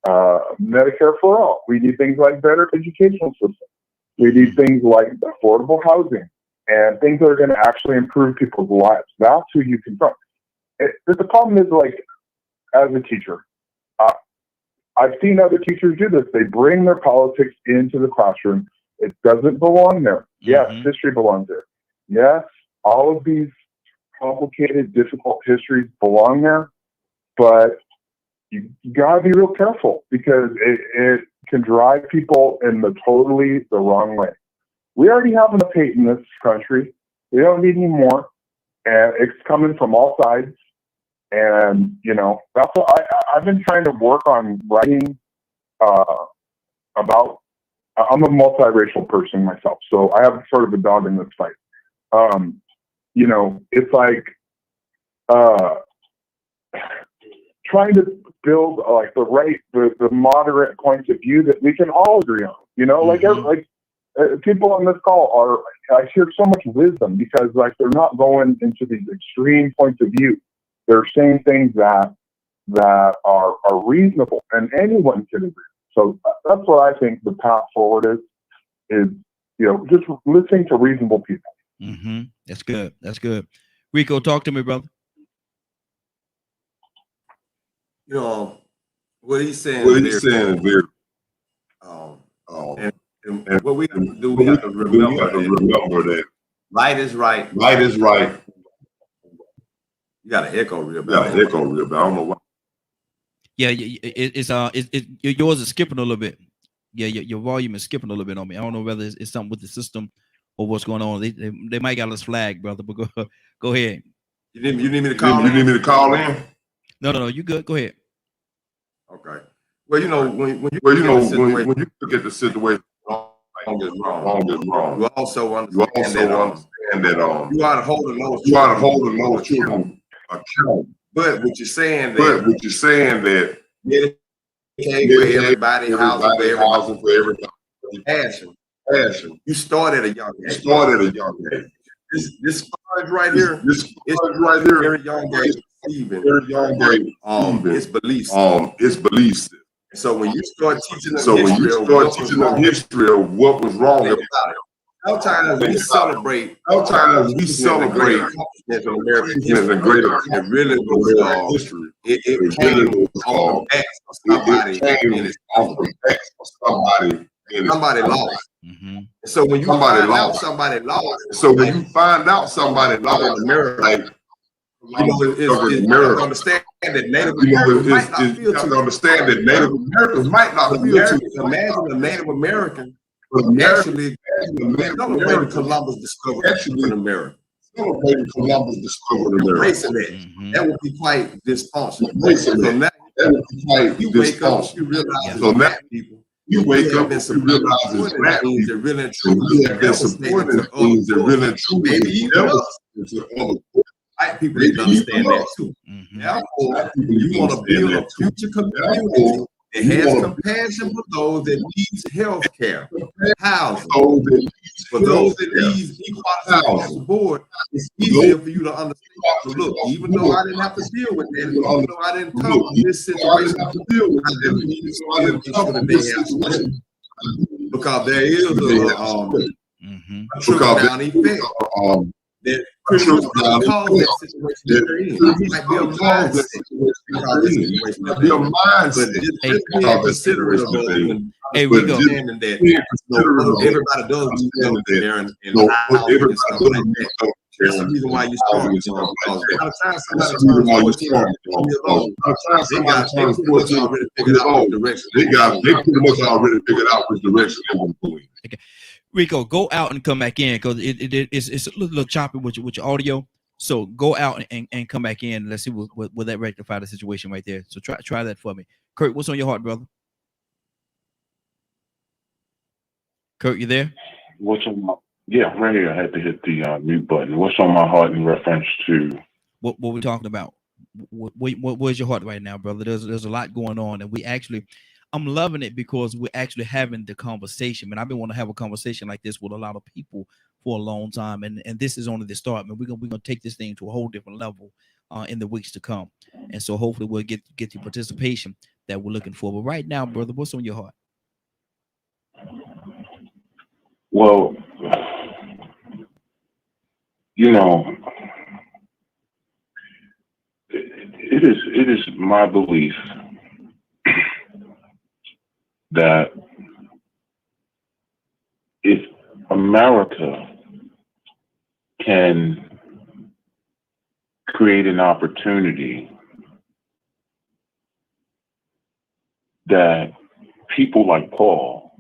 Medicare for all. We need things like better educational systems. We need things like affordable housing. And things that are going to actually improve people's lives. That's who you confront. The problem is, like, as a teacher, I've seen other teachers do this. They bring their politics into the classroom. It doesn't belong there. Yes, history belongs there. Yes, all of these complicated, difficult histories belong there. But you got to be real careful, because it can drive people in the wrong way. We already have enough hate in this country. We don't need any more. And it's coming from all sides. And, you know, that's what I've been trying to work on writing about. I'm a multiracial person myself, so I have sort of a dog in this fight. You know, it's like trying to build like the moderate points of view that we can all agree on. You know, people on this call I hear so much wisdom because like they're not going into these extreme points of view. They're saying things that are reasonable and anyone can agree. So that's what I think the path forward is, you know, just listening to reasonable people. Mm-hmm. That's good. That's good. Rico, talk to me, brother. You know, what he's saying is very, and what we have to do, we have to remember that light is right. Light is right. You got an echo real bad. I don't know why. Yeah, yours is skipping a little bit. Yeah, your volume is skipping a little bit on me. I don't know whether it's something with the system or what's going on. They might got us flagged, brother. But go ahead. You need me to call in? You need me to call in? No, you good. Go ahead. Okay. Well, you know, when you look at the situation, wrong is wrong. You also understand that you ought to hold those children accountable. But what you're saying that for everybody, housing for everybody, passion. You start at a young age. This sponge right here, very young age. It's beliefs. It's beliefs. So when you start teaching them history of what was wrong about it, sometimes we celebrate accomplishments in American history. And greater It really was history. It came on the backs of somebody, somebody lost. Mm-hmm. So when you find out somebody lost, in America, like, you know, understand that Native Americans might not feel too. Imagine a Native American actually celebrating Columbus discovered America. Embracing that. Mm-hmm. That would be quite dysfunctional. So now you wake up, you realize that people. You wake up and you realize it's black things that really and truly you have been supporting things that really and truly maybe even us. White people need to understand that too. Mm-hmm. Therefore, you want to build a future community that has compassion for those that need health care, housing. For those that need equality across the board, it's easier for you to understand. So look, even though I didn't have to deal with that, even though I didn't come from this situation, I definitely need to make sure that they have solutions. Because there is a trickle-down effect that Christians don't cause that situation that they're in. It might be a mindset because this situation that they're in. But just being considerate of those and understanding that everybody does move there and stuff like that. That's the reason why you start. Because a lot of times somebody turns 14 years old, they pretty much already figured out which direction. They pretty much already figured out which direction they want to go in. Okay. Rico, go out and come back in because it's a little choppy with your audio. So go out and come back in. Let's see will that rectify the situation right there. So try that for me. Kurt, what's on your heart, brother? Kurt, you there? What's on my right here. I had to hit the mute button. What's on my heart in reference to what we're talking about? Where's your heart right now, brother? There's a lot going on, and I'm loving it because we're actually having the conversation. Man, I've been wanting to have a conversation like this with a lot of people for a long time, and this is only the start. Man, we're gonna take this thing to a whole different level in the weeks to come, and so hopefully we'll get the participation that we're looking for. But right now, brother, what's on your heart? Well, you know, it is my belief that if America can create an opportunity that people like Paul,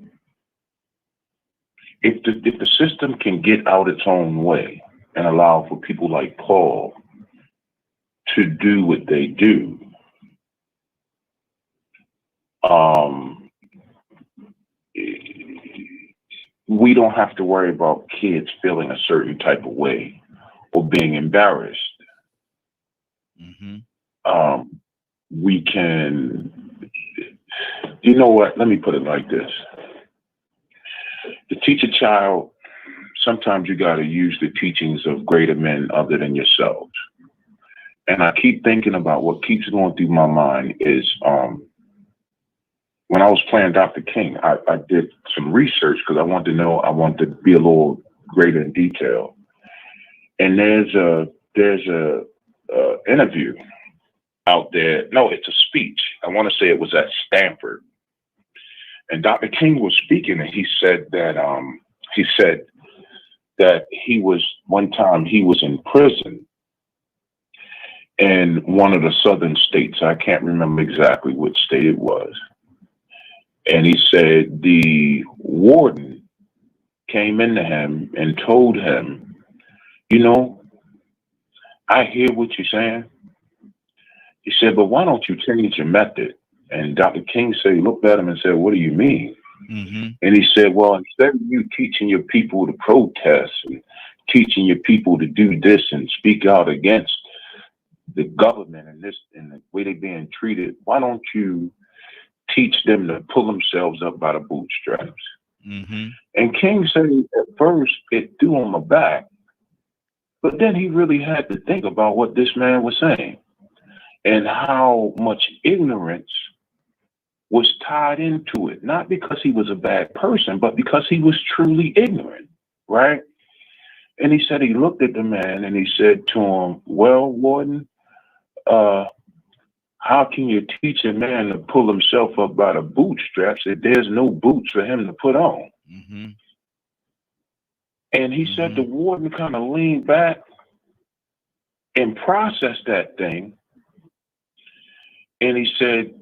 if the system can get out its own way and allow for people like Paul to do what they do, we don't have to worry about kids feeling a certain type of way or being embarrassed. We can, you know what? Let me put it like this. To teach a child, sometimes you got to use the teachings of greater men other than yourselves. And I keep thinking about what keeps going through my mind is when I was playing Dr. King, I did some research because I wanted to know, I wanted to be a little greater in detail. And there's a interview out there. No, it's a speech. I want to say it was at Stanford. And Dr. King was speaking, and he said that he was one time he was in prison in one of the southern states. I can't remember exactly which state it was. And he said the warden came into him and told him, you know, I hear what you're saying. He said, but why don't you change your method? And Dr. King said, he looked at him and said, what do you mean? And he said, well, instead of you teaching your people to protest and teaching your people to do this and speak out against the government and this and the way they're being treated, why don't you teach them to pull themselves up by the bootstraps? And King said at first it threw him aback, but then he really had to think about what this man was saying and how much ignorance was tied into it, not because he was a bad person, but because he was truly ignorant, right? And he said he looked at the man and he said to him, well, warden, how can you teach a man to pull himself up by the bootstraps if there's no boots for him to put on? And he said the warden kind of leaned back and processed that thing. And he said,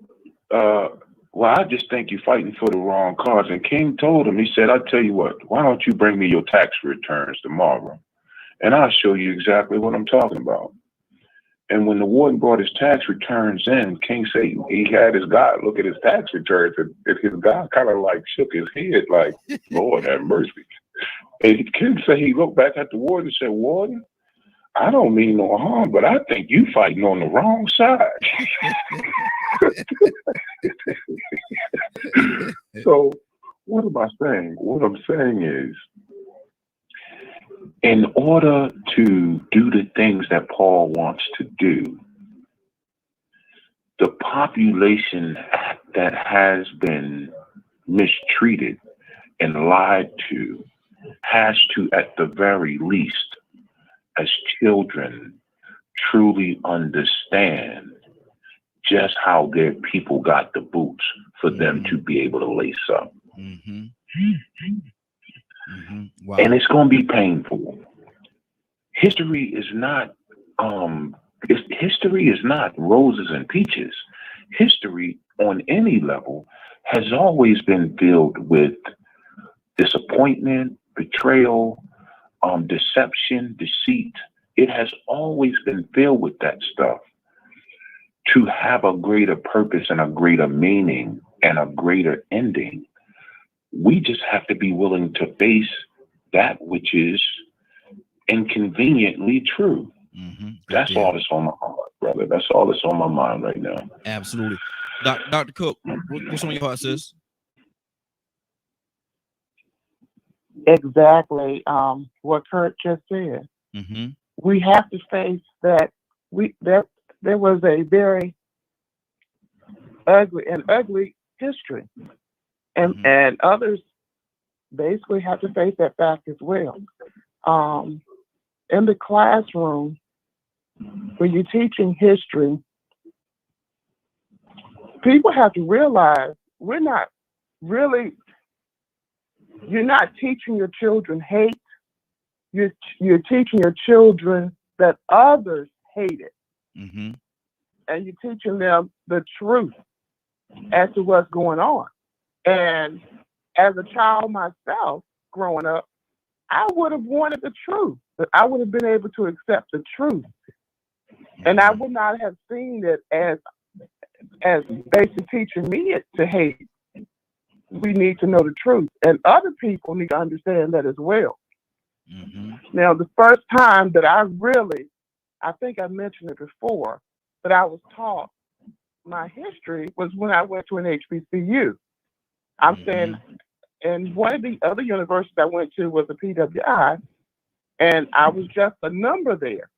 well, I just think you're fighting for the wrong cause. And King told him, he said, I'll tell you what, why don't you bring me your tax returns tomorrow? And I'll show you exactly what I'm talking about. And when the warden brought his tax returns in, King said he had his guy look at his tax returns, and his guy kind of like shook his head like, Lord have mercy. And King said he looked back at the warden and said, warden, I don't mean no harm, but I think you fighting on the wrong side. So what am I saying? What I'm saying is, in order to do the things that Paul wants to do, the population that has been mistreated and lied to has to, at the very least, as children, truly understand just how their people got the boots for them to be able to lace up. Wow. And it's going to be painful. History is not roses and peaches. History on any level has always been filled with disappointment, betrayal, deception, deceit. It has always been filled with that stuff. To have a greater purpose and a greater meaning and a greater ending, we just have to be willing to face that which is inconveniently true. That's all that's on my heart, brother. That's all that's on my mind right now. Absolutely. Dr. Cook, what's on your heart, sis? Exactly what Kurt just said. We have to face that there was a very ugly history, and others basically have to face that fact as well. In the classroom, when you're teaching history, people have to realize you're not teaching your children hate. You're teaching your children that others hate it. And you're teaching them the truth as to what's going on. And as a child myself, growing up, I would have wanted the truth. I would have been able to accept the truth. And I would not have seen it as basically teaching me to hate. We need to know the truth. And other people need to understand that as well. Now, the first time that I think I mentioned it before, but I was taught my history was when I went to an HBCU. I'm saying, and one of the other universities I went to was a PWI, and I was just a number there.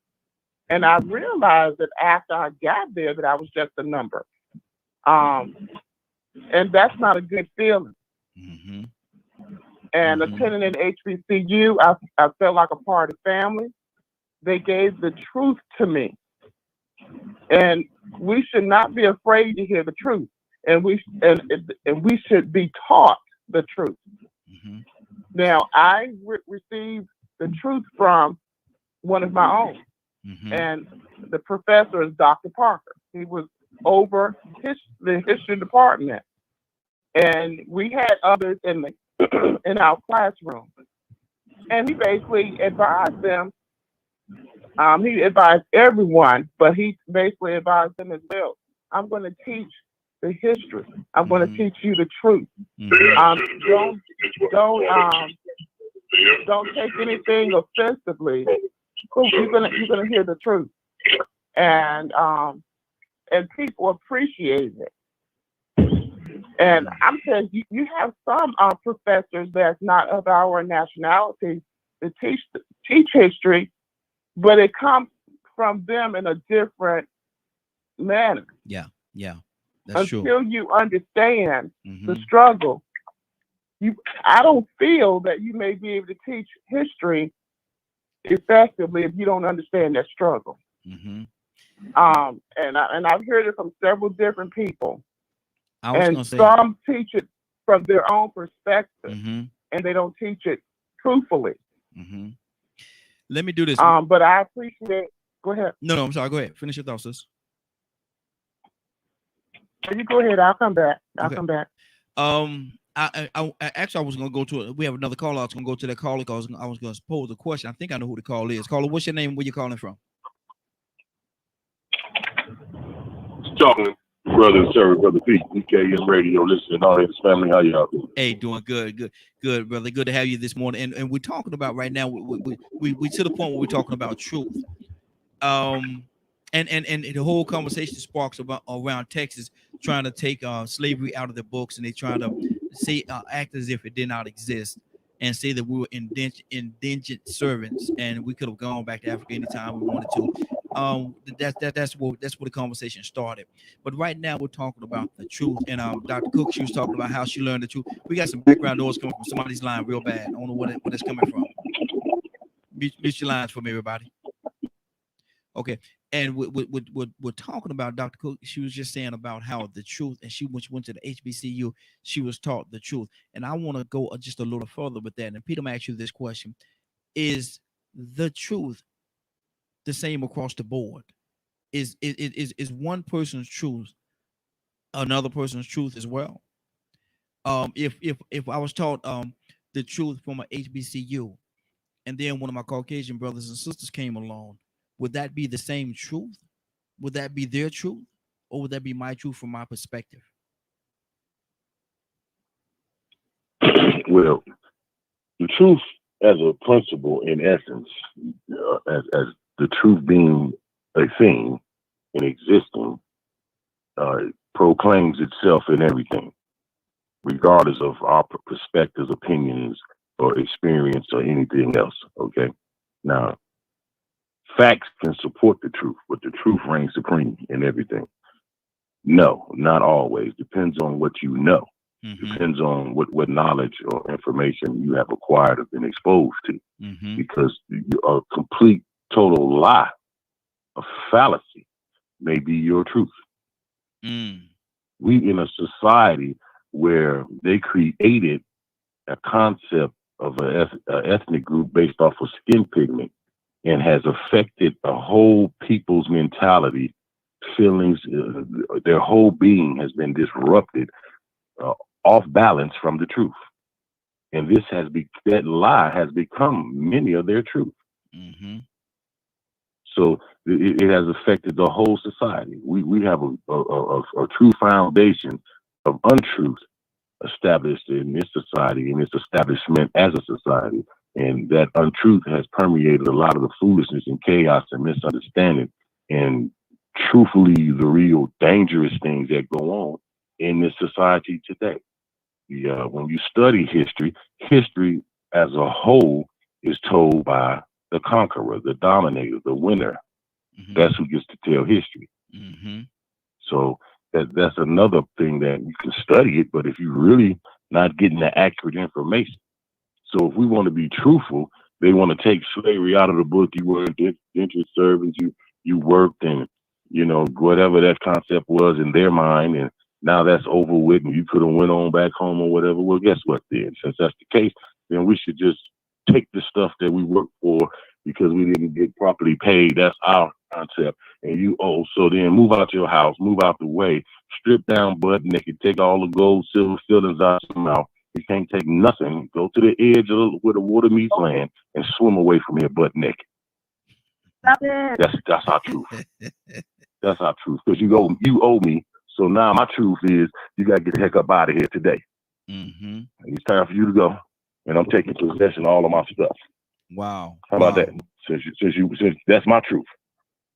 And I realized that after I got there that I was just a number. And that's not a good feeling. And attending an HBCU, I felt like a part of the family. They gave the truth to me. And we should not be afraid to hear the truth. And we should be taught the truth. Now, I received the truth from one of my own. And the professor is Dr. Parker. He was over the history department. And we had others in our classroom. And he basically advised them. He advised everyone, but he basically advised them as well. I'm going to teach the history. I'm going to teach you the truth. Don't take anything offensively. You're gonna hear the truth, and people appreciate it. And I'm saying you have some professors that's not of our nationality that teach history, but it comes from them in a different manner. Yeah, that's true. Until you understand the struggle, I don't feel that you may be able to teach history effectively if you don't understand that struggle. And I've heard it from several different people. And some teach it from their own perspective, and they don't teach it truthfully. Let me do this. But I appreciate. Go ahead. No, I'm sorry. Go ahead. Finish your thoughts, sis. You go ahead. I'll come back. I'll Okay. come back. I actually I was gonna go to it. We have another caller. I was gonna go to that caller because I was gonna pose a question. I think I know who the caller is. Caller, what's your name? Where you calling from? Talking, brother Pete, DKN Radio, listening, all his family. How y'all doing? Hey, doing good, brother. Good to have you this morning. And we're talking about right now. We to the point where we're talking about truth. And the whole conversation sparks around Texas trying to take slavery out of the books, and they trying to say act as if it did not exist, and say that we were indentured servants, and we could have gone back to Africa anytime we wanted to. That's where the conversation started. But right now we're talking about the truth, and Dr. Cook, she was talking about how she learned the truth. We got some background noise coming from somebody's line real bad. I don't know what it's coming from. Mute your lines for me, everybody. Okay, and we're talking about Dr. Cook. She was just saying about how the truth, and when she went to the HBCU, she was taught the truth. And I want to go just a little further with that. And Peter, I'm gonna ask you this question: is the truth the same across the board? Is one person's truth another person's truth as well? If I was taught the truth from an HBCU, and then one of my Caucasian brothers and sisters came along, would that be the same truth? Would that be their truth? Or would that be my truth from my perspective? Well, the truth as a principle, in essence, as the truth being a thing and existing, proclaims itself in everything, regardless of our perspectives, opinions, or experience, or anything else. Okay? Now, facts can support the truth, but the truth reigns supreme in everything. No, not always. Depends on what you know. Depends on what knowledge or information you have acquired or been exposed to. Because a complete, total lie, a fallacy, may be your truth. We in a society where they created a concept of an ethnic group based off of skin pigment, and has affected a whole people's mentality, feelings, their whole being has been disrupted, off balance from the truth. And that lie has become many of their truth. Mm-hmm. So it has affected the whole society. We have a true foundation of untruth established in this society, in its establishment as a society. And that untruth has permeated a lot of the foolishness and chaos and misunderstanding. And truthfully, the real dangerous things that go on in this society today. When you study history, history as a whole is told by the conqueror, the dominator, the winner. Mm-hmm. That's who gets to tell history. Mm-hmm. So that's another thing that you can study it, but if you're really not getting the accurate information. So if we want to be truthful, they want to take slavery out of the book. You were indentured servants, you worked, and whatever that concept was in their mind, and now that's over with, and you could have went on back home or whatever. Well, guess what then? Since that's the case, then we should just take the stuff that we worked for because we didn't get properly paid. That's our concept. And you owe. So then move out your house, move out the way, strip down butt naked, take all the gold, silver fillings out your mouth. You can't take nothing. Go to the edge of where the water meets land and swim away from here butt naked. That's our truth. That's our truth. Because you owe me. So now my truth is you got to get the heck up out of here today. Mm-hmm. It's time for you to go. And I'm taking possession of all of my stuff. Wow. How about that? Since that's my truth.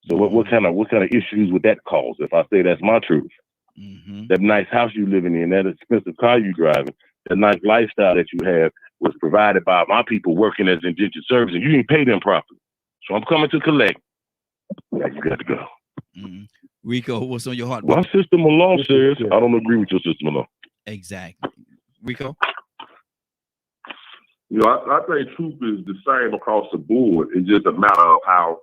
So what kind of issues would that cause if I say that's my truth? Mm-hmm. That nice house you living in, that expensive car you driving, that nice lifestyle that you have was provided by my people working as indentured servants, and you didn't pay them properly. So I'm coming to collect. Yeah, you got to go. Mm-hmm. Rico, what's on your heart? My system of law says I don't agree with your system of law. Exactly. Rico? I think truth is the same across the board. It's just a matter of how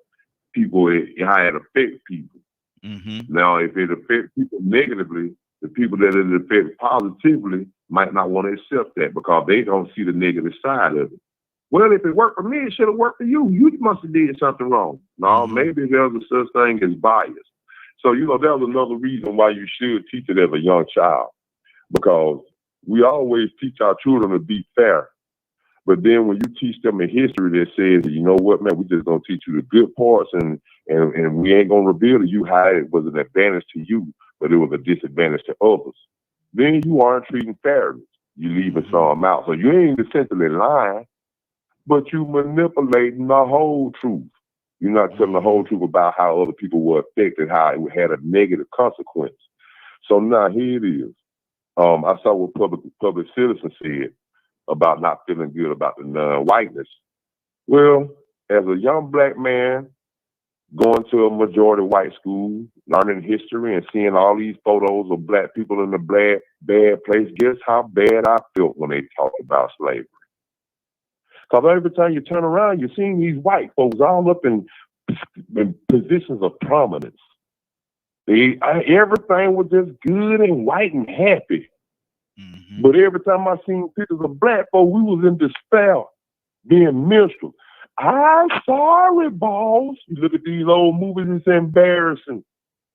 it affects people. Mm-hmm. Now, if it affects people negatively, the people that it affects positively might not want to accept that because they don't see the negative side of it. Well, if it worked for me, it should have worked for you. You must have did something wrong. No, maybe there's a such thing as bias. So, that was another reason why you should teach it as a young child, because we always teach our children to be fair. But then when you teach them a history that says, you know what, man, we just gonna teach you the good parts and we ain't gonna reveal to you how it was an advantage to you, but it was a disadvantage to others. Then you aren't treating fairly. You leaving some out. So you ain't essentially lying, but you manipulating the whole truth. You're not telling the whole truth about how other people were affected, how it had a negative consequence. So now here it is. I saw what Public Citizen said about not feeling good about the non-whiteness. Well, as a young black man going to a majority white school, learning history and seeing all these photos of black people in the bad place, guess how bad I felt when they talked about slavery. Because every time you turn around, you're seeing these white folks all up in positions of prominence. Everything was just good and white and happy. Mm-hmm. But every time I seen pictures of black folk, we was in despair, being minstrel. I'm sorry, boss. You look at these old movies, it's embarrassing.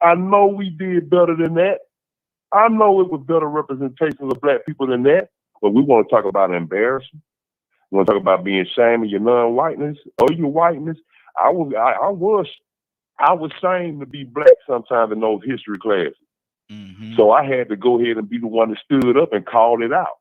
I know we did better than that. I know it was better representation of black people than that. But we want to talk about embarrassing. We want to talk about being ashamed of your non-whiteness or your whiteness. I was ashamed to be black sometimes in those history classes. Mm-hmm. So I had to go ahead and be the one that stood up and called it out.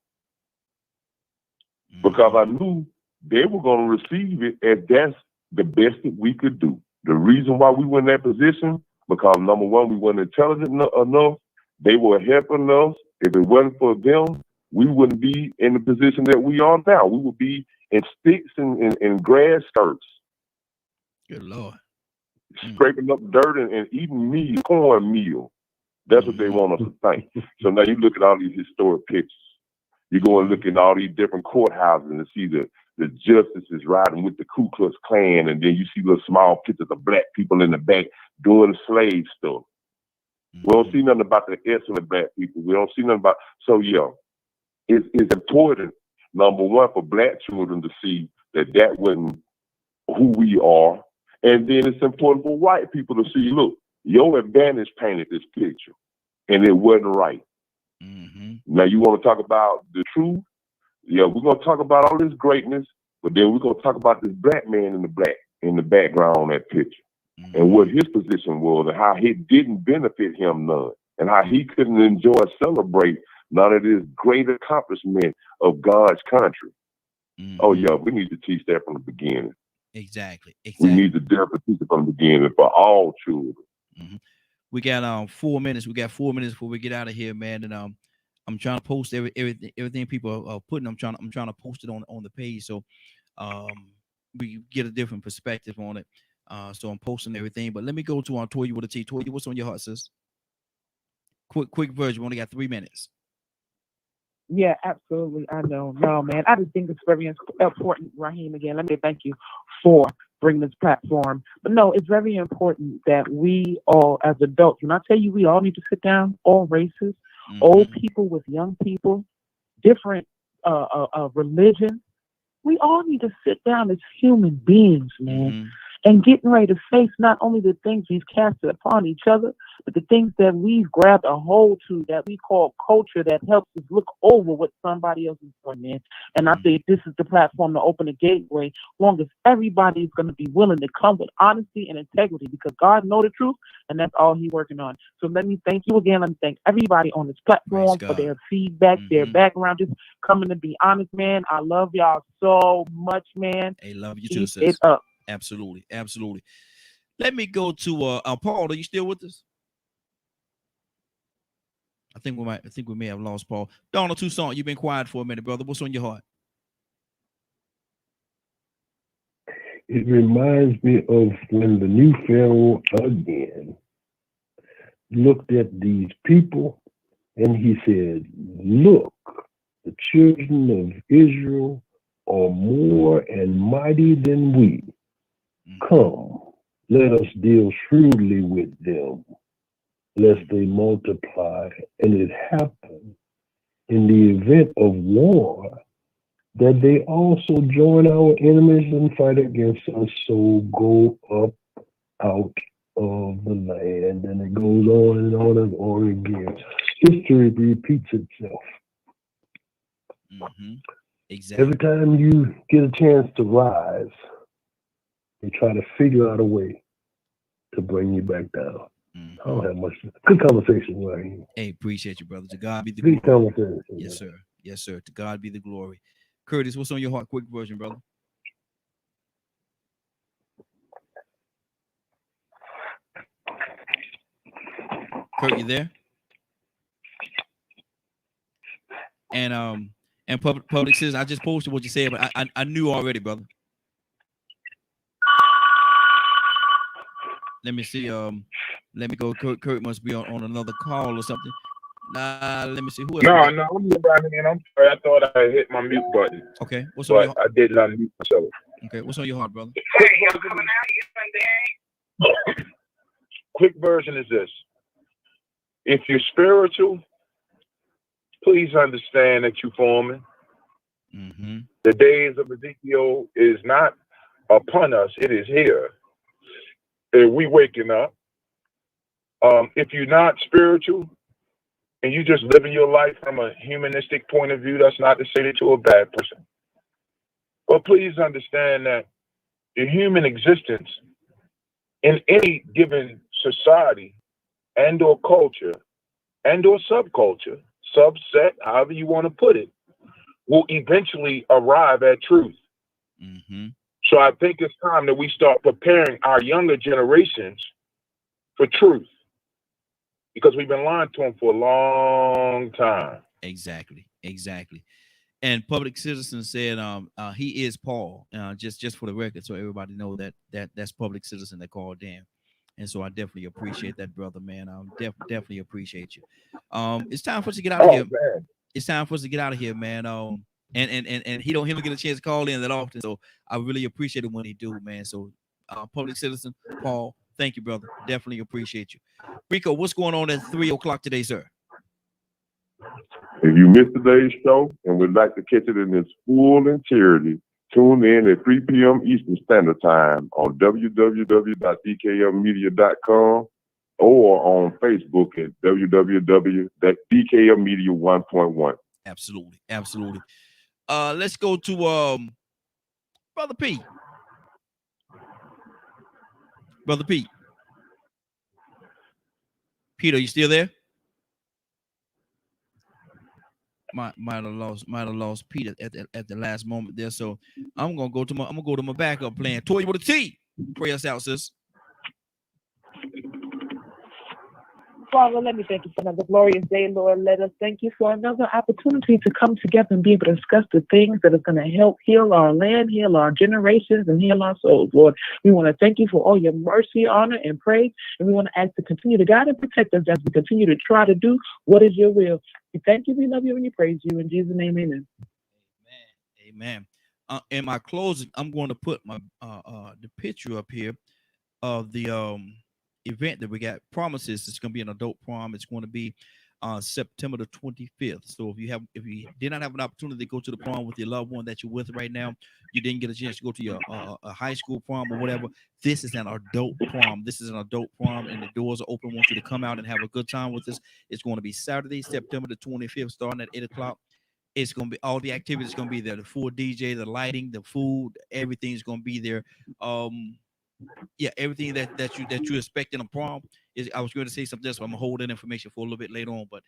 Because I knew they were going to receive it as that's the best that we could do. The reason why we were in that position, because number one, we weren't intelligent enough. They were helping us. If it wasn't for them, we wouldn't be in the position that we are now. We would be in sticks and grass skirts. Good Lord. Scraping up dirt and eating cornmeal. That's what they want us to think. So now you look at all these historic pictures. You go and look at all these different courthouses and see the justices riding with the Ku Klux Klan, and then you see little small pictures of black people in the back doing slave stuff. We don't see nothing about the excellent black people. We don't see nothing about. So yeah, it's important, number one, for black children to see that wasn't who we are, and then it's important for white people to see, look, your advantage painted this picture, and it wasn't right. Mm-hmm. Now you want to talk about the truth? Yeah, we're gonna talk about all this greatness, but then we're gonna talk about this black man in the background on that picture, and what his position was, and how he didn't benefit him none, and how he couldn't enjoy, celebrate none of this great accomplishment of God's country. Oh yeah, we need to teach that from the beginning. Exactly. We need to definitely teach it from the beginning for all children. We got 4 minutes. We got 4 minutes before we get out of here, man. And I'm trying to post everything people are putting. I'm trying to post it on the page, so we get a different perspective on it. So I'm posting everything. But let me go to Toya with a T. Toya, what's on your heart, sis? Quick version. We only got 3 minutes. Yeah, absolutely. I know. No, man. I just think it's very important, Raheem. Again, let me thank you for bringing this platform. But no, it's very important that we all, as adults, when I tell you we all need to sit down, all races, old people with young people, different religions, we all need to sit down as human beings, man, and getting ready to face not only the things we've casted upon each other, but the things that we've grabbed a hold to that we call culture that helps us look over what somebody else is doing, man. And I think this is the platform to open the gateway, long as everybody is going to be willing to come with honesty and integrity, because God knows the truth, and that's all He's working on. So let me thank you again. Let me thank everybody on this platform for their feedback, their background, just coming to be honest, man. I love y'all so much, man. Hey, love you too, sis. Keep it up. Absolutely. Let me go to Paul. Are you still with us? I think we may have lost Paul. Donald Toussaint, you've been quiet for a minute, brother. What's on your heart? It reminds me of when the new Pharaoh again looked at these people and he said, "Look, the children of Israel are more and mighty than we. Come, let us deal shrewdly with them, lest they multiply." And it happened in the event of war that they also join our enemies and fight against us. So go up out of the land. And it goes on and on and on again. History repeats itself. Exactly. Every time you get a chance to rise, they try to figure out a way to bring you back down. I don't have much. Good conversation, right? Hey, appreciate you, brother. To God be the Good glory. conversation. Yes, sir. Yes, sir. To God be the glory. Curtis, what's on your heart? Quick version, brother. Kurt, you there? And public citizen, I just posted what you said, but I knew already, brother. Let me see. Let me go. Kurt must be on another call or something. Let me see who else. No, I'm right here. I'm sorry. I thought I hit my mute button. Okay, what's on your heart? I did not mute myself. Okay, what's on your heart, brother? Quick version is this: if you're spiritual, please understand that you're forming. The days of Ezekiel is not upon us; it is here. We waking up. If you're not spiritual and you just living your life from a humanistic point of view, that's not to say that you're a bad person. But please understand that the human existence in any given society and or culture and or subculture, subset, however you want to put it, will eventually arrive at truth. So I think it's time that we start preparing our younger generations for truth, because we've been lying to them for a long time. Exactly. And public citizen said he is Paul, just for the record, so everybody know that's public citizen that called Dan. And so I definitely appreciate that, brother, man. Definitely appreciate you. It's time for us to get out of here. Man. It's time for us to get out of here, man. And he don't get a chance to call in that often, so I really appreciate it when he do, man. So public citizen Paul, thank you, brother. Definitely appreciate you. Rico, what's going on at 3:00 today, sir? If you missed today's show and would like to catch it in its full entirety, tune in at 3 p.m. Eastern Standard Time on www.dklmedia.com or on Facebook at www.dklmedia1.1. Absolutely. Let's go to Brother P. Brother Pete. Peter, you still there? Might have lost Peter at the last moment there. So I'm gonna go to my backup plan. Toy with a T. Pray us out, sis. Father, let me thank you for another glorious day, Lord. Let us thank you for another opportunity to come together and be able to discuss the things that are going to help heal our land, heal our generations, and heal our souls, Lord. We want to thank you for all your mercy, honor, and praise, and we want to ask to continue to guide and protect us as we continue to try to do what is your will. We thank you, we love you, and we praise you. In Jesus' name, amen. Amen. In my closing, I'm going to put my the picture up here of the event that we got. Promises. It's going to be an adult prom. It's going to be September the 25th. So if you did not have an opportunity to go to the prom with your loved one that you're with right now, you didn't get a chance to go to your a high school prom or whatever, this is an adult prom. This is an adult prom, and the doors are open. I want you to come out and have a good time with us. It's going to be Saturday, September the 25th, starting at 8 o'clock. It's going to be all the activities going to be there. The full DJ, the lighting, the food, everything's going to be there. Yeah, everything that you expect in a prom is. I was going to say something else, but I'm gonna hold that information for a little bit later on. But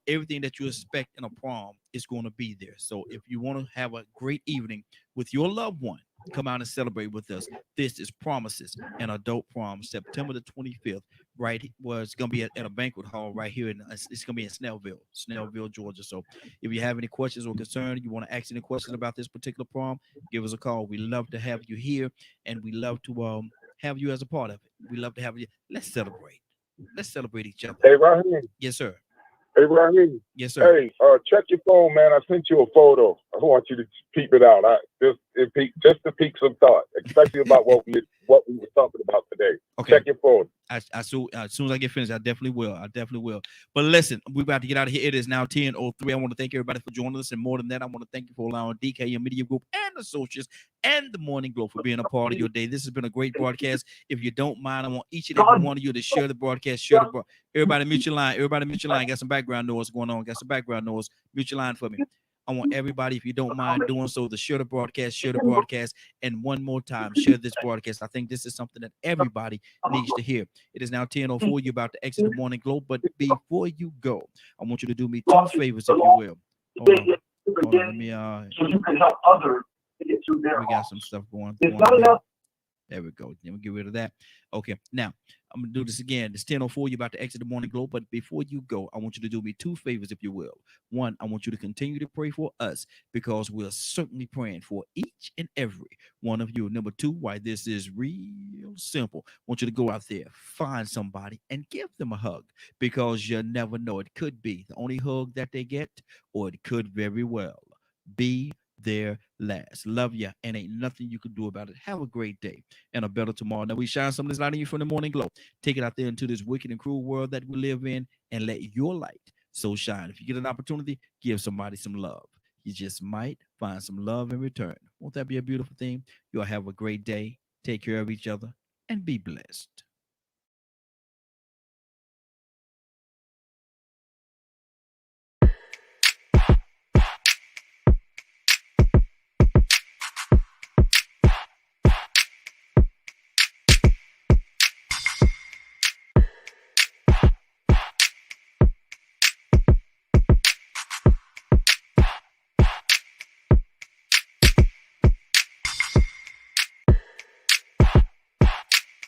everything that you expect in a prom is going to be there. So if you want to have a great evening with your loved one, come out and celebrate with us. This is Promises, an adult prom, September the 25th. Right, well, it's gonna be at a banquet hall right here. It's gonna be in Snellville, Georgia. So if you have any questions or concerns, you want to ask any questions about this particular prom, give us a call. We love to have you here, and we love to have you as a part of it. We love to have you. Let's celebrate. Let's celebrate each other. Hey, Raheem. Yes, sir. Hey, Raheem. Yes, sir. Hey, check your phone, man. I sent you a photo. I want you to peep it out. Just to peek some thought, especially about what we were talking about today. Okay. Check your phone. As soon as I get finished, I definitely will. But listen, we're about to get out of here. It is now 10:03. I want to thank everybody for joining us, and more than that, I want to thank you for allowing DKM Media Group and Associates and the Morning Glow for being a part of your day. This has been a great broadcast. If you don't mind, I want each and every one of you to share the broadcast. Everybody mute your line. Got some background noise going on. Mute your line for me. I want everybody, if you don't mind doing so, to share the broadcast, and one more time, share this broadcast. I think this is something that everybody needs to hear. It is now 10:04. You're about to exit the Morning Glow, but before you go, I want you to do me two favors, if you will. Hold on. Let me, so you can help others get through their we got some stuff going. It's not enough. There we go. Then we get rid of that. Okay. Now I'm gonna do this again. It's 10:04. You're about to exit the Morning Glow, but before you go, I want you to do me two favors, if you will. One, I want you to continue to pray for us because we're certainly praying for each and every one of you. Number two, why this is real simple. I want you to go out there, find somebody, and give them a hug because you never know. It could be the only hug that they get, or it could very well be their last. Love you, and ain't nothing you can do about it. Have a great day and a better tomorrow. Now we shine some of this light on you from the Morning Glow. Take it out there into this wicked and cruel world that we live in, and let your light so shine. If you get an opportunity, give somebody some love. You just might find some love in return. Won't that be a beautiful thing? You'll have a great day. Take care of each other and be blessed.